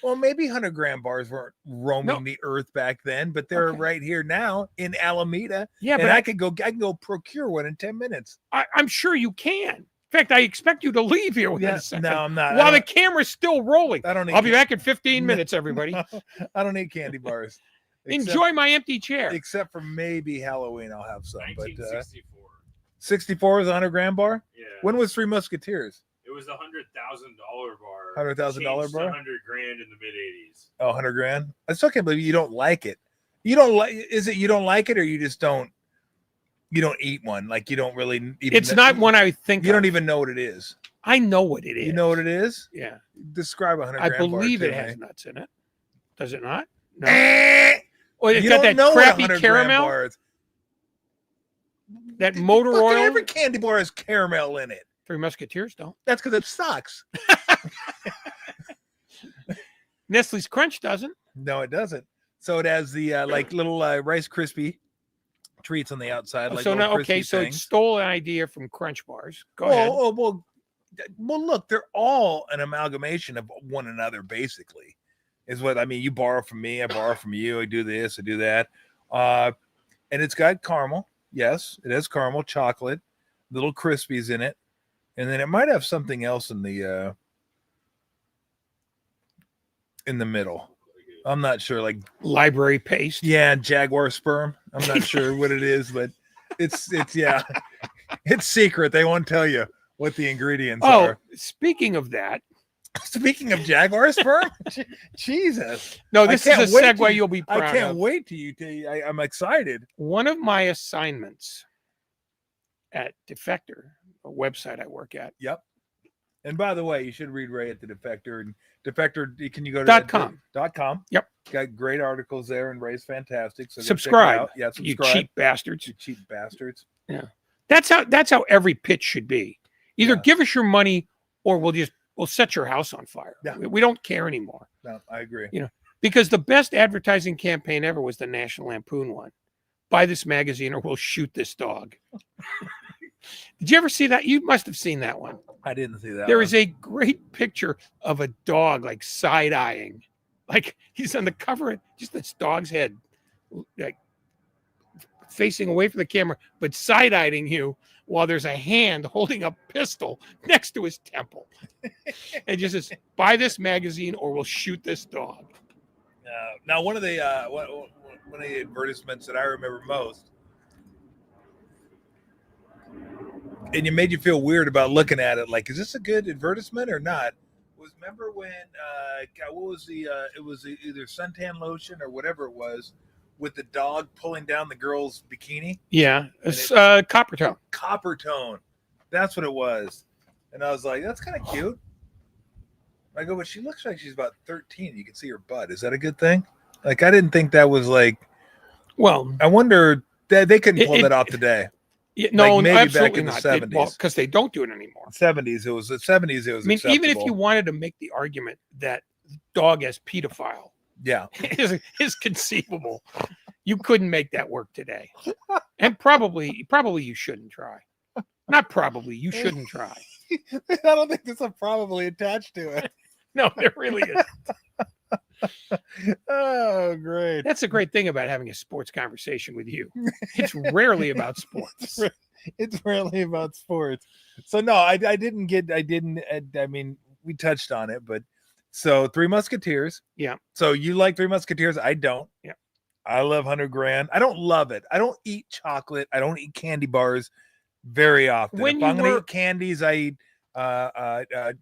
Well, maybe 100-gram bars weren't roaming the earth back then, but they're Okay. right here now in Alameda. Yeah, and but I can go procure one in 10 minutes. I'm sure you can. In fact, I expect you to leave here within Yeah, a second. no, I'm not. While the camera's still rolling. I don't. I'll be eat, back in 15 minutes, everybody. I don't eat candy bars. Enjoy my empty chair. Except for maybe Halloween, I'll have some. But 1964. 64 was a 100-gram bar. Yeah. When was Three Musketeers? It was a $100,000 bar. $100,000 bar? 100 grand in the mid 80s. Oh, 100 grand. I still can't believe you don't like it. You don't like? Is it you don't like it, or you just don't? You don't eat one. Like you don't really. Even It's not one I think You of. don't even know what it is. I know what it is. You know what it is? Yeah. Describe a 100 I gram bar believe to it me. has nuts in it. Does it not? No. Eh, Oh, it's you got don't that know what a crappy 100 gram caramel, bar is. that motor Fucking oil. Every candy bar has caramel in it. Three Musketeers don't. That's because it sucks. Nestle's Crunch doesn't. No, it doesn't. So it has the like little Rice Krispie treats on the outside. Like so little now, okay, crispy so it things. stole an idea from Crunch bars. Go ahead. Well, look, they're all an amalgamation of one another, basically. Is what I mean. You borrow from me, I borrow from you. I do this, I do that. And it's got caramel. Yes, it has caramel, chocolate, little crispies in it, and then it might have something else in the middle. I'm not sure. Like Library paste. yeah, jaguar sperm. I'm not sure what it is, but it's yeah, it's secret. They won't tell you what the ingredients Oh, are. speaking of that, Speaking of jaguar sperm, Jesus. no, this can't is a wait segue to- you'll be proud I can't of. wait to you. I'm excited. One of my assignments at Defector, a website I work at, Yep. And by the way, you should read Ray at the Defector. And Defector, can you go to .com. .com? Yep. Got great articles there, and Ray's fantastic. So go check it Subscribe. out. Yeah, You subscribe. cheap bastards. You cheap bastards. That's how every pitch should be. Either Yeah. give us your money or we'll set your house on fire. Yeah. We don't care anymore. No, I agree. Because the best advertising campaign ever was the National Lampoon one. Buy this magazine or we'll shoot this dog. Did you ever see that? You must have seen that one. I didn't see that. There one. is a great picture of a dog like side-eyeing. Like he's on the cover, just this dog's head, like facing away from the camera, but side-eyeing you while there's a hand holding a pistol next to his temple. And just says, buy this magazine or we'll shoot this dog. Now, one of the advertisements that I remember most, and it made you feel weird about looking at it, like, is this a good advertisement or not? Was remember when what was it was either suntan lotion or whatever it was, with the dog pulling down the girl's bikini? Yeah, it's copper tone. Copper tone. That's what it was. And I was like, that's kind of cute. I go, but she looks like she's about 13. You can see her butt. Is that a good thing? Like, I didn't think that was like. Well, I wonder that they couldn't pull that off today. No, like maybe absolutely back in the not. 70s. Because they don't do it anymore. 70s, it was the 70s. It was. I mean, even if acceptable. you wanted to make the argument that dog as pedophile Yeah. is conceivable, you couldn't make that work today. And probably you shouldn't try. Not probably, you shouldn't try. I don't think there's a probably attached to it. No, there really is. Oh, great. That's a great thing about having a sports conversation with you. It's rarely about sports. It's rarely about sports. So no, I mean, we touched on it, but so Three Musketeers. Yeah. So you like Three Musketeers? I don't. Yeah. I love 100 Grand. I don't love it. I don't eat chocolate. I don't eat candy bars very often. When if you I'm gonna were- eat candies, I eat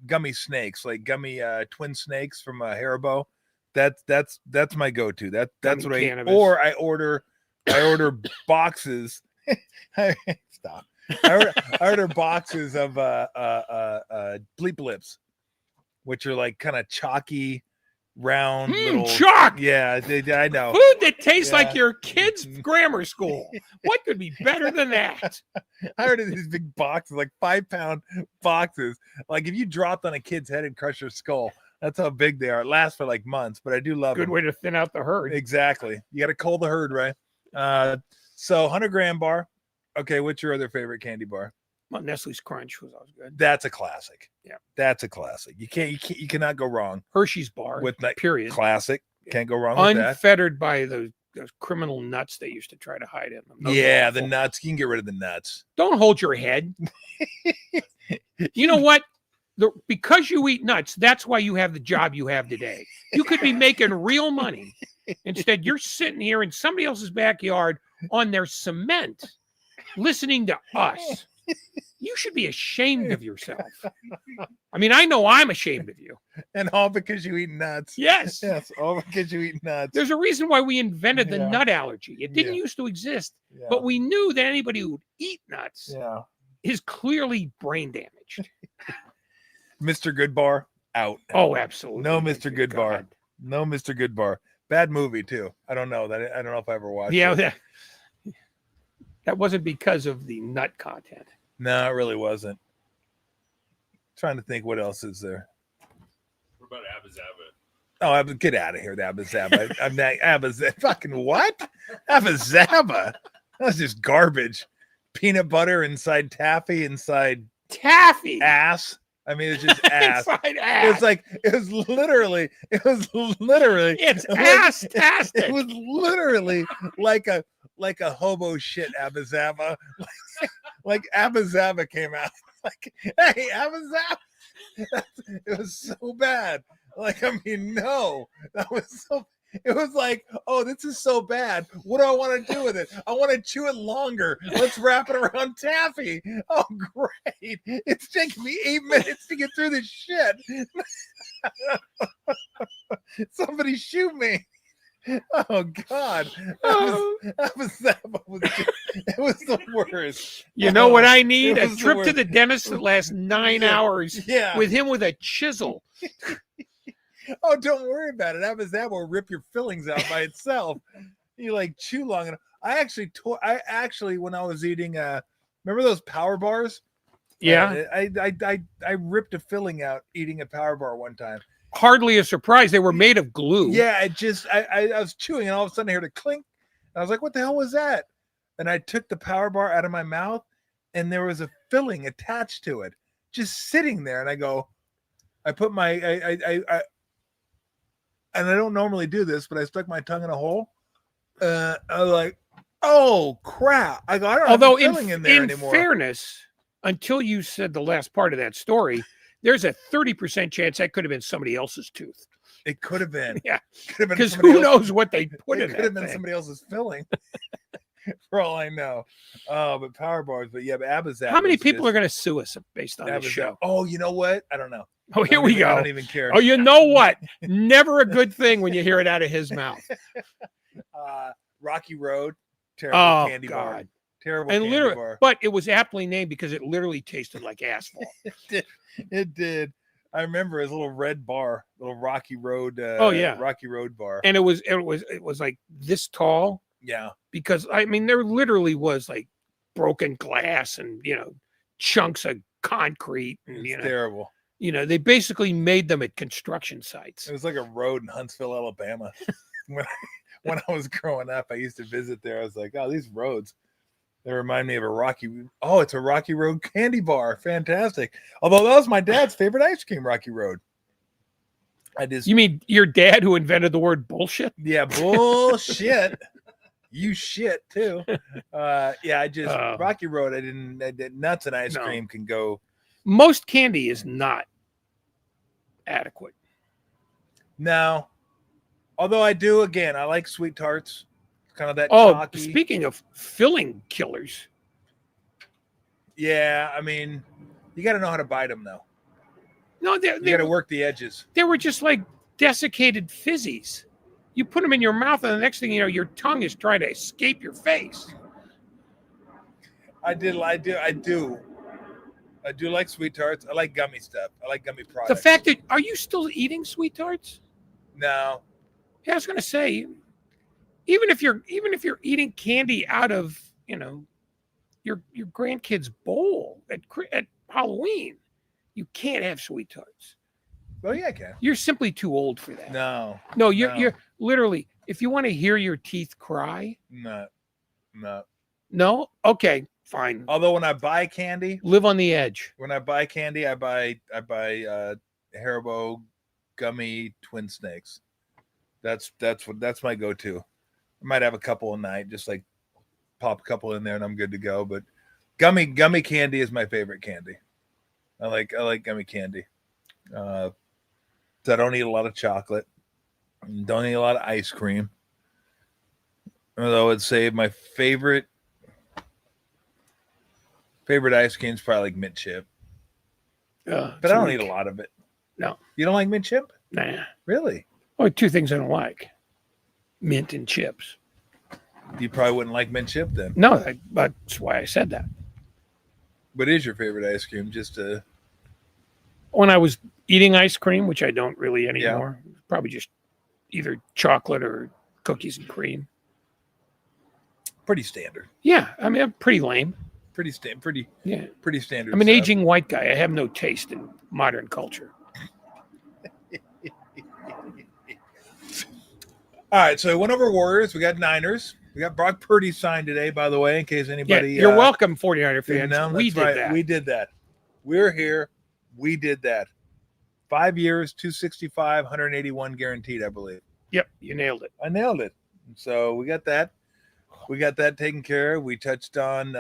gummy snakes, like gummy twin snakes from Haribo. That's my go-to. That's Gummy what I eat. cannabis. Or I order boxes. Stop. I order boxes of bleep lips, which are like kind of chalky, round little chalk. Yeah, I know. Food that tastes Yeah. like your kid's grammar school. What could be better than that? I ordered these big boxes, like 5-pound boxes. Like if you dropped on a kid's head and crushed their skull, that's how big they are. It lasts for like months, but I do love Good them. way to thin out the herd. Exactly. You got to cull the herd, right? So 100 Grand bar. Okay, what's your other favorite candy bar? Well, Nestle's Crunch was always good. That's a classic. Yeah. That's a classic. You cannot go wrong Hershey's bar with that. period. Classic. Can't go wrong with that. Unfettered by those criminal nuts they used to try to hide in them. Those Yeah, are the awful. nuts. You can get rid of the nuts. Don't hold your head. You know what? Because you eat nuts, that's why you have the job you have today. You could be making real money. Instead, you're sitting here in somebody else's backyard on their cement, listening to us. You should be ashamed of yourself. I mean, I know I'm ashamed of you. And all because you eat nuts. Yes. Yes, all because you eat nuts. There's a reason why we invented the Yeah. nut allergy. It didn't Yeah. used to exist, Yeah. but we knew that anybody who would eat nuts Yeah. is clearly brain damaged. Mr. Goodbar out. Oh, absolutely. No, Mr. Good Goodbar. God. No, Mr. Goodbar. Bad movie too. I don't know that. I don't know if I ever watched Yeah, it. that wasn't because of the nut content. No, it really wasn't. Trying to think what else is there. What about Abba Zaba? Oh, get out of here, the Abba Zaba. I'm not Abba Zaba. Fucking what? Abba Zaba. That's just garbage. Peanut butter inside taffy inside Taffy. ass. I mean, it's just ass. Inside ass. It was literally It's ass-tastic. It was literally like a hobo shit Abba Zaba. Like Abba Zaba came out. Like, hey, Abba Zaba. It was so bad. Like, I mean, no. That was so it was like, oh, this is so bad. What do I want to do with it? I want to chew it longer. Let's wrap it around taffy. Oh, great. It's taking me 8 minutes to get through this shit. Somebody shoot me. Oh God, Oh. it was the worst. You know what I need? It A was the trip to worst. the dentist that lasts 9 Yeah. hours Yeah. with him with a chisel. Oh, don't worry about it. That will rip your fillings out by itself. You like chew long enough. I actually when I was eating remember those power bars? Yeah. I ripped a filling out eating a power bar one time. Hardly a surprise. They were made of glue. Yeah, I was chewing and all of a sudden I heard a clink. I was like, what the hell was that? And I took the power bar out of my mouth and there was a filling attached to it, just sitting there. And I go, I put my I and I don't normally do this, but I stuck my tongue in a hole. I was like, oh crap. I go, I don't Although have a filling in there anymore. Fairness, until you said the last part of that story, there's a 30% chance that could have been somebody else's tooth. It could have been. Yeah. Could have been Because somebody who else- knows what they put it in could that have been thing. somebody else's filling. For all I know. Oh, but power bars, but yeah, but Abazap. How many people are going to sue us based on this show? Oh, you know what? I don't know. Oh, here we I go. don't even care. Oh, you know what? Never a good thing when you hear it out of his mouth. Rocky Road, terrible Oh, candy bar. God. Terrible And candy literally, bar. but it was aptly named because it literally tasted like asphalt. It did. I remember his little red bar, little Rocky Road. Oh, yeah. Rocky Road bar. And it was like this tall Yeah. because I mean there literally was like broken glass and chunks of concrete and It's terrible. they basically made them at construction sites. It was like a road in Huntsville, Alabama. when I was growing up, I used to visit there. I was like, oh, these roads. They remind me of it's a Rocky Road candy bar. Fantastic. Although that was my dad's favorite ice cream, Rocky Road. You mean your dad who invented the word bullshit? Yeah, bullshit. You shit too. Rocky Road. I did nuts and ice cream can go. Most candy is not adequate. No. Although I like sweet tarts. Kind of that chalky. Speaking of filling killers. Yeah, I mean, you got to know how to bite them, though. No, you got to work the edges. They were just like desiccated fizzies. You put them in your mouth, and the next thing you know, your tongue is trying to escape your face. I do like sweet tarts. I like gummy stuff. I like gummy products. The fact that are you still eating sweet tarts? No. Yeah, I was going to say, even if you're eating candy out of your grandkid's bowl at Halloween, you can't have sweet tarts. Oh yeah, I can. You're simply too old for that. No, you're literally. If you want to hear your teeth cry, no, okay, fine. Although when I buy candy, live on the edge. When I buy candy, I buy Haribo gummy twin snakes. That's my go-to. I might have a couple a night, just like pop a couple in there, and I'm good to go. But gummy candy is my favorite candy. I like gummy candy. So I don't eat a lot of chocolate. Don't eat a lot of ice cream. Although I'd say my favorite ice cream is probably like mint chip. But I don't eat a lot of it. No. You don't like mint chip? Nah. Really? Only two things I don't like: mint and chips. You probably wouldn't like mint chip then. No, that's why I said that. What is your favorite ice cream? When I was eating ice cream, which I don't really anymore, probably just either chocolate or cookies and cream. Pretty standard. Yeah, I mean, I'm pretty lame. Pretty standard. I'm an aging white guy. I have no taste in modern culture. All right, so I went over Warriors. We got Niners. We got Brock Purdy signed today, by the way, in case anybody. Yeah, you're welcome, 49er fans. We did that. We did that. We're here. We did that. 5 years, 265, 181 guaranteed, I believe. Yep, you nailed it. I nailed it. So we got that. We got that taken care of. We touched on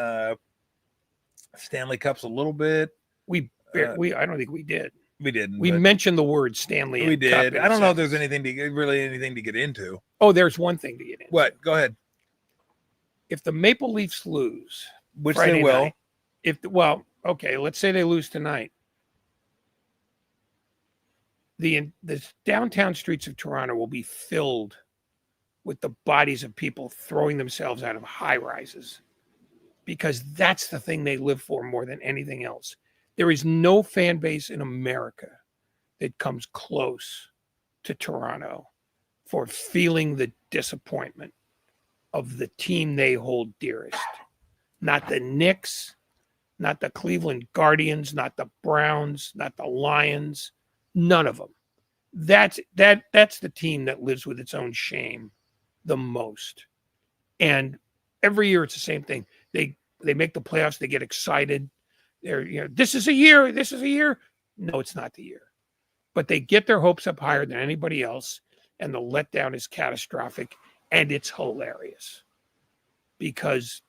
Stanley Cups a little bit. I don't think we did. We didn't. We mentioned the word Stanley. We did. I don't know if there's anything to get into. Oh, there's one thing to get into. What? Go ahead. If the Maple Leafs lose, which Friday they will, night, okay, let's say they lose tonight. The downtown streets of Toronto will be filled with the bodies of people throwing themselves out of high rises, because that's the thing they live for more than anything else. There is no fan base in America that comes close to Toronto for feeling the disappointment of the team they hold dearest. Not the Knicks, not the Cleveland Guardians, not the Browns, not the Lions, none of them. That's the team that lives with its own shame the most. And every year it's the same thing. They make the playoffs, they get excited. They're, this is a year. No, it's not the year. But they get their hopes up higher than anybody else, and the letdown is catastrophic, and it's hilarious. Because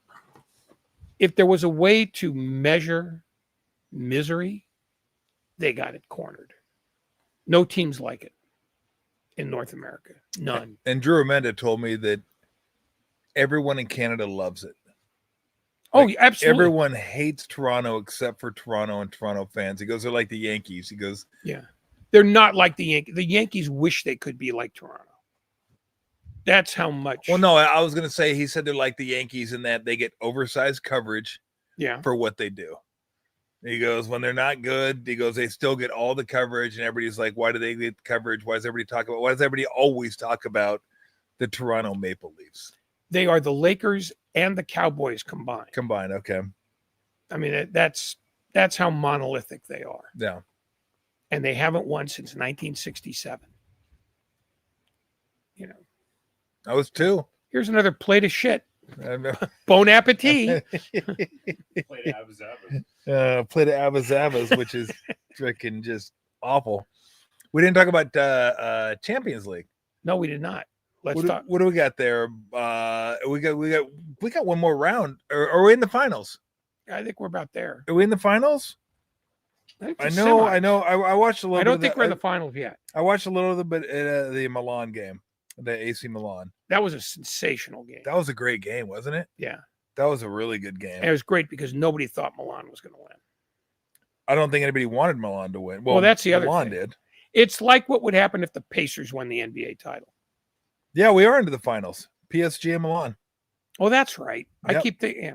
if there was a way to measure misery, they got it cornered. No teams like it in North America. None. And Drew Amanda told me that everyone in Canada loves it. Oh, absolutely. Everyone hates Toronto except for Toronto and Toronto fans. He goes, they're like the Yankees. He goes, yeah. They're not like the Yankees. The Yankees wish they could be like Toronto. That's how much. Well, no, I was going to say, he said they're like the Yankees in that they get oversized coverage for what they do. He goes, when they're not good, he goes, they still get all the coverage, and everybody's like, why do they get coverage? Why does everybody always talk about the Toronto Maple Leafs? They are the Lakers and the Cowboys combined. Okay. I mean, that's how monolithic they are. Yeah. And they haven't won since 1967. I was 2. Here's another plate of shit. Bon appetit. Plate of Abba-Zabbas, which is freaking just awful. We didn't talk about Champions League. No, we did not. Let's talk. What do we got there? We got one more round. Or are we in the finals? I think we're about there. Are we in the finals? I know. I watched a little. I don't think we're in the finals yet. I watched a little bit of the Milan game, the AC Milan. That was a sensational game. That was a great game, wasn't it? Yeah. That was a really good game. And it was great because nobody thought Milan was going to win. I don't think anybody wanted Milan to win. Well, that's the other Milan thing. Did. It's like what would happen if the Pacers won the NBA title. Yeah, we are into the finals. PSG and Milan. Oh, that's right. Yep. I keep thinking.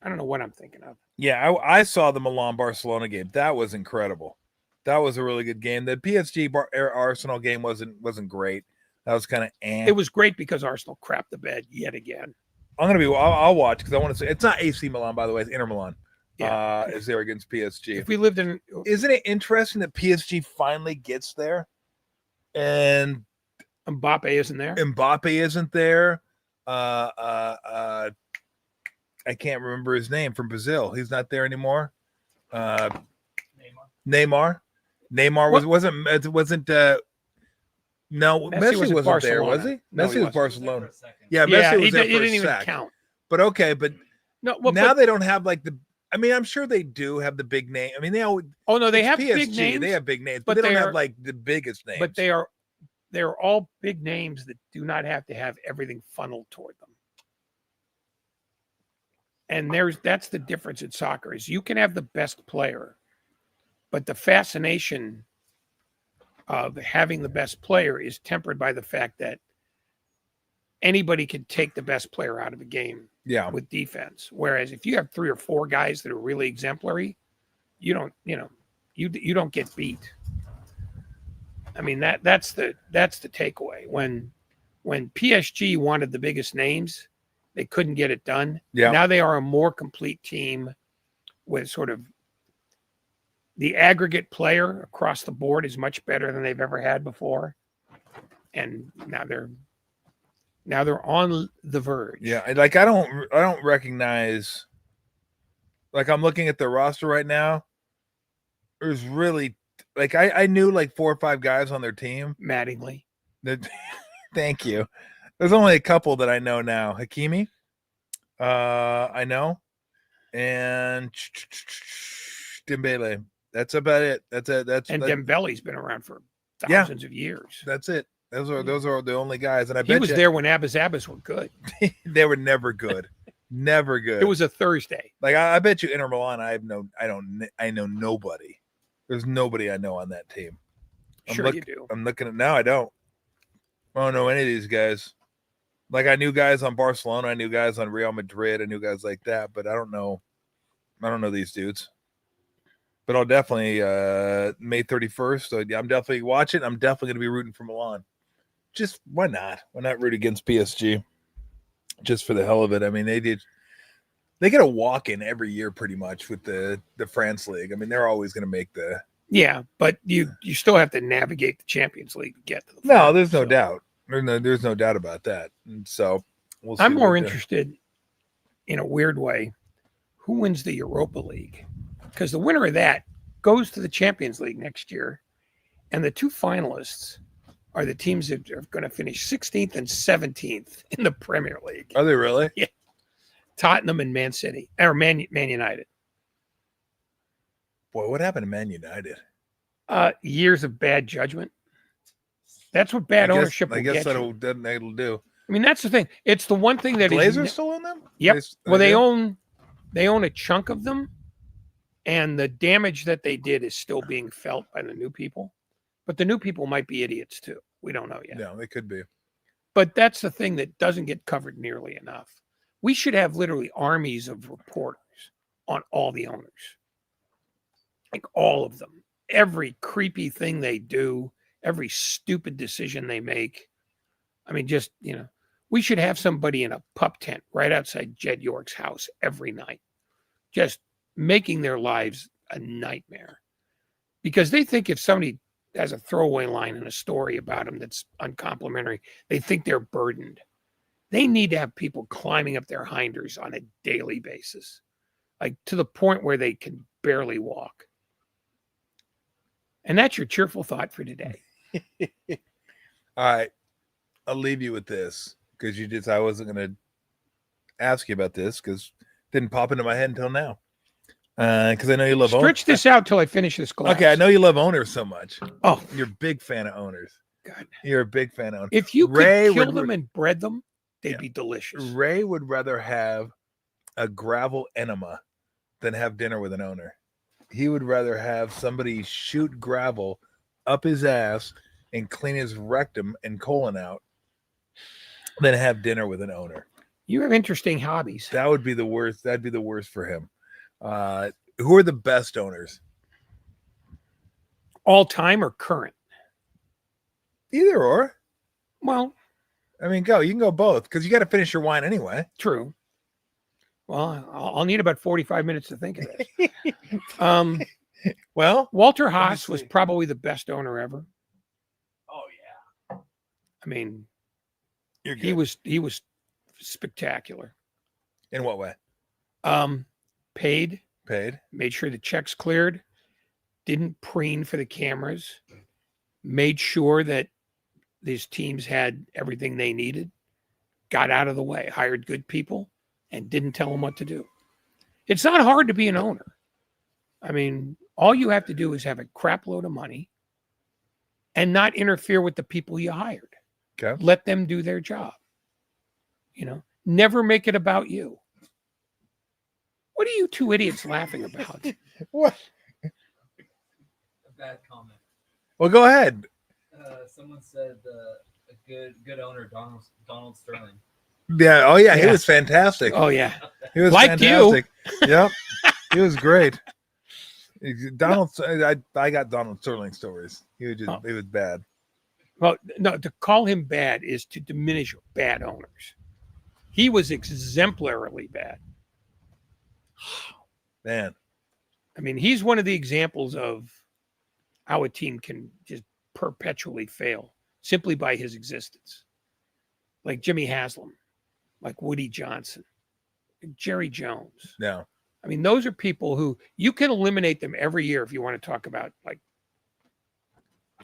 I don't know what I'm thinking of. Yeah, I saw the Milan-Barcelona game. That was incredible. That was a really good game. The PSG Arsenal game wasn't great. That was kind of It was great because Arsenal crapped the bed yet again. I'll watch because I want to say it's not AC Milan, by the way, it's Inter Milan. Yeah. Is there against PSG. If we lived in, isn't it interesting that PSG finally gets there, and Mbappe isn't there? I can't remember his name from Brazil. He's not there anymore. Neymar wasn't. No, Messi wasn't there, was he? No, Messi was Barcelona. Yeah, Messi was there he for didn't a even sec. count. But okay, but no, well, now they don't have like the. I mean, I'm sure they do have the big name. I mean, they always. Oh no, they have PSG, big names. They have big names, but they don't have like the biggest names. But they're all big names that do not have to have everything funneled toward them. And that's the difference in soccer is you can have the best player, but the fascination of having the best player is tempered by the fact that anybody can take the best player out of a game with defense. Whereas if you have 3 or 4 guys that are really exemplary, you don't get beat. I mean, that's the takeaway. When PSG wanted the biggest names, they couldn't get it done. Yeah. Now they are a more complete team with sort of the aggregate player across the board is much better than they've ever had before. And now they're on the verge. Yeah, like I don't recognize. Like I'm looking at the roster right now. There's really like I knew like 4 or 5 guys on their team. Mattingly. Thank you. There's only a couple that I know now. Hakimi, I know, and Dembele. That's about it. Dembele's been around for thousands of years. That's it. Those are the only guys. And I bet he was there when Abba-Zabbas were good. They were never good. Never good. It was a Thursday. Like I bet you Inter Milan. I know nobody. There's nobody I know on that team. You do. I'm looking at now. I don't know any of these guys. Like I knew guys on Barcelona, I knew guys on Real Madrid, I knew guys like that, but I don't know these dudes. But I'll definitely May 31st. So yeah, I'm definitely watching. I'm definitely gonna be rooting for Milan. Just why not? Why not root against PSG? Just for the hell of it. I mean, they get a walk in every year pretty much with the France League. I mean, they're always gonna make the but you still have to navigate the Champions League to get to the No, final, there's no so. doubt. There's no doubt about that. And so we'll see. I'm more interested in a weird way. Who wins the Europa League? Because the winner of that goes to the Champions League next year. And the two finalists are the teams that are going to finish 16th and 17th in the Premier League. Are they really? Yeah. Tottenham and Man City, or Man United. Boy, what happened to Man United? Years of bad judgment. That's what bad ownership will I guess get you. that'll do. I mean, that's the thing. It's the one thing that Glazer's still in them? Yep. Well, they they own a chunk of them, and the damage that they did is still being felt by the new people. But the new people might be idiots too. We don't know yet. No, they could be. But that's the thing that doesn't get covered nearly enough. We should have literally armies of reporters on all the owners. Like all of them. Every creepy thing they do, every stupid decision they make. I mean, just, we should have somebody in a pup tent right outside Jed York's house every night, just making their lives a nightmare. Because they think if somebody has a throwaway line in a story about them that's uncomplimentary, they think they're burdened. They need to have people climbing up their hinders on a daily basis, like to the point where they can barely walk. And that's your cheerful thought for today. All right. I'll leave you with this because I wasn't going to ask you about this because it didn't pop into my head until now. Because I know you love Stretch this out till I finish this glass. Okay, I know you love owners so much. Oh, you're a big fan of owners. God, you're a big fan of owners. If you could kill them and bread them, they'd be delicious. Ray would rather have a gravel enema than have dinner with an owner. He would rather have somebody shoot gravel up his ass and clean his rectum and colon out than have dinner with an owner. You have interesting hobbies. That would be the worst. That'd be the worst for him. Who are the best owners? All time or current? Either or. Well, I mean, go. You can go both because you got to finish your wine anyway. True. Well, I'll need about 45 minutes to think of this. Well, Walter Haas was probably the best owner ever. Oh yeah. I mean, you're good. He was spectacular. In what way? Paid, made sure the checks cleared, didn't preen for the cameras, made sure that these teams had everything they needed, got out of the way, hired good people, and didn't tell them what to do. It's not hard to be an owner. I mean, all you have to do is have a crap load of money and not interfere with the people you hired. Okay. Let them do their job. Never make it about you. What are you two idiots laughing about? What? A bad comment. Well, go ahead. Someone said a good owner, Donald Sterling. Yeah. Oh, yeah. He Yeah. was fantastic. Oh, yeah. He was Like fantastic. Yep. He was great. Donald, I got Donald Sterling stories. He was bad. Well, no, to call him bad is to diminish bad owners. He was exemplarily bad. Man. I mean, he's one of the examples of how a team can just perpetually fail simply by his existence. Like Jimmy Haslam, like Woody Johnson, like Jerry Jones. No. I mean, those are people who you can eliminate them every year if you want to talk about like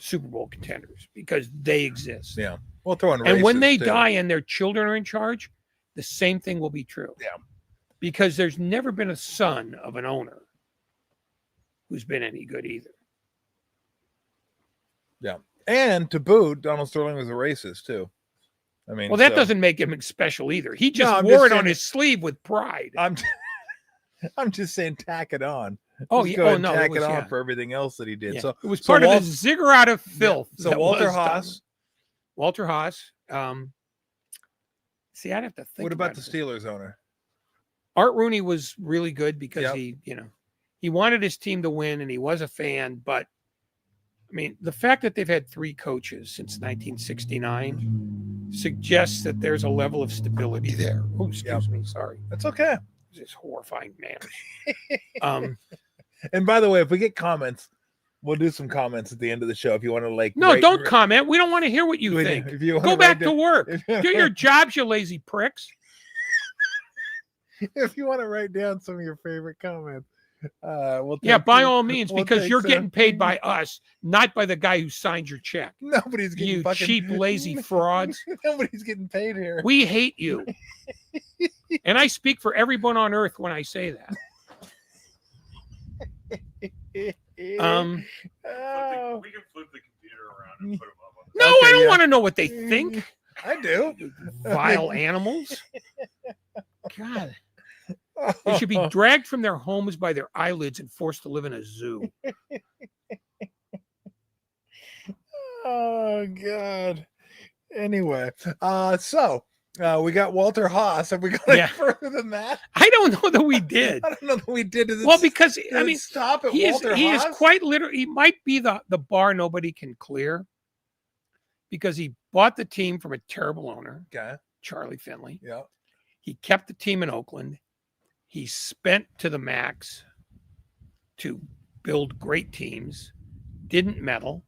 Super Bowl contenders because they exist. Yeah. We'll throw in And when races, they too. die and their children are in charge, the same thing will be true. Yeah. Because there's never been a son of an owner who's been any good either. Yeah. And to boot, Donald Sterling was a racist too. I mean, Well, that doesn't make him special either. He just I'm wore just it on saying- his sleeve with pride. I'm just saying tack it on. Oh, Just yeah. go ahead Oh, and no. tack It was, it on yeah. for everything else that he did. Yeah. So it was so part Walt- of the ziggurat of filth. So that Walter was done. Haas. Walter Haas. See, I'd have to think. What about the it. Steelers owner? Art Rooney was really good because Yep. he wanted his team to win and he was a fan. But I mean, the fact that they've had 3 coaches since 1969 suggests that there's a level of stability there. Oh, excuse me. Sorry. That's okay. This horrifying man. And by the way, if we get comments, we'll do some comments at the end of the show. If you want to no, don't comment. We don't want to hear what you think. If you Go back to work. Do your jobs, you lazy pricks. If you want to write down some of your favorite comments, by all means, because you're getting paid by us, not by the guy who signed your check. Nobody's getting you cheap, lazy frauds. Nobody's getting paid here. We hate you, and I speak for everyone on earth when I say that. We can flip the computer around and put them up on the No, I don't want to know what they think. I do. Vile animals. God. They should be dragged from their homes by their eyelids and forced to live in a zoo. Oh, God. Anyway, we got Walter Haas. Have we got any further than that? I don't know that we did. I don't know that we did. Well, because, stop at he Walter is Haas? quite literally, he might be the bar nobody can clear because he bought the team from a terrible owner, Charlie Finley. Yeah. He kept the team in Oakland. He spent to the max to build great teams, didn't meddle.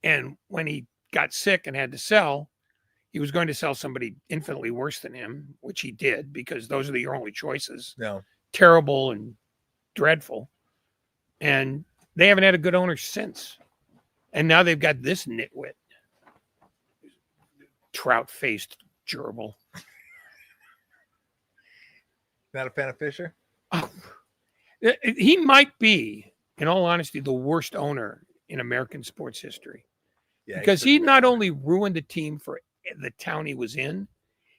And when he got sick and had to sell, he was going to sell somebody infinitely worse than him, which he did because those are your only choices. No. Terrible and dreadful. And they haven't had a good owner since. And now they've got this nitwit. Trout-faced gerbil. Not a fan of Fisher? He might be, in all honesty, the worst owner in American sports history. Yeah, because he not only ruined the team for the town he was in,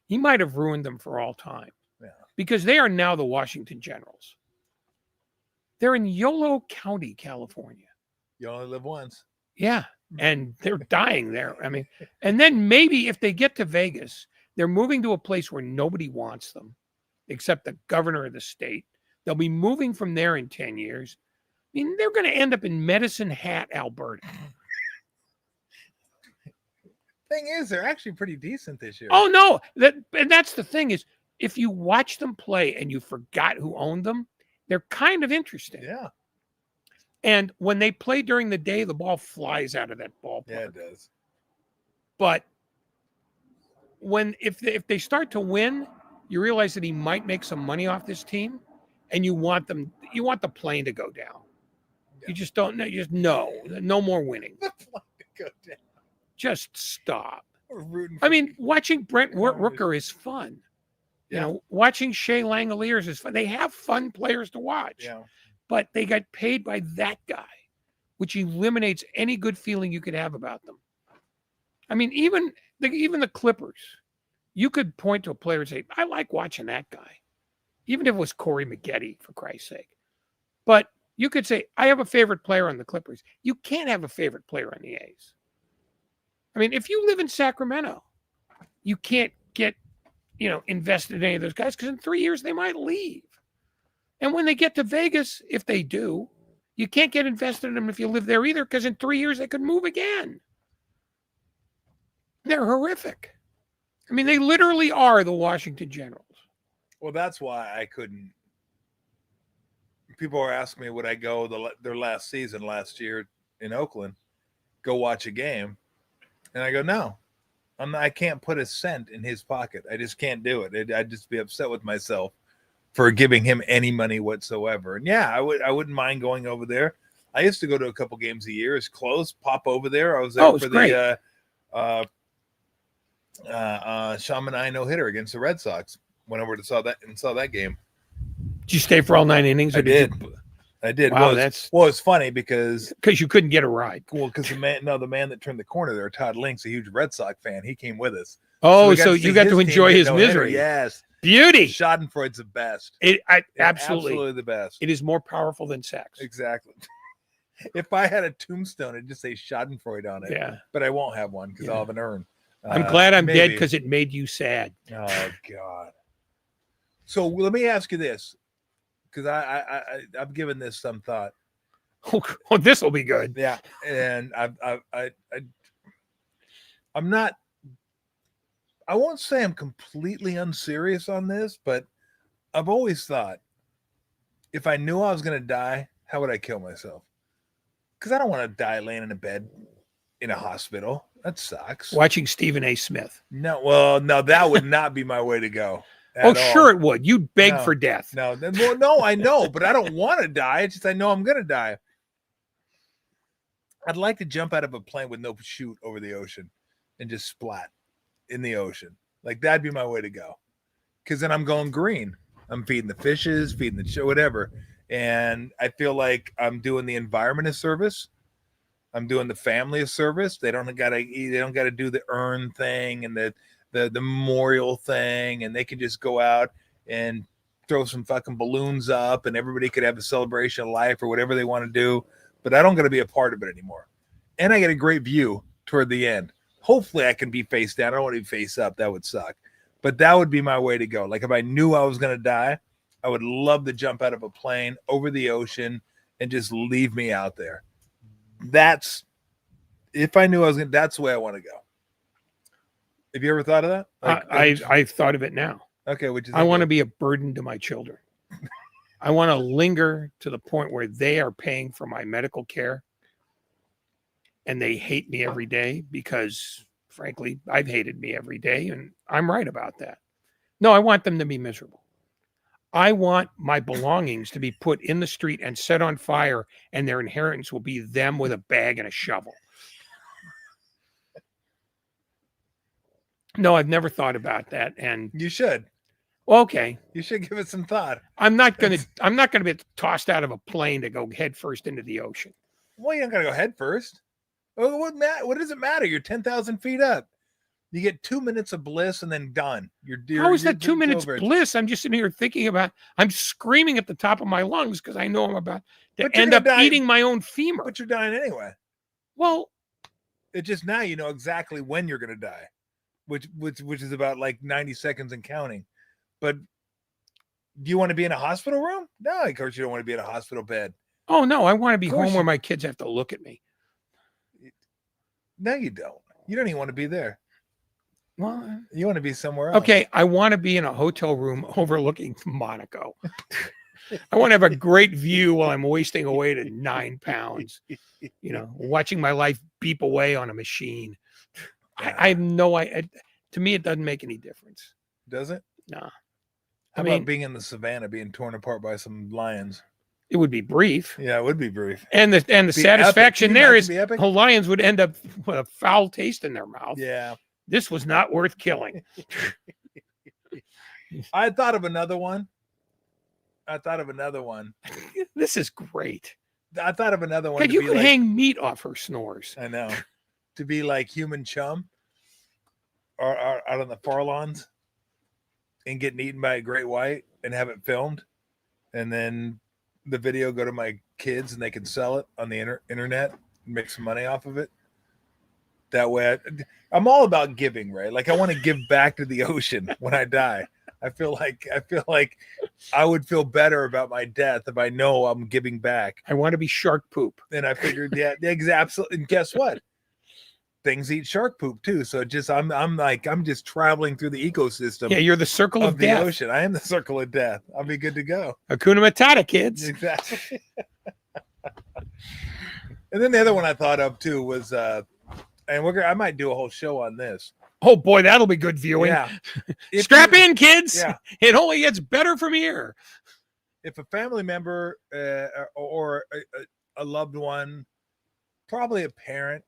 he might have ruined them for all time. Yeah. Because they are now the Washington Generals. They're in Yolo County, California. You only live once. Yeah. And they're dying there. I mean, and then maybe if they get to Vegas, they're moving to a place where nobody wants them except the governor of the state. They'll be moving from there in 10 years. I mean, they're going to end up in Medicine Hat, Alberta. Thing is, they're actually pretty decent this year. Oh, no. And that's the thing is, if you watch them play and you forgot who owned them, they're kind of interesting. Yeah. And when they play during the day, the ball flies out of that ballpark. Yeah, it does. But if they start to win, you realize that he might make some money off this team, and you want the plane to go down. Yeah. You just don't know. You just no more winning. The plane to go down. Just stop. I mean, watching Brent Rooker is fun. Yeah. You know, watching Shea Langoliers is fun. They have fun players to watch. Yeah. But they got paid by that guy, which eliminates any good feeling you could have about them. I mean, even the Clippers, you could point to a player and say, I like watching that guy, even if it was Corey Maggette, for Christ's sake. But you could say, I have a favorite player on the Clippers. You can't have a favorite player on the A's. I mean, if you live in Sacramento, you can't get, invested in any of those guys because in 3 years they might leave. And when they get to Vegas, if they do, you can't get invested in them if you live there either because in 3 years they could move again. They're horrific. I mean, they literally are the Washington Generals. Well, that's why I couldn't. People are asking me, would I go their last season last year in Oakland, go watch a game? And I go, no, I can't put a cent in his pocket. I just can't do it. I'd just be upset with myself for giving him any money whatsoever. And yeah, I wouldn't mind going over there. I used to go to a couple games a year. It's close. Pop over there. I was there for the Shaman I no hitter against the Red Sox. Went over to saw that game. Did you stay for all 9 innings? I did. Wow, it's funny because you couldn't get a ride. Well, because the man that turned the corner there, Todd Link's a huge Red Sox fan. He came with us. Oh, so you got to enjoy his misery. Yes. Beauty. Schadenfreud's the best. Absolutely the best. It is more powerful than sex. Exactly. If I had a tombstone, it'd just say Schadenfreude on it. Yeah. But I won't have one because I'll have an urn. I'm glad I'm dead maybe. because it made you sad. Oh God. So let me ask you this, because I've given this some thought. Oh, this will be good. Yeah, and I'm not. I won't say I'm completely unserious on this, but I've always thought, if I knew I was going to die, how would I kill myself? Because I don't want to die laying in a bed in a hospital. That sucks. Watching Stephen A. Smith. No, well, no, that would not be my way to go. Oh, sure it would. You'd beg No, for death. No, well, no, I know, but I don't want to die. It's just I know I'm going to die. I'd like to jump out of a plane with no chute over the ocean and just splat in the ocean. Like, that'd be my way to go. Because then I'm going green. I'm feeding the fishes, feeding the show, whatever. And I feel like I'm doing the environment a service. I'm doing the family a service. They don't gotta do the urn thing and the memorial thing, and they can just go out and throw some fucking balloons up, and everybody could have a celebration of life or whatever they want to do. But I don't got to be a part of it anymore. And I get a great view toward the end. Hopefully I can be face down. I don't want to be face up. That would suck. But that would be my way to go. Like, if I knew I was going to die, I would love to jump out of a plane over the ocean and just leave me out there. That's, if I knew I was going to, that's the way I want to go. Have you ever thought of that? Like, I've thought of it now. Okay. I want to be a burden to my children. I want to linger to the point where they are paying for my medical care and they hate me every day because, frankly, I've hated me every day, and I'm right about that. No, I want them to be miserable. I want my belongings to be put in the street and set on fire, and their inheritance will be them with a bag and a shovel. No, I've never thought about that. And you should. Okay. You should give it some thought. I'm not gonna be tossed out of a plane to go head first into the ocean. Well, you're not gonna go head first. What does it matter? You're 10,000 feet up. You get 2 minutes of bliss and then done. How is that 2 minutes bliss? I'm just sitting here thinking about. I'm screaming at the top of my lungs because I know I'm about to end up eating my own femur. But you're dying anyway. Well, it's just now you know exactly when you're gonna die, which is about like 90 seconds and counting. But do you want to be in a hospital room? No, of course you don't want to be in a hospital bed. Oh no, I want to be home where my kids have to look at me. No, you don't. You don't even want to be there. Well, you want to be somewhere else. Okay, I want to be in a hotel room overlooking Monaco. I want to have a great view while I'm wasting away to 9 pounds. You know, watching my life beep away on a machine. I have no idea. To me, it doesn't make any difference. Does it? No. How about being in the savannah, being torn apart by some lions? It would be brief. Yeah, it would be brief. And the satisfaction there is the lions would end up with a foul taste in their mouth. Yeah. This was not worth killing. I thought of another one. This is great. I thought of another one. You could hang meat off her snores. I know. To be like human chum or out on the farlawns and getting eaten by a great white and have it filmed. And then the video go to my kids and they can sell it on the internet and make some money off of it. That way I'm all about giving, right? Like, I want to give back to the ocean when I die. I feel like I would feel better about my death if I know I'm giving back. I want to be shark poop. And I figured, yeah, exactly. And guess what? Things eat shark poop too. So I'm just traveling through the ecosystem. Yeah, you're the circle of death. The ocean. I am the circle of death. I'll be good to go. Hakuna Matata, kids. Exactly. And then the other one I thought of too was, and I might do a whole show on this. Oh boy, that'll be good viewing. Yeah. Strap in, kids. Yeah. It only gets better from here. If a family member or a loved one, probably a parent,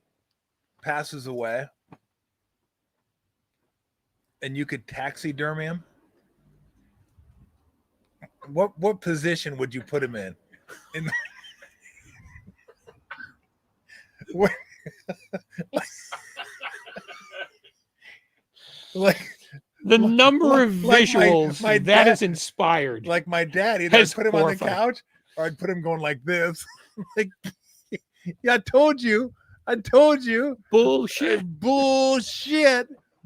passes away, and you could taxidermy him, what position would you put him in? Like the number of visuals my that dad, is inspired. Like my dad, either I'd put him on the couch or I'd put him going like this. Like, yeah, I told you. Bullshit.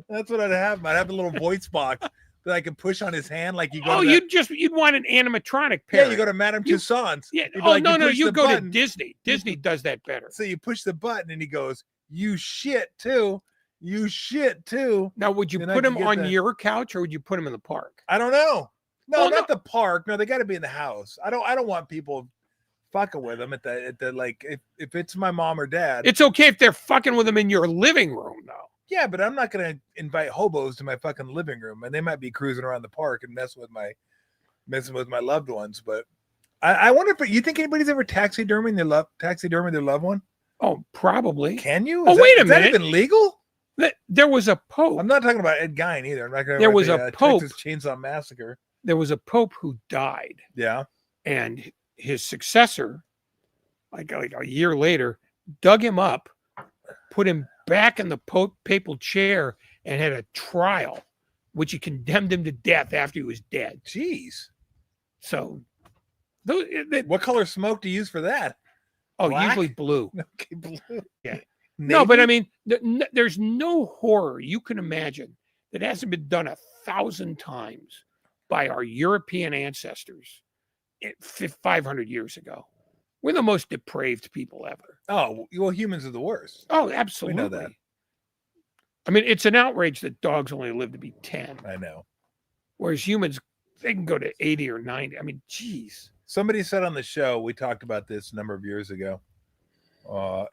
That's what I'd have. I'd have a little voice box that I could push on his hand, like you go. Oh, to that, you'd want an animatronic yeah, parrot. you go to Madame You- Tussauds. Yeah. You'd be Oh like, no, no, push you the go to button. Disney. Disney does that better. So you push the button, and he goes, "You shit too. You shit too." Now, would you And I put could him get on that. your couch or would you put him in the park? I don't know. No, Well, not the park. No, they got to be in the house. I don't want people fucking with them at the like if it's my mom or dad. It's okay if they're fucking with him in your living room, though. Yeah, but I'm not gonna invite hobos to my fucking living room, and they might be cruising around the park and messing with my loved ones. But I wonder if you think anybody's ever taxidermied their loved one? Oh, probably. Can you? Oh, wait a Is that minute. even legal? There was a pope. I'm not talking about Ed Gein either. I'm not going There was a pope. Texas Chainsaw Massacre. There was a pope who died, Yeah. and his successor, like a year later, dug him up, put him back in the papal chair, and had a trial, which he condemned him to death after he was dead. Jeez. So, What color smoke do you use for that? Black? usually blue. Okay, blue. Yeah. No, but Navy? I mean, there's no horror you can imagine that hasn't been done 1,000 times by our European ancestors 500 years ago. We're the most depraved people ever. Oh, well, humans are the worst. Oh, absolutely. that. I mean, it's an outrage that dogs only live to be 10, I know. whereas humans, they can go to 80 or 90. I mean, geez. Somebody said on the show, we talked about this a number of years ago,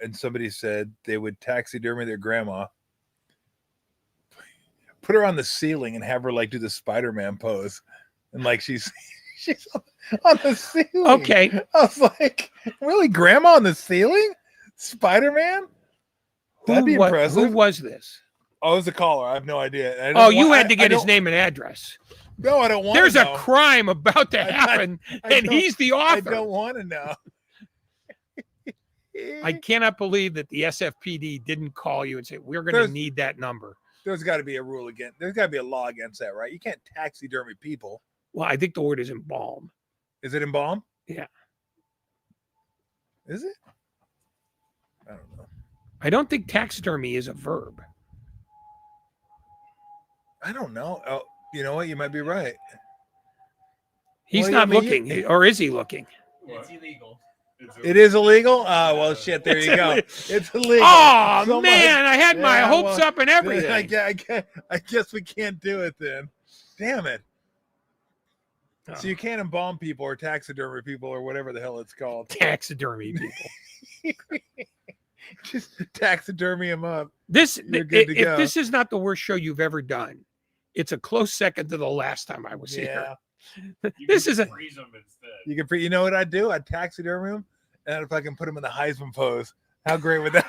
and somebody said they would taxidermy their grandma, put her on the ceiling, and have her like do the Spider-Man pose, and like she's on the ceiling. Okay. I was like, really, grandma on the ceiling? Spider-Man? That'd be impressive. Who was this? Oh, it was a caller. I have no idea. Oh, you had to get his name and address. No, I don't want There's to a know. crime about to happen, I and don't- he's the I author. don't want to know. I cannot believe that the SFPD didn't call you and say, we're going to There's- need that number. There's got to be a rule against. There's got to be a law against that, right? You can't taxidermy people. Well, I think the word is embalm. Is it embalm? Yeah. Is it? I don't know. I don't think taxidermy is a verb. I don't know. Oh, you know what? You might be right. He's Well, not I mean, looking, or is he looking? It's illegal. It is illegal. Oh well, shit. There you go. It's illegal. Oh, So man, I had my Yeah, hopes well, up and everything. I guess we can't do it then. Damn it. So you can't embalm people or taxidermy people or whatever the hell it's called. Taxidermy people. Just taxidermy them up. This, You're good to if go. this is not the worst show you've ever done, it's a close second to the last time I was here. This is a freeze them instead. You can. You know what I'd do? I'd taxidermy them, and if I can put them in the Heisman pose, how great would that?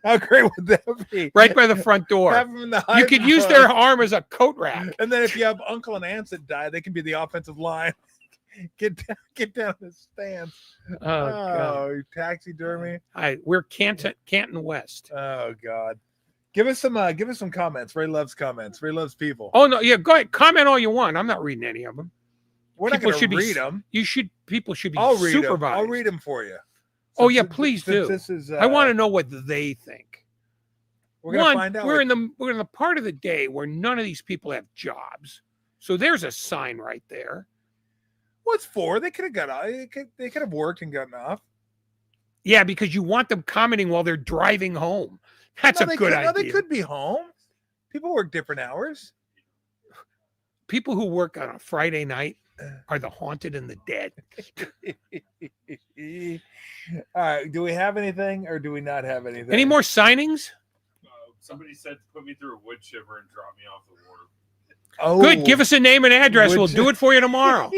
How great would that be? right by the front door. Have them in the You Heisman could use pose. their arm as a coat rack. And then if you have uncle and aunts that die, they can be the offensive line. Get down in the stands. Oh, God. Oh, taxidermy. We're Canton West. Oh God. Give us some comments. Ray loves comments. Ray loves people. Oh no, yeah, go ahead. Comment all you want. I'm not reading any of them. We're not people going should to be- read them. People should be I'll read them. supervised. I'll read them for you. Oh, Since yeah, th- please since do. This is. I want to know what they think. We're going to find out. We're in the part of the day where none of these people have jobs. So there's a sign right there. What's for? They could have got. They could have worked and gotten off. Yeah, because you want them commenting while they're driving home. That's a good idea. No, they could be home. People work different hours. People who work on a Friday night are the haunted and the dead. All right. Do we have anything, or do we not have anything? Any more signings? Somebody said put me through a wood chipper and drop me off the water. Oh, Good. Give us a name and address. Would We'll you- do it for you tomorrow.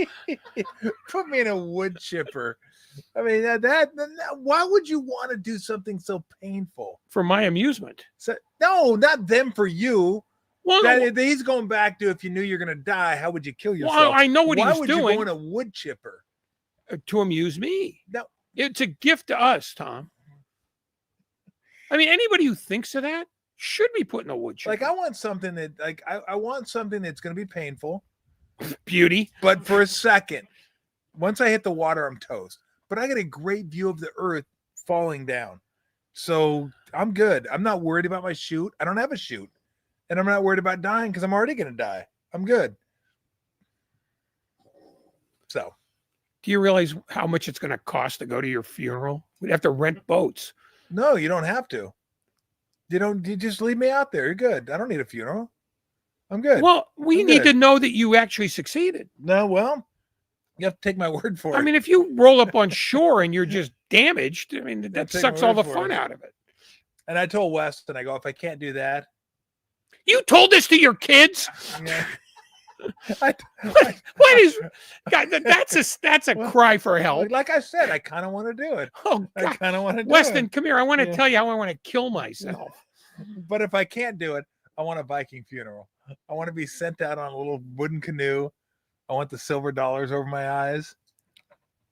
Put me in a wood chipper. I mean, why would you want to do something so painful? For my amusement. So, no, not them for you. Well, He's going back to if you knew you're going to die, how would you kill yourself? well, I know what why he was would doing you go in a wood chipper? to amuse me. No. It's a gift to us, Tom. I mean, anybody who thinks of that should be put in a wood chipper. Like I want something that I want something that's going to be painful, Beauty. but for a second. Once I hit the water, I'm toast. But I get a great view of the earth falling down. So I'm good. I'm not worried about my chute. I don't have a chute. and I'm not worried about dying because I'm already going to die. I'm good. So, Do you realize how much it's going to cost to go to your funeral? We'd have to rent boats. no, you don't have to. You just leave me out there. You're good. I don't need a funeral. I'm good. Well, we I'm need good. to know that you actually succeeded. No, well, you have to take my word for it. I mean, if you roll up on shore and you're just damaged, I mean, that take my sucks all the word for fun it. out of it. And I told West, and I go, if I can't do that, You told this to your kids? yeah. What is God, that's a Well, cry for help. like I said, I kind of want to do it. Oh I God. kind of want to do Weston, it. come here. I want to Yeah. tell you how I want to kill myself. But if I can't do it, I want a Viking funeral. I want to be sent out on a little wooden canoe. I want the silver dollars over my eyes.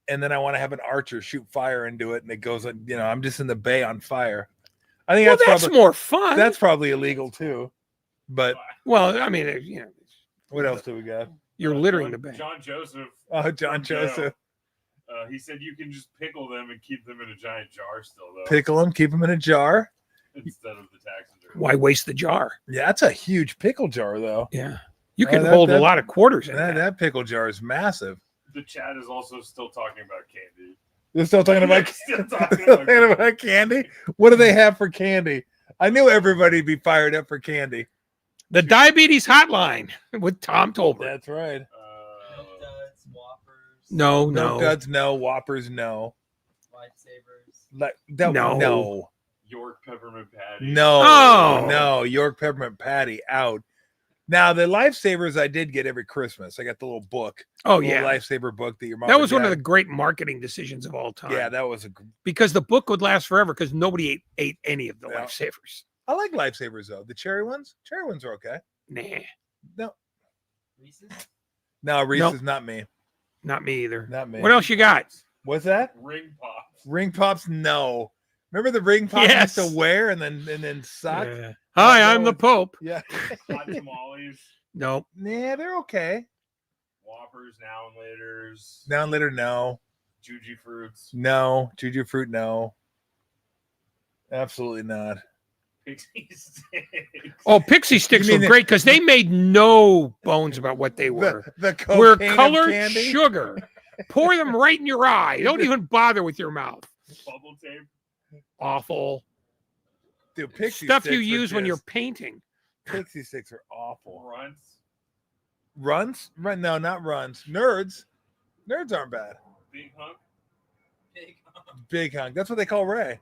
And then I want to have an archer shoot fire into it. And it goes, I'm just in the bay on fire. I think Well, that's that's probably more fun. that's probably illegal too. But Well, I mean, what else do we got? you're littering the bay. John Joseph. Oh, John from jail. Joseph. He said you can just pickle them and keep them in a giant jar still, though, Pickle them, keep them in a jar. instead of the taxidermy. Why waste the jar? Yeah, that's a huge pickle jar, though. Yeah. You Oh, can that- hold that- a lot of quarters in That, that. that pickle jar is massive. The chat is also still talking about candy. They're still talking about, Still talking still about talking about candy. What do they have for candy? I knew everybody'd be fired up for candy. The diabetes hotline with Tom Tolbert. That's right. Milk duds, Whoppers, No, Milk no. duds, no. Whoppers, no. lifesavers. No. no, York peppermint patty. no, Oh. no. York peppermint patty out. Now the lifesavers I did get every Christmas. I got the little book. Oh, little yeah. lifesaver book that your mom. That was one of the great marketing decisions of all time. Yeah, that was because the book would last forever because nobody ate any of the Yeah. lifesavers. I like lifesavers though. The cherry ones. Cherry ones are okay. Nah, No, Reese's. no, Reese's Nope. not me. not me either. Not me. What else you got? What's that? Ring pops. Ring pops? No. Remember the ring pops Yes. you used to wear and then suck? Yeah. Hi, No, I'm the it's- Pope. Yeah. Hot tamales. Nope. Nah, they're okay. Whoppers, now and laters. Now and later, no. Juji fruits. No. Juju fruit, no. Absolutely not. Pixie sticks. Oh, pixie sticks You were mean great because they made no bones about what they were. The We're cocaine of colored candy? sugar. Pour them right in your eye. Don't even bother with your mouth. Bubble tape. Awful Dude, pixie stuff you sticks are use when you're just- painting. Pixie sticks are awful. Runts. Runs? Run? No, not runs. Nerds. Nerds aren't bad. Big hunk. Big. Big hunk. That's what they call Ray.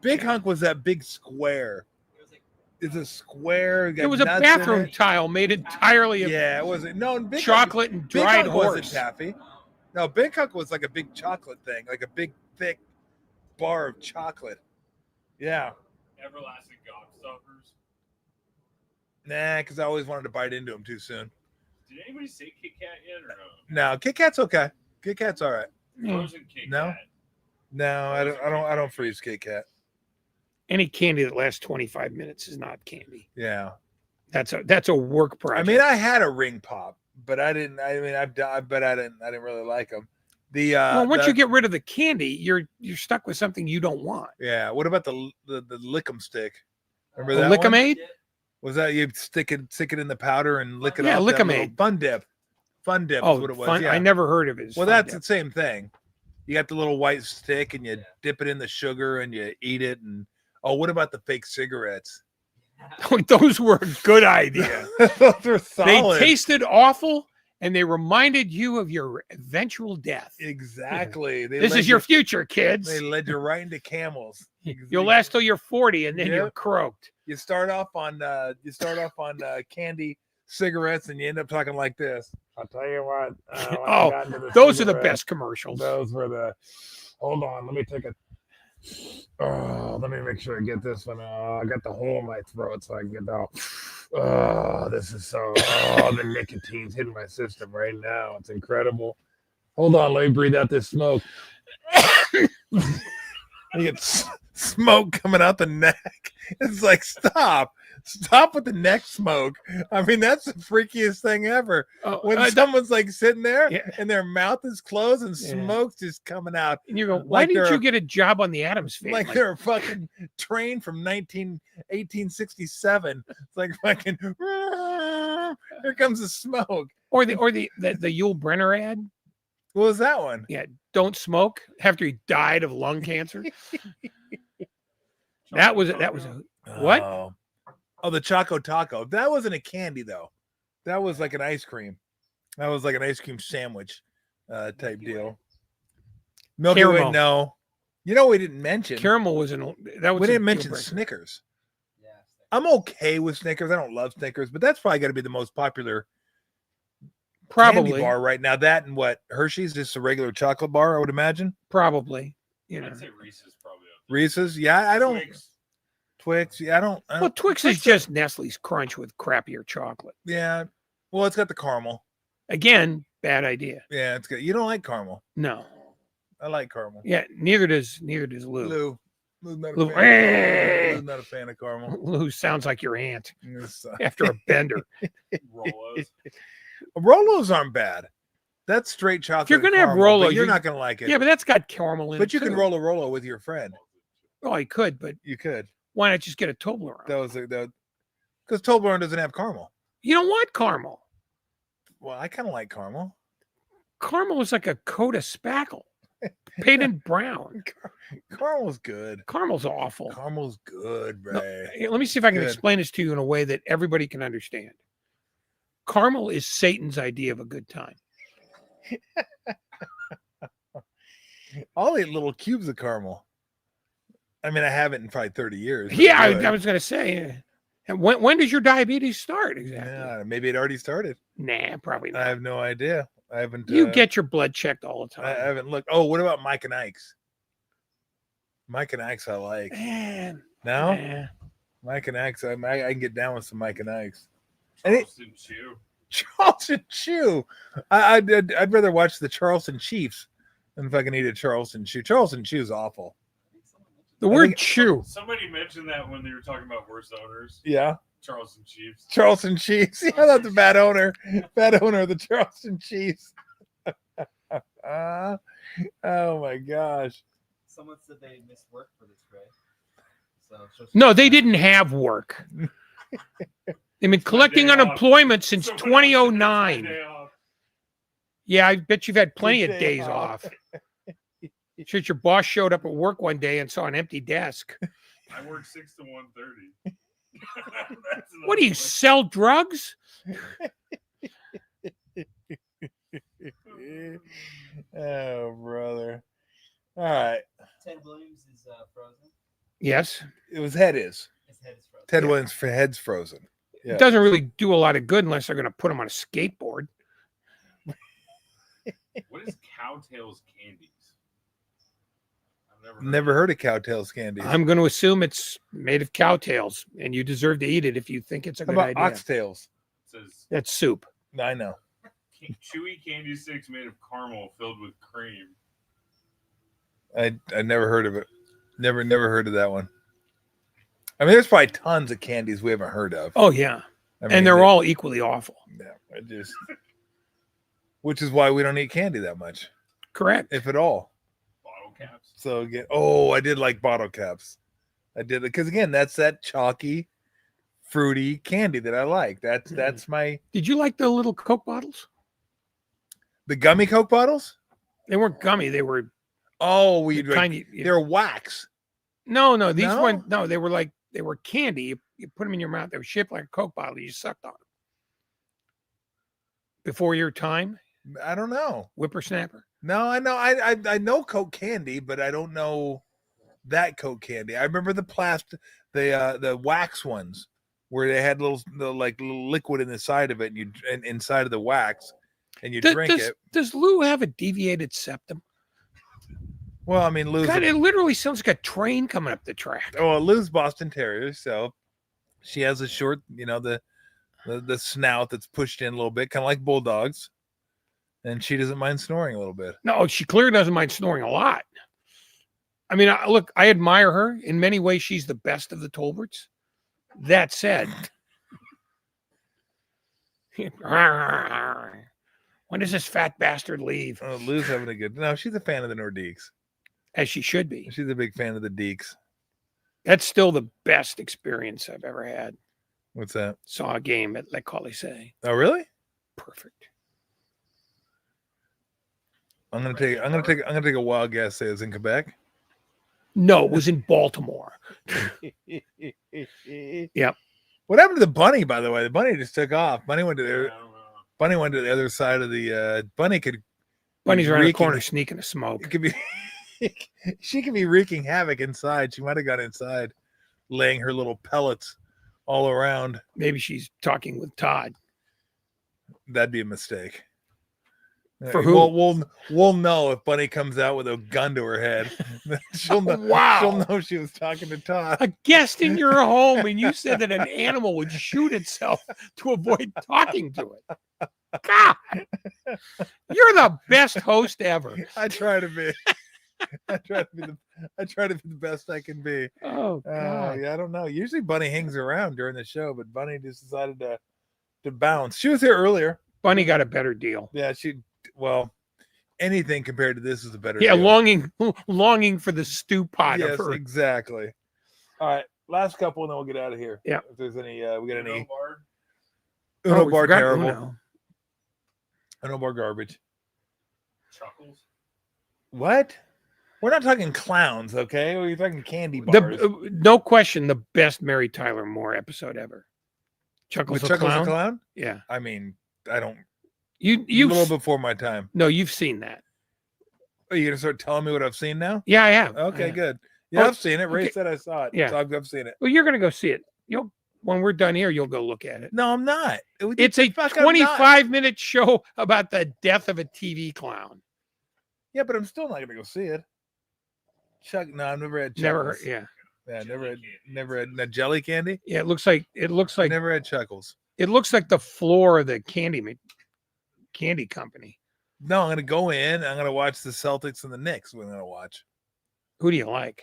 Big hunk was that big square. It was like It's a square. It was a bathroom tile made entirely of Yeah, it wasn't. No, Big chocolate and Hunk, Big dried Hunk wasn't horse. taffy. No, Big Hunk was like a big chocolate thing, like a big thick bar of chocolate. Yeah, Everlasting gobstoppers. nah, because I always wanted to bite into them too soon. Did anybody say Kit Kat yet or no? No, Kit Kat's okay. Kit Kat's all right. Frozen Kit No. Kat. No, I don't freeze Kit Kat. Any candy that lasts 25 minutes is not candy. Yeah, That's a work project. I mean, I had a ring pop, but I didn't. I mean, but I didn't really like them. The well, once the- you get rid of the candy, you're stuck with something you don't want. yeah. What about the lick'em stick? Remember A that one? Lickamaid? dip. Was that you stick it in the powder and lick it Yeah, off? that little- Lickamaid. Fun dip. Fun dip Oh, is what it was. fun. Yeah. I never heard of it. as Well, Fun that's Dip. the same thing. You got the little white stick and you Yeah. dip it in the sugar and you eat it. And what about the fake cigarettes? Those were a good idea. Those are They solid. tasted awful, and they reminded you of your eventual death. Exactly. They This led is your you- future, kids. They led you right into camels. You'll last till you're 40, and then Yep. you're croaked. You start off on candy cigarettes and you end up talking like this. I'll tell you what. Oh, Those are the best commercials. Those were the. Hold on, let me take a. Oh, let me make sure I get this one. I got the hole in my throat, so I can get out. Oh, this is so. Oh, the nicotine's hitting my system right now. It's incredible. Hold on, let me breathe out this smoke. You get smoke coming out the neck. It's like stop. Stop with the neck smoke. I mean, that's the freakiest thing ever. When someone's like sitting there and their mouth is closed and smoke's just coming out. And you go, why didn't you get a job on the Addams Family? Like they're a fucking train from 1867. It's like fucking, here comes the smoke. Or the Yul Brynner ad. What was that one? Yeah, don't smoke after he died of lung cancer. that was a what? Oh, the Choco Taco. That wasn't a candy though. That was like an ice cream. That was like an ice cream sandwich type deal. Milky Way, no. You know, we didn't mention caramel was in that. We didn't mention Snickers. Yeah, I'm okay with Snickers. I don't love Snickers, but that's probably got to be the most popular probably candy bar right now. That and what, Hershey's, just a regular chocolate bar, I would imagine. Probably, you know. I'd say Reese's probably. Reese's, yeah, I don't. Twix, yeah, I don't. Well, Twix is just Nestle's Crunch with crappier chocolate. Yeah, well, it's got the caramel. Again, bad idea. Yeah, it's good. You don't like caramel. No, I like caramel. yeah, neither does Lou. Lou's not a Lou. fan. Lou's not a fan of caramel. Lou sounds like your aunt It's, after a bender. Rolos. Rolos aren't bad. That's straight chocolate. If you're gonna have caramel, Rolo, but you're not gonna like it. Yeah, but that's got caramel in it. But you can too. roll a Rolo with your friend. Oh, you could, but You could. why not just get a Toblerone? Because Tolbert doesn't have caramel. You don't want caramel. Well, I kind of like caramel. Caramel is like a coat of spackle, painted brown. Caramel's good. Caramel's awful. Caramel's good, No, Ray. here, let me see if I can Good. explain this to you in a way that everybody can understand. Caramel is Satan's idea of a good time. I'll eat little cubes of caramel. I mean, I haven't in probably 30 years. but Yeah, I would. I was going to say. And when does your diabetes start exactly? Yeah, maybe it already started. Nah, probably I not. have no idea. I haven't. You get your blood checked all the I time. haven't looked. Oh, what about Mike and Ike's? Mike and Ike's, I like. Man, No, nah. Mike and Ike's. I can get down with some Mike and Ike's. And it, Charleston Chew. Charleston Chew. I'd rather watch the Charleston Chiefs than if I can eat a Charleston Chew. Charleston Chew is awful. The I word think- chew. Somebody mentioned that when they were talking about worst owners. Yeah, Charleston Chiefs. Charleston Chiefs. Yeah, that's the bad owner. Bad owner of the Charleston Chiefs. Oh my gosh. Someone said they missed work for this, Ray. So it's just- No, they didn't have work. They've been collecting day off. unemployment since Someone else said it's my 2009. day off. Yeah, I bet you've had plenty Good of day days off. off. Shit, your boss showed up at work one day and saw an empty desk. I work 6 to 1:30. What do you sell drugs? Oh, brother. All right. Ted Williams is frozen. Yes. It was head is. His head is frozen. Ted Williams for head's frozen. Yeah. It doesn't really do a lot of good unless they're going to put him on a skateboard. What is Cowtails Candies? I've Never heard of Cowtails candy. How I'm going to assume it's made of cow tails, and you deserve to eat it if you think it's a good about idea. oxtails? It says That's soup. I know. chewy candy sticks made of caramel filled with cream. I never heard of it. Never heard of that one. I mean, there's probably tons of candies we haven't heard of. Oh, yeah. I mean, And they're all equally awful. Yeah, which is why we don't eat candy that much, Correct. if at all. Bottle caps. So again, I did like bottle caps. I did it because again, that's that chalky, fruity candy that I like. That's my Did you like the little Coke bottles? the gummy Coke bottles. They weren't gummy. They were Oh, we like, tiny. they're wax. No, these No? weren't. No, they were candy. You put them in your mouth. They were shaped like a Coke bottle. You sucked on them. Before your time, I don't know. whippersnapper. No, I know. I know Coke candy, but I don't know that Coke candy. I remember the the wax ones where they had little liquid in the side of it, and inside of the wax, and you drink it. Does Lou have a deviated septum? Well, I mean, Lou's God, it literally sounds like a train coming up the track. Lou's Boston Terrier, so she has a short, the snout that's pushed in a little bit, kind of like bulldogs, and she doesn't mind snoring a little bit. No, she clearly doesn't mind snoring a lot. I mean, look, I admire her. In many ways, she's the best of the Tolberts. That said, when does this fat bastard leave? Oh, Lou's having a good. No, she's a fan of the Nordiques. As she should be. She's a big fan of the Deeks. That's still the best experience I've ever had. What's that? Saw a game at Le Colisée. Oh, really? Perfect. I'm gonna take a wild guess. Say it's in Quebec. No, it was in Baltimore. Yep. What happened to the bunny? By the way, the bunny just took off. Bunny went to I the don't know. bunny went to the other side of the. Bunny could. Bunny's around the reeking- corner sneaking a smoke. It could be. She could be wreaking havoc inside. She might have got inside, laying her little pellets all around. Maybe she's talking with Todd. That'd be a mistake. For who? We'll know if Bunny comes out with a gun to her head. she'll know. Wow. She'll know she was talking to Todd. A guest in your home, and you said that an animal would shoot itself to avoid talking to it. God, you're the best host ever. I try to be. I try to be the best I can be. Oh God. Yeah, I don't know. Usually Bunny hangs around during the show, but Bunny just decided to bounce. She was here earlier. Bunny got a better deal. Yeah, anything compared to this is a better Yeah, deal. longing for the stew pot Yes, of her. exactly. All right, last couple, and then we'll get out of here. Yeah. If there's any, we got any Bar? Uno we bar forgot terrible, Uno. Uno bar garbage. Chuckles? What? We're not talking clowns, okay? We're talking candy The, bars. no question, the best Mary Tyler Moore episode ever. Chuckles With the Chuckles Clown. the Clown? Yeah, I mean, I don't. you A little before my time. no, you've seen that. Are you gonna start telling me what I've seen now? Yeah, I have. Okay, I have. good. Yeah, Oh, I've seen it. Ray okay. said I saw it. Yeah. So I've seen it. Well, you're gonna go see it. When we're done here, you'll go look at it. No, I'm not. It's a Fuck, I'm not. 25-minute show about the death of a TV clown. Yeah, but I'm still not gonna go see it. No, I've never had Chuckles. Never heard. Yeah, Yeah, Jelly never had no jelly candy. yeah. It looks like Never had Chuckles. it looks like the floor of the candy company. No, I'm gonna go in. I'm gonna watch the Celtics and the Knicks. We're gonna watch. Who do you like?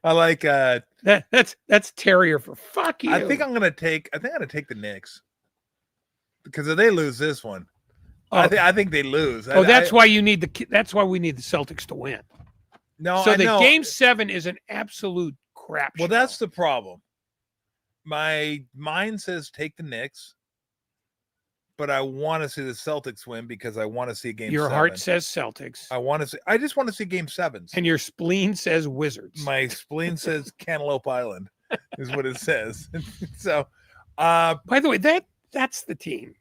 I like. That's Terrier for fuck you. I think I'm gonna take the Knicks because if they lose this one, Oh, I think they lose. that's why you need that's why we need the Celtics to win. No. So I the know. game 7 is an absolute crap. Well, show. that's the problem. My mind says take the Knicks, but I want to see the Celtics win because I want to see game. Your 7. heart says Celtics, I just want to see game 7s. and your spleen says Wizards. My spleen says Cantaloupe Island is what it says. So, By the way, that's the team.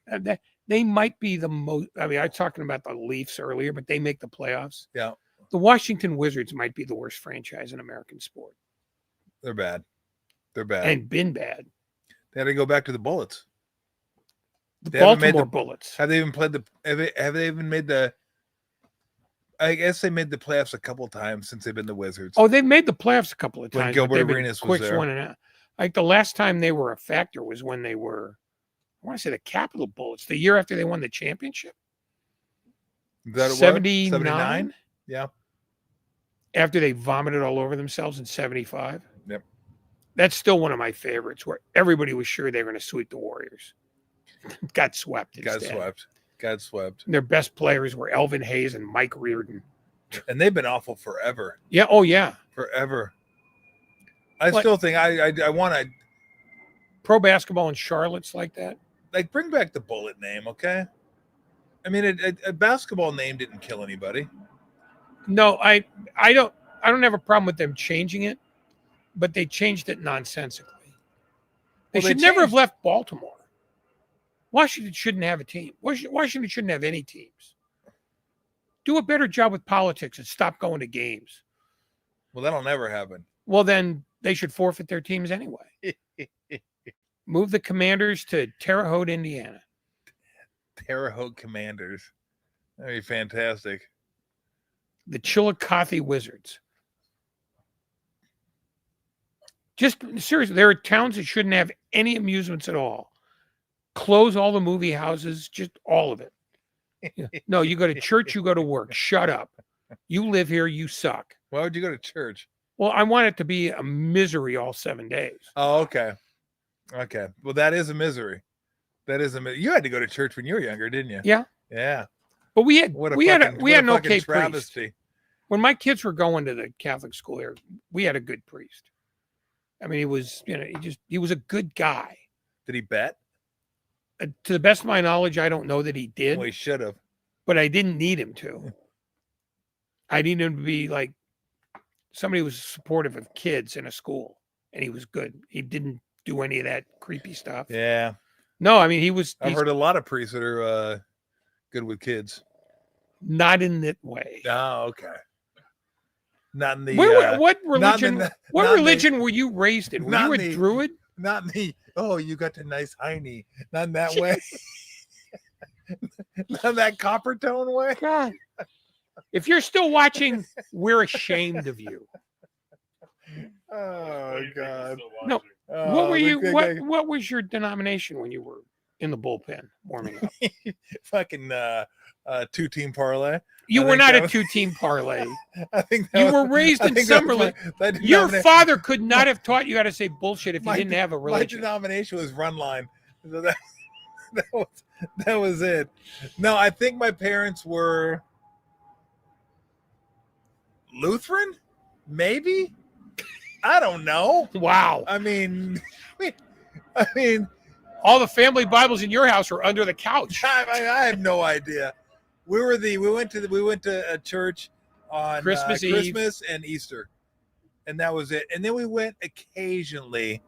They might be the most. I mean, I was talking about the Leafs earlier, but they make the playoffs. Yeah. The Washington Wizards might be the worst franchise in American sport, they're bad. They're bad. and been bad. They had to go back to the Bullets. The They haven't made Baltimore the- Bullets. Have they even played the? Have they even made the? I guess they made the playoffs a couple times since they've been the Wizards. Oh, they've made the playoffs a couple of When times. Gilbert but they've been Arenas was quick there. one and out. Like the last time they were a factor was when they were, I want to say the Capital Bullets, the year after they won the championship. Is that what it was? 79? Yeah. After they vomited all over themselves in 75. Yep. That's still one of my favorites where everybody was sure they were going to sweep the Warriors. Got swept. Got instead. swept. And their best players were Elvin Hayes and Mike Reardon. And they've been awful forever. Yeah. Oh, yeah. Forever. I What? still think I want to Pro basketball in Charlotte's like that. like bring back the Bullet name, okay? I mean, a basketball name didn't kill anybody. No, I don't have a problem with them changing it, but they changed it nonsensically. They Well, they should never have changed- left Baltimore. Washington shouldn't have a team. Washington shouldn't have any teams. Do a better job with politics and stop going to games. Well, that'll never happen. Well, then they should forfeit their teams anyway. Move the Commanders to Terre Haute, Indiana. Terre Haute Commanders. That'd be fantastic. The Chillicothe Wizards. Just seriously, there are towns that shouldn't have any amusements at all. Close all the movie houses, just all of it. No, you go to church, you go to work. Shut up. You live here, you suck. Why would you go to church? Well, I want it to be a misery all 7 days. Oh, okay. Okay. Well, that is a misery. That is a you had to go to church when you were younger, didn't you? Yeah. Yeah. But we had What a we had fucking, we what had a an fucking okay priest. travesty. When my kids were going to the Catholic school here, we had a good priest. I mean, he was, he was a good guy. Did he bet? To the best of my knowledge, I don't know that he did, Well, he should have. but I didn't need him to. I needed him to be like somebody who was supportive of kids in a school, and he was good. He didn't do any of that creepy stuff. Yeah. No, I mean, I've heard a lot of priests that are good with kids. not in that way. Oh, okay. Not in the What religion? not What in the- religion were you raised in? Were not you a in the- Druid? not in the you got the nice hiney. Not in that way. Not in that copper tone way. God, if you're still watching, we're ashamed of you. Oh What do you think he's God. still No. watching? What were the you? good guy- What was your denomination when you were in the bullpen warming up? fucking 2-team parlay. You I were think not that a was- 2-team parlay. I think that You was- were raised I in think that was Summerlin. my Your denomina- father could not have taught you how to say bullshit if you my- didn't have a My religion. denomination was run line. So that was it. No, I think my parents were Lutheran, maybe. I don't know. Wow. I mean, All the family Bibles in your house are under the couch. I have no idea. We went to a church on Christmas Eve. Christmas and Easter, and that was it. And then we went occasionally,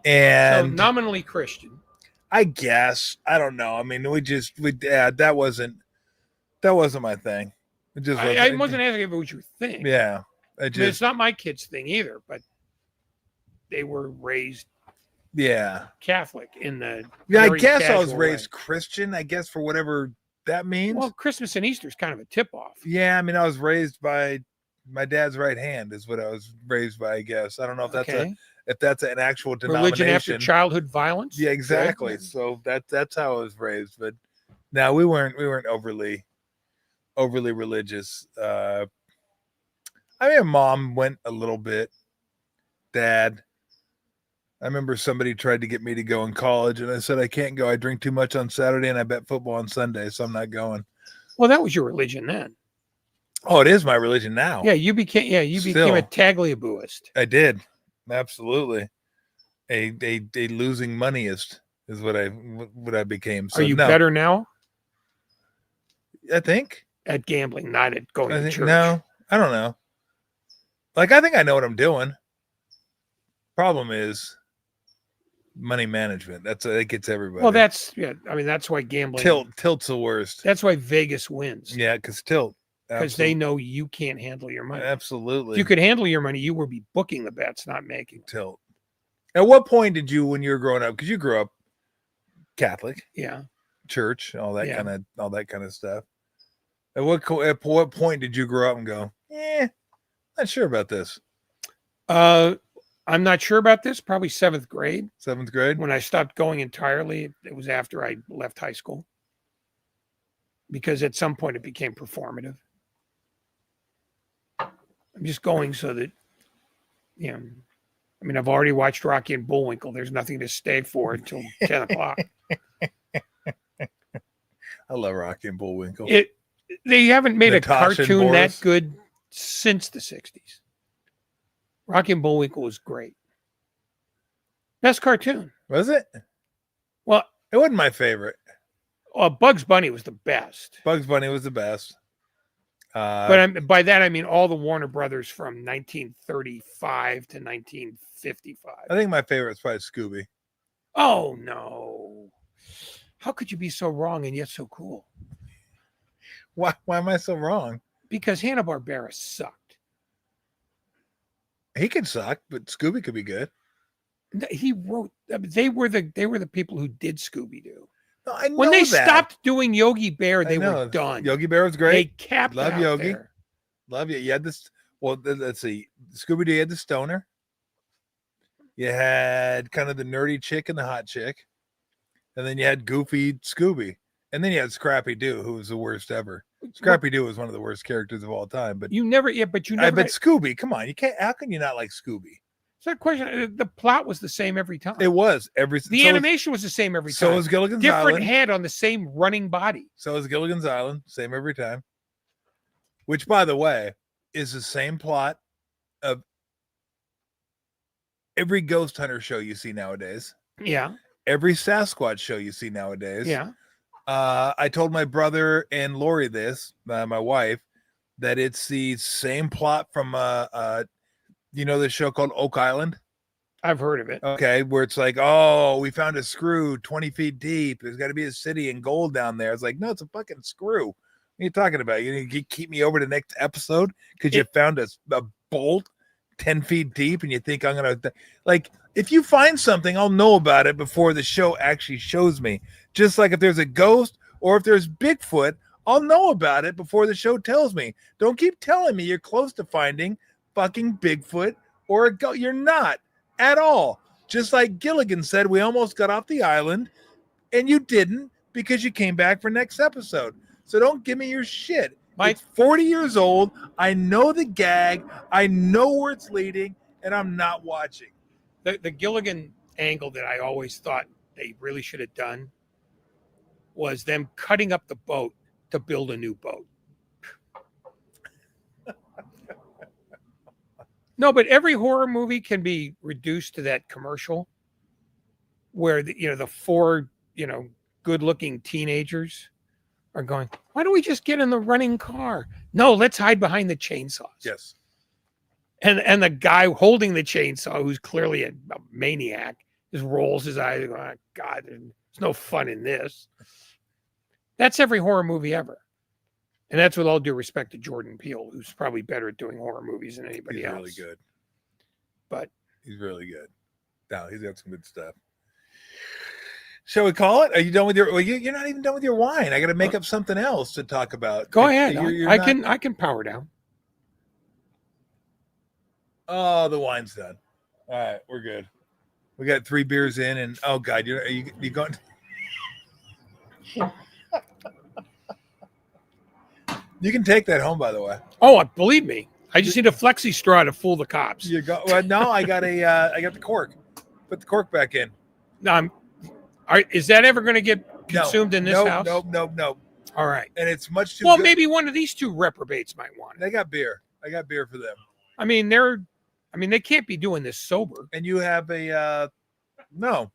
and So nominally Christian. I guess I don't know. I mean, that wasn't my thing. It just wasn't. I wasn't asking if it was your thing. Yeah, I mean, it's not my kids' thing either, but they were raised yeah. Catholic in the Yeah, I very guess I was casual raised way. Christian. I guess for whatever that means. Well, Christmas and Easter is kind of a tip off. Yeah, I mean, I was raised by my dad's right hand. Is what I was raised by. I guess I don't know if that's an actual denomination. Religion after childhood violence. Yeah, exactly. Good. So that's how I was raised. But no, we weren't overly religious. I mean, mom went a little bit. Dad. I remember somebody tried to get me to go in college, and I said I can't go. I drink too much on Saturday, and I bet football on Sunday, so I'm not going. Well, that was your religion then. Oh, it is my religion now. Yeah, you became Still. a Tagliabooist. I did. Absolutely. A losing moneyist is what I became. So Are you no, better now I think. at gambling, not at going I to think church? no, I don't know. Like, I think I know what I'm doing. Problem is money management. It gets everybody. Well, I mean, that's why gambling. tilt's the worst. That's why Vegas wins. Yeah, because tilt. Because they know you can't handle your money. Absolutely. If you could handle your money, you would be booking the bets, not making. tilt. At what point did you, when you were growing up, because you grew up Catholic, Yeah. church, all that Yeah. kind of stuff. At what point did you grow up and go, not sure about this? I'm not sure about this. Probably 7th grade. 7th grade? When I stopped going entirely, it was after I left high school. Because at some point it became performative. I'm just going so that, I mean, I've already watched Rocky and Bullwinkle. There's nothing to stay for until 10 o'clock. I love Rocky and Bullwinkle. They haven't made Natasha a and cartoon that Boris. good since the 60s. Rocky and Bullwinkle was great. Best cartoon. Was it? Well, It wasn't my favorite. Bugs Bunny was the best. Bugs Bunny was the best. But by that, I mean all the Warner Brothers from 1935 to 1955. I think my favorite is probably Scooby. Oh, no. How could you be so wrong and yet so cool? Why am I so wrong? Because Hanna-Barbera sucked. He could suck, but Scooby could be good. He wrote. They were the people who did Scooby-Doo. No, I know When they that. stopped doing Yogi Bear, I they know. were done. Yogi Bear was They great. capped Love it out Yogi. there. Love you. You had this. Well, let's see. Scooby Doo had the stoner. You had kind of the nerdy chick and the hot chick, and then you had Goofy Scooby. And then you had Scrappy Doo, who was the worst ever. Scrappy Doo was one of the worst characters of all time. But you never, yeah, but you I never. bet Scooby. Come on, you can't. How can you not like Scooby? It's not a question. The plot was the same every time. It was The animation was the same every time. So was Gilligan's Different Island. head on the same running body. So is Gilligan's Island. Same every time. Which, by the way, is the same plot of every ghost hunter show you see nowadays. Yeah. Every Sasquatch show you see nowadays. Yeah. I told my brother and Lori this, my wife, that it's the same plot from you know, this show called Oak Island. I've heard of it. Okay, where it's like, oh, we found a screw 20 feet deep. There's got to be a city in gold down there. It's like, no, it's a fucking screw. What are you talking about? You keep me over to the next episode because you found a bolt 10 feet deep and you think I'm going to, like, if you find something, I'll know about it before the show actually shows me. Just like if there's a ghost or if there's Bigfoot, I'll know about it before the show tells me. Don't keep telling me you're close to finding fucking Bigfoot or a ghost. You're not at all. Just like Gilligan said, we almost got off the island and you didn't because you came back for next episode. So don't give me your shit. Mike, It's 40 years old. I know the gag. I know where it's leading, and I'm not watching. the Gilligan angle that I always thought they really should have done was them cutting up the boat to build a new boat. No, but every horror movie can be reduced to that commercial where the four good-looking teenagers are going, why don't we just get in the running car? No, let's hide behind the chainsaws. Yes. And the guy holding the chainsaw, who's clearly a maniac, just rolls his eyes and goes, oh, God, there's no fun in this. That's every horror movie ever. And that's with all due respect to Jordan Peele, who's probably better at doing horror movies than anybody else. He's really good. But he's really good. No, he's got some good stuff. Shall we call it? Are you done with your? Well, you're not even done with your wine. I got to make up something else to talk about. Go ahead. I can power down. Oh, the wine's done. All right, we're good. We got 3 beers in, and oh God, are you going? You can take that home, by the way. Oh, believe me, I just need a flexi straw to fool the cops. You go. Well, no, I got I got the cork. Put the cork back in. No, is that ever going to get consumed in this house? No. All right. And it's much too. Well, good. maybe one of these two reprobates might want it. They got beer. I got beer for them. I mean, they can't be doing this sober. And you have a no.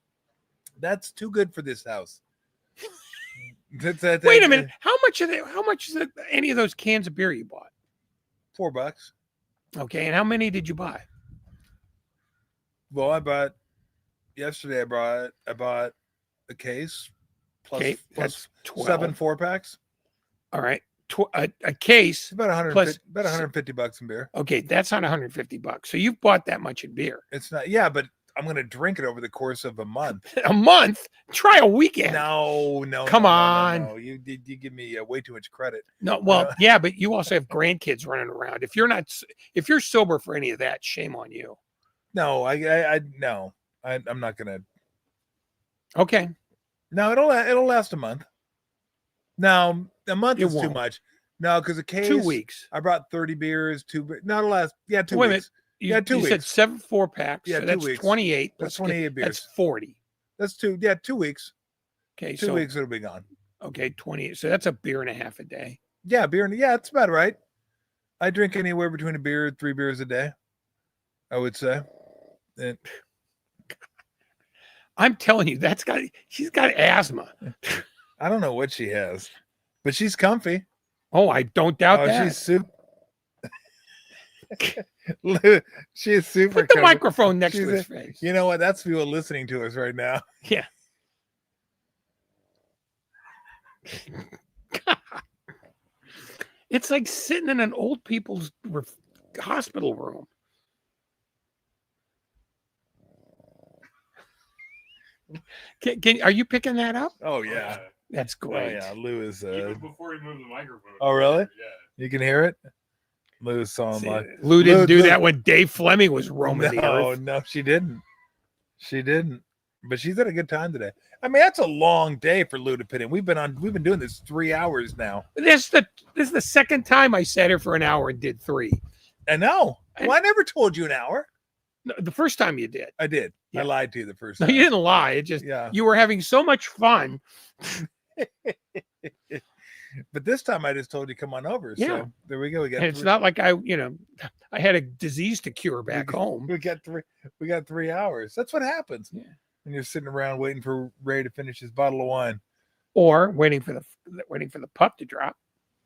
That's too good for this house. Wait a minute. How much is any of those cans of beer you bought? $4. Okay, and how many did you buy? Well, I bought a case plus that's 12. 7 4-packs. All right. A case About $150 in beer. Okay, that's not $150. So you've bought that much in beer. It's not, yeah, but I'm going to drink it over the course of a month. A month? Try a weekend. No. Come on. No. You give me way too much credit. No, well, yeah, but you also have grandkids running around. If you're sober for any of that, shame on you. No, no. I'm not going to. Okay. No, it'll last a month. No, a month is too much. No, because a case. 2 weeks. I brought 30 beers. No, it'll last. Yeah, 2 Wait a weeks. minute. 2 You weeks. said 7 4-packs. Yeah, so 2 that's weeks. 28. That's 28 beers. That's 40. That's 2. Yeah, 2 weeks. Okay, 2 weeks it'll be gone. Okay, 20. So that's a beer and a half a day. Yeah, beer. Yeah, it's about right. I drink anywhere between 3 beers a day, I would say. And I'm telling you, she's got asthma. I don't know what she has, but she's comfy. Oh, I don't doubt that. She's super. She is super. Put the microphone next to his face. You know what? That's people listening to us right now. Yeah. It's like sitting in an old people's hospital room. Are you picking that up? Oh yeah, that's great. Oh, yeah, Lou is. Even before he moved the microphone. Oh really? Yeah. You can hear it. Lou's song. Lou didn't do that when Dave Fleming was roaming the earth. No, she didn't. She didn't. But she's had a good time today. I mean, that's a long day for Lou to put in. We've been doing this 3 hours now. This is the second time I sat here for an hour and did 3. I know. Well, I never told you an hour. No, the first time you did. I did. Yeah. I lied to you the first No, time. you didn't lie. It just you were having so much fun. But this time I just told you come on over. Yeah. So there we go. We got. And it's not like I had a disease to cure back home. We got 3 hours. That's what happens. Yeah. When you're sitting around waiting for Ray to finish his bottle of wine. Or waiting for the puck to drop.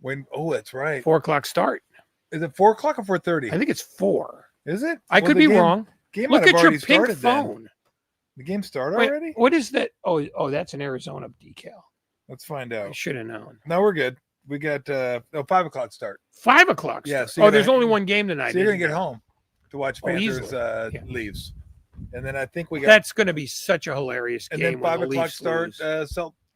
That's right. 4:00 start. Is it 4:00 or 4:30? I think it's 4. Is it? I could be wrong. Game Look might have at your already pink started then. phone. The game started Wait, already? what is that? Oh, that's an Arizona decal. Let's find I out. should have known. No, we're good. We got 5:00 start. 5:00. Yeah, start. so you're there's gonna- only one game tonight. So you're gonna isn't get there? home to watch Oh, Panthers easily. Yeah. Leaves, and then I think we got That's going to be such a hilarious and game. then when 5:00 the Leafs start lose.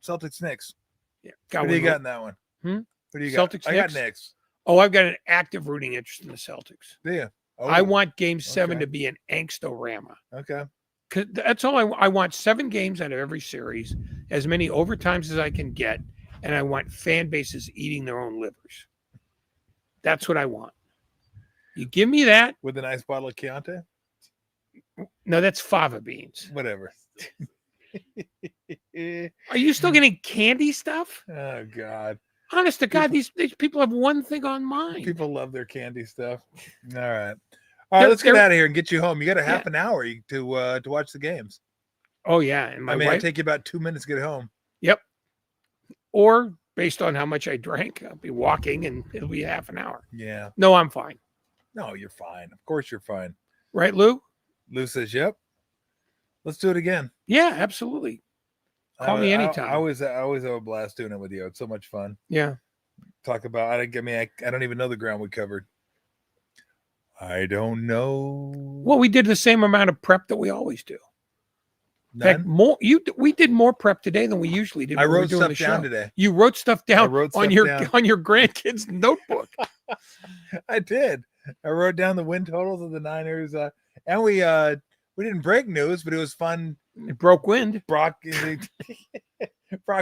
Celtics Knicks. Yeah. What do you got in that one? Hmm? What do you got? Celtics, I got Knicks? Knicks. Oh, I've got an active rooting interest in the Celtics. Do you? Oh, I want Game 7 okay. to be an angstorama. Okay. Because that's all I want. 7 games out of every series, as many overtimes as I can get, and I want fan bases eating their own livers. That's what I want. You give me that. With a nice bottle of Chianti. No, that's fava beans. Whatever. Are you still getting candy stuff? Oh God. Honest to God, these people have one thing on mind. People love their candy stuff. All right. All right, let's get out of here and get you home. You got a half an hour to watch the games. Oh yeah, and my I mean, wife. it'll take you about 2 minutes to get home. Yep. Or based on how much I drank, I'll be walking, and it'll be half an hour. Yeah. No, I'm fine. No, you're fine. Of course you're fine. Right, Lou? Lou says, "Yep." Let's do it again. Yeah, absolutely. Call me anytime. I always have a blast doing it with you. It's so much fun. Yeah. Talk about. I don't even know the ground we covered. I don't know. Well, we did the same amount of prep that we always do. In fact, None? we did more prep today than we usually do. I when we were wrote doing stuff the down show. today. You wrote stuff down wrote on stuff your down. on your grandkids' notebook. I did. I wrote down the win totals of the Niners, and we didn't break news, but it was fun. It broke wind. Brock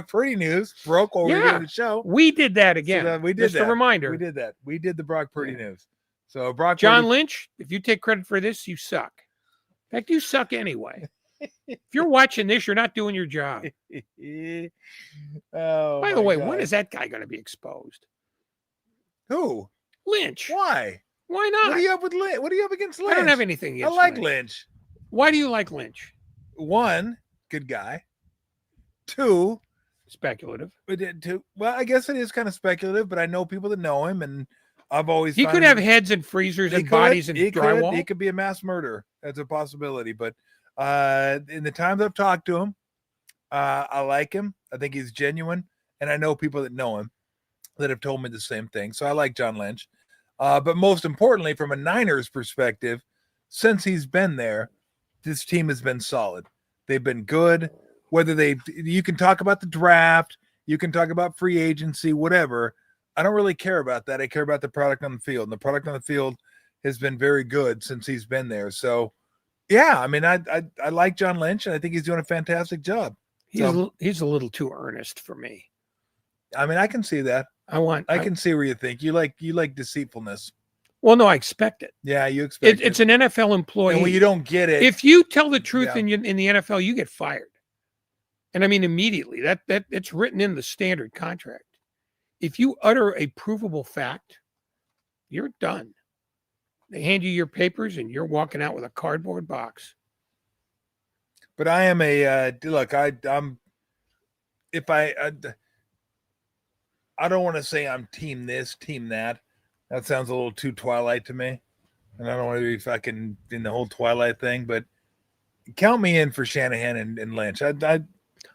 Purdy news broke while we were Yeah. doing the show. We did that again. So we did Just that. a reminder. We did that. We did the Brock Purdy Yeah. news. So Brock John Purdy, Lynch, if you take credit for this, you suck. In fact, you suck anyway. If you're watching this, you're not doing your job. oh, By my the way, God. when is that guy going to be exposed? Who? Lynch. Why? Why What not? do you have with Lynch? What do you have against Lynch? I don't have anything I against like Lynch. Lynch. Why do you like Lynch? One, good guy. Two, Speculative. well, I guess it is kind of speculative, but I know people that know him, and I've always He found could him- have heads and freezers He and could, bodies and he drywall. Could, he could be a mass murderer. That's a possibility. But in the times I've talked to him, I like him. I think he's genuine, and I know people that know him that have told me the same thing. So I like John Lynch. But most importantly, from a Niners perspective, since he's been there, this team has been solid. They've been good. Whether you can talk about the draft, you can talk about free agency, whatever. I don't really care about that. I care about the product on the field. And the product on the field has been very good since he's been there. So, yeah, I mean, I like John Lynch, and I think he's doing a fantastic job. He's a little too earnest for me. I mean, I can see that. I can see where you think you like deceitfulness. Well, no, I expect it. Yeah, you expect It's an NFL employee. And when you don't get it, If you tell the truth Yeah. in the NFL, you get fired. And I mean immediately. That it's written in the standard contract. If you utter a provable fact, you're done. They hand you your papers and you're walking out with a cardboard box. but I am a look. I'm if I don't want to say I'm team this, team that. That sounds a little too Twilight to me, and I don't want to be fucking in the whole Twilight thing. But count me in for Shanahan and Lynch.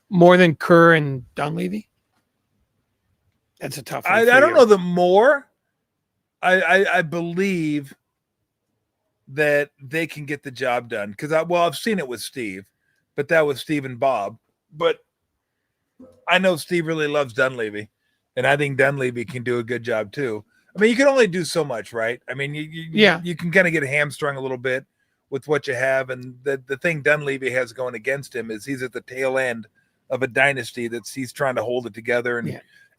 More than Kerr and Dunleavy? That's a tough one. I for don't you. know the more. I believe that they can get the job done because I've seen it with Steve, but that was Steve and Bob. But I know Steve really loves Dunleavy, and I think Dunleavy can do a good job too. I mean, you can only do so much, right? I mean, you can kind of get hamstrung a little bit with what you have. And the thing Dunleavy has going against him is he's at the tail end of a dynasty he's trying to hold it together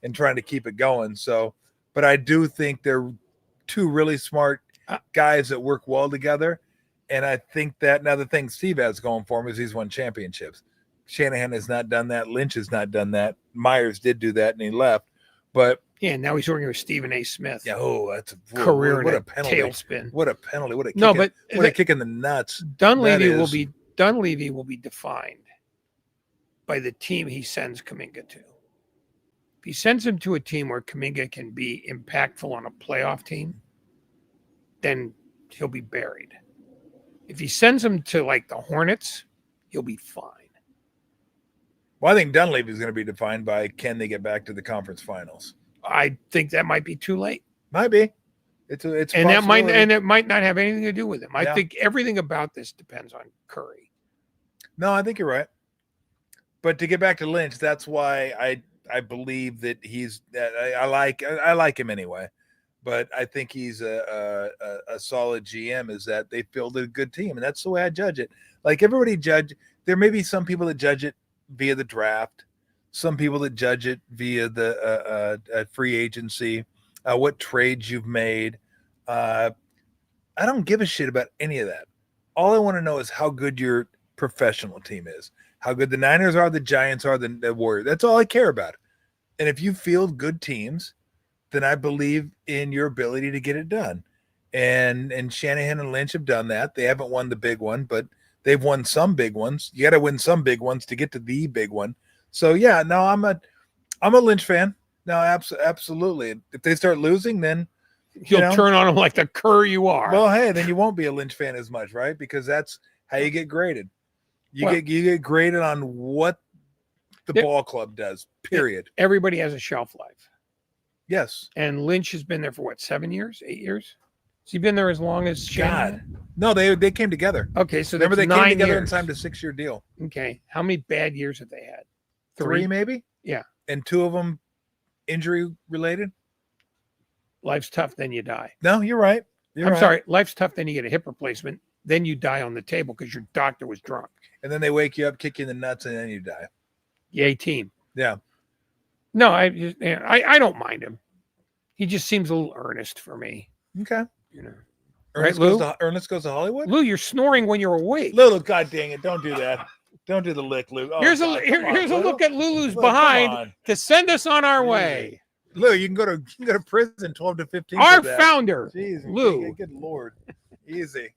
and trying to keep it going. So, but I do think they're two really smart guys that work well together. And I think that now the thing Steve has going for him is he's won championships. Shanahan has not done that. Lynch has not done that. Myers did do that and he left. But yeah, now he's working with Stephen A. Smith. yeah, that's a career what in a penalty. Tailspin. What a penalty. What a kick. No, but what a kick in the nuts. Dunleavy will be defined by the team he sends Kuminga to. If he sends him to a team where Kuminga can be impactful on a playoff team, then he'll be buried. If he sends him to like the Hornets, he'll be fine. Well, I think Dunleavy is going to be defined by can they get back to the conference finals. I think that might be too late. Might be. It's and that might and it might not have anything to do with him. I Yeah. think everything about this depends on Curry. No, I think you're right. But to get back to Lynch, that's why I believe that I like him anyway. But I think he's a solid GM. Is that they build a good team, and that's the way I judge it. Like everybody there may be some people that judge it via the draft, some people that judge it via the free agency, what trades you've made. I don't give a shit about any of that. All I want to know is how good your professional team is, how good the Niners are, the Giants are, the Warriors. That's all I care about. And if you field good teams, then I believe in your ability to get it done. And Shanahan and Lynch have done that. They haven't won the big one, but they've won some big ones. You got to win some big ones to get to the big one. So yeah, no, I'm a Lynch fan. No, absolutely. If they start losing, then You'll turn on them like the cur you are. well, hey, then you won't be a Lynch fan as much, right? Because that's how you get graded. You get graded on what the ball club does. Period. Everybody has a shelf life. Yes. And Lynch has been there for what, 7 years, 8 years? Has he been there as long as Shanahan? God. No, they came together. Okay, so Remember they that's 9 came together years. and signed a 6-year deal. Okay, how many bad years have they had? 3 maybe? Yeah. And 2 of them injury related? Life's tough, then you die. No, you're right. I'm sorry, life's tough, then you get a hip replacement, then you die on the table because your doctor was drunk. And then they wake you up, kick you in the nuts, and then you die. Yay, team. Yeah. No, I don't mind him. He just seems a little earnest for me. Okay. You know, Ernest, Lou? Ernest goes to Hollywood? Lou, you're snoring when you're awake. Lou, God dang it. Don't do that. Don't do the lick, Lou. Oh, here's God, here's a look at Lulu's Lou, behind to send us on our way. Lou, you can go to prison 12 to 15. Our for that. founder, Jeez, Lou. Good Lord. Easy.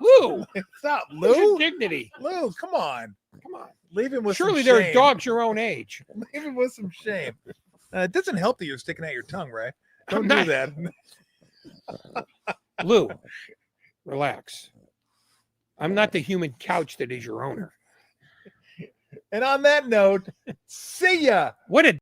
Lou, Stop, where's your Lou. dignity? Lou, come on. Come on. Leave him with Surely some there shame. are dogs your own age. Leave him with some shame. It doesn't help that you're sticking out your tongue, right? I'm Don't do not- that. Lou, relax. I'm not the human couch that is your owner. And on that note, see ya. What a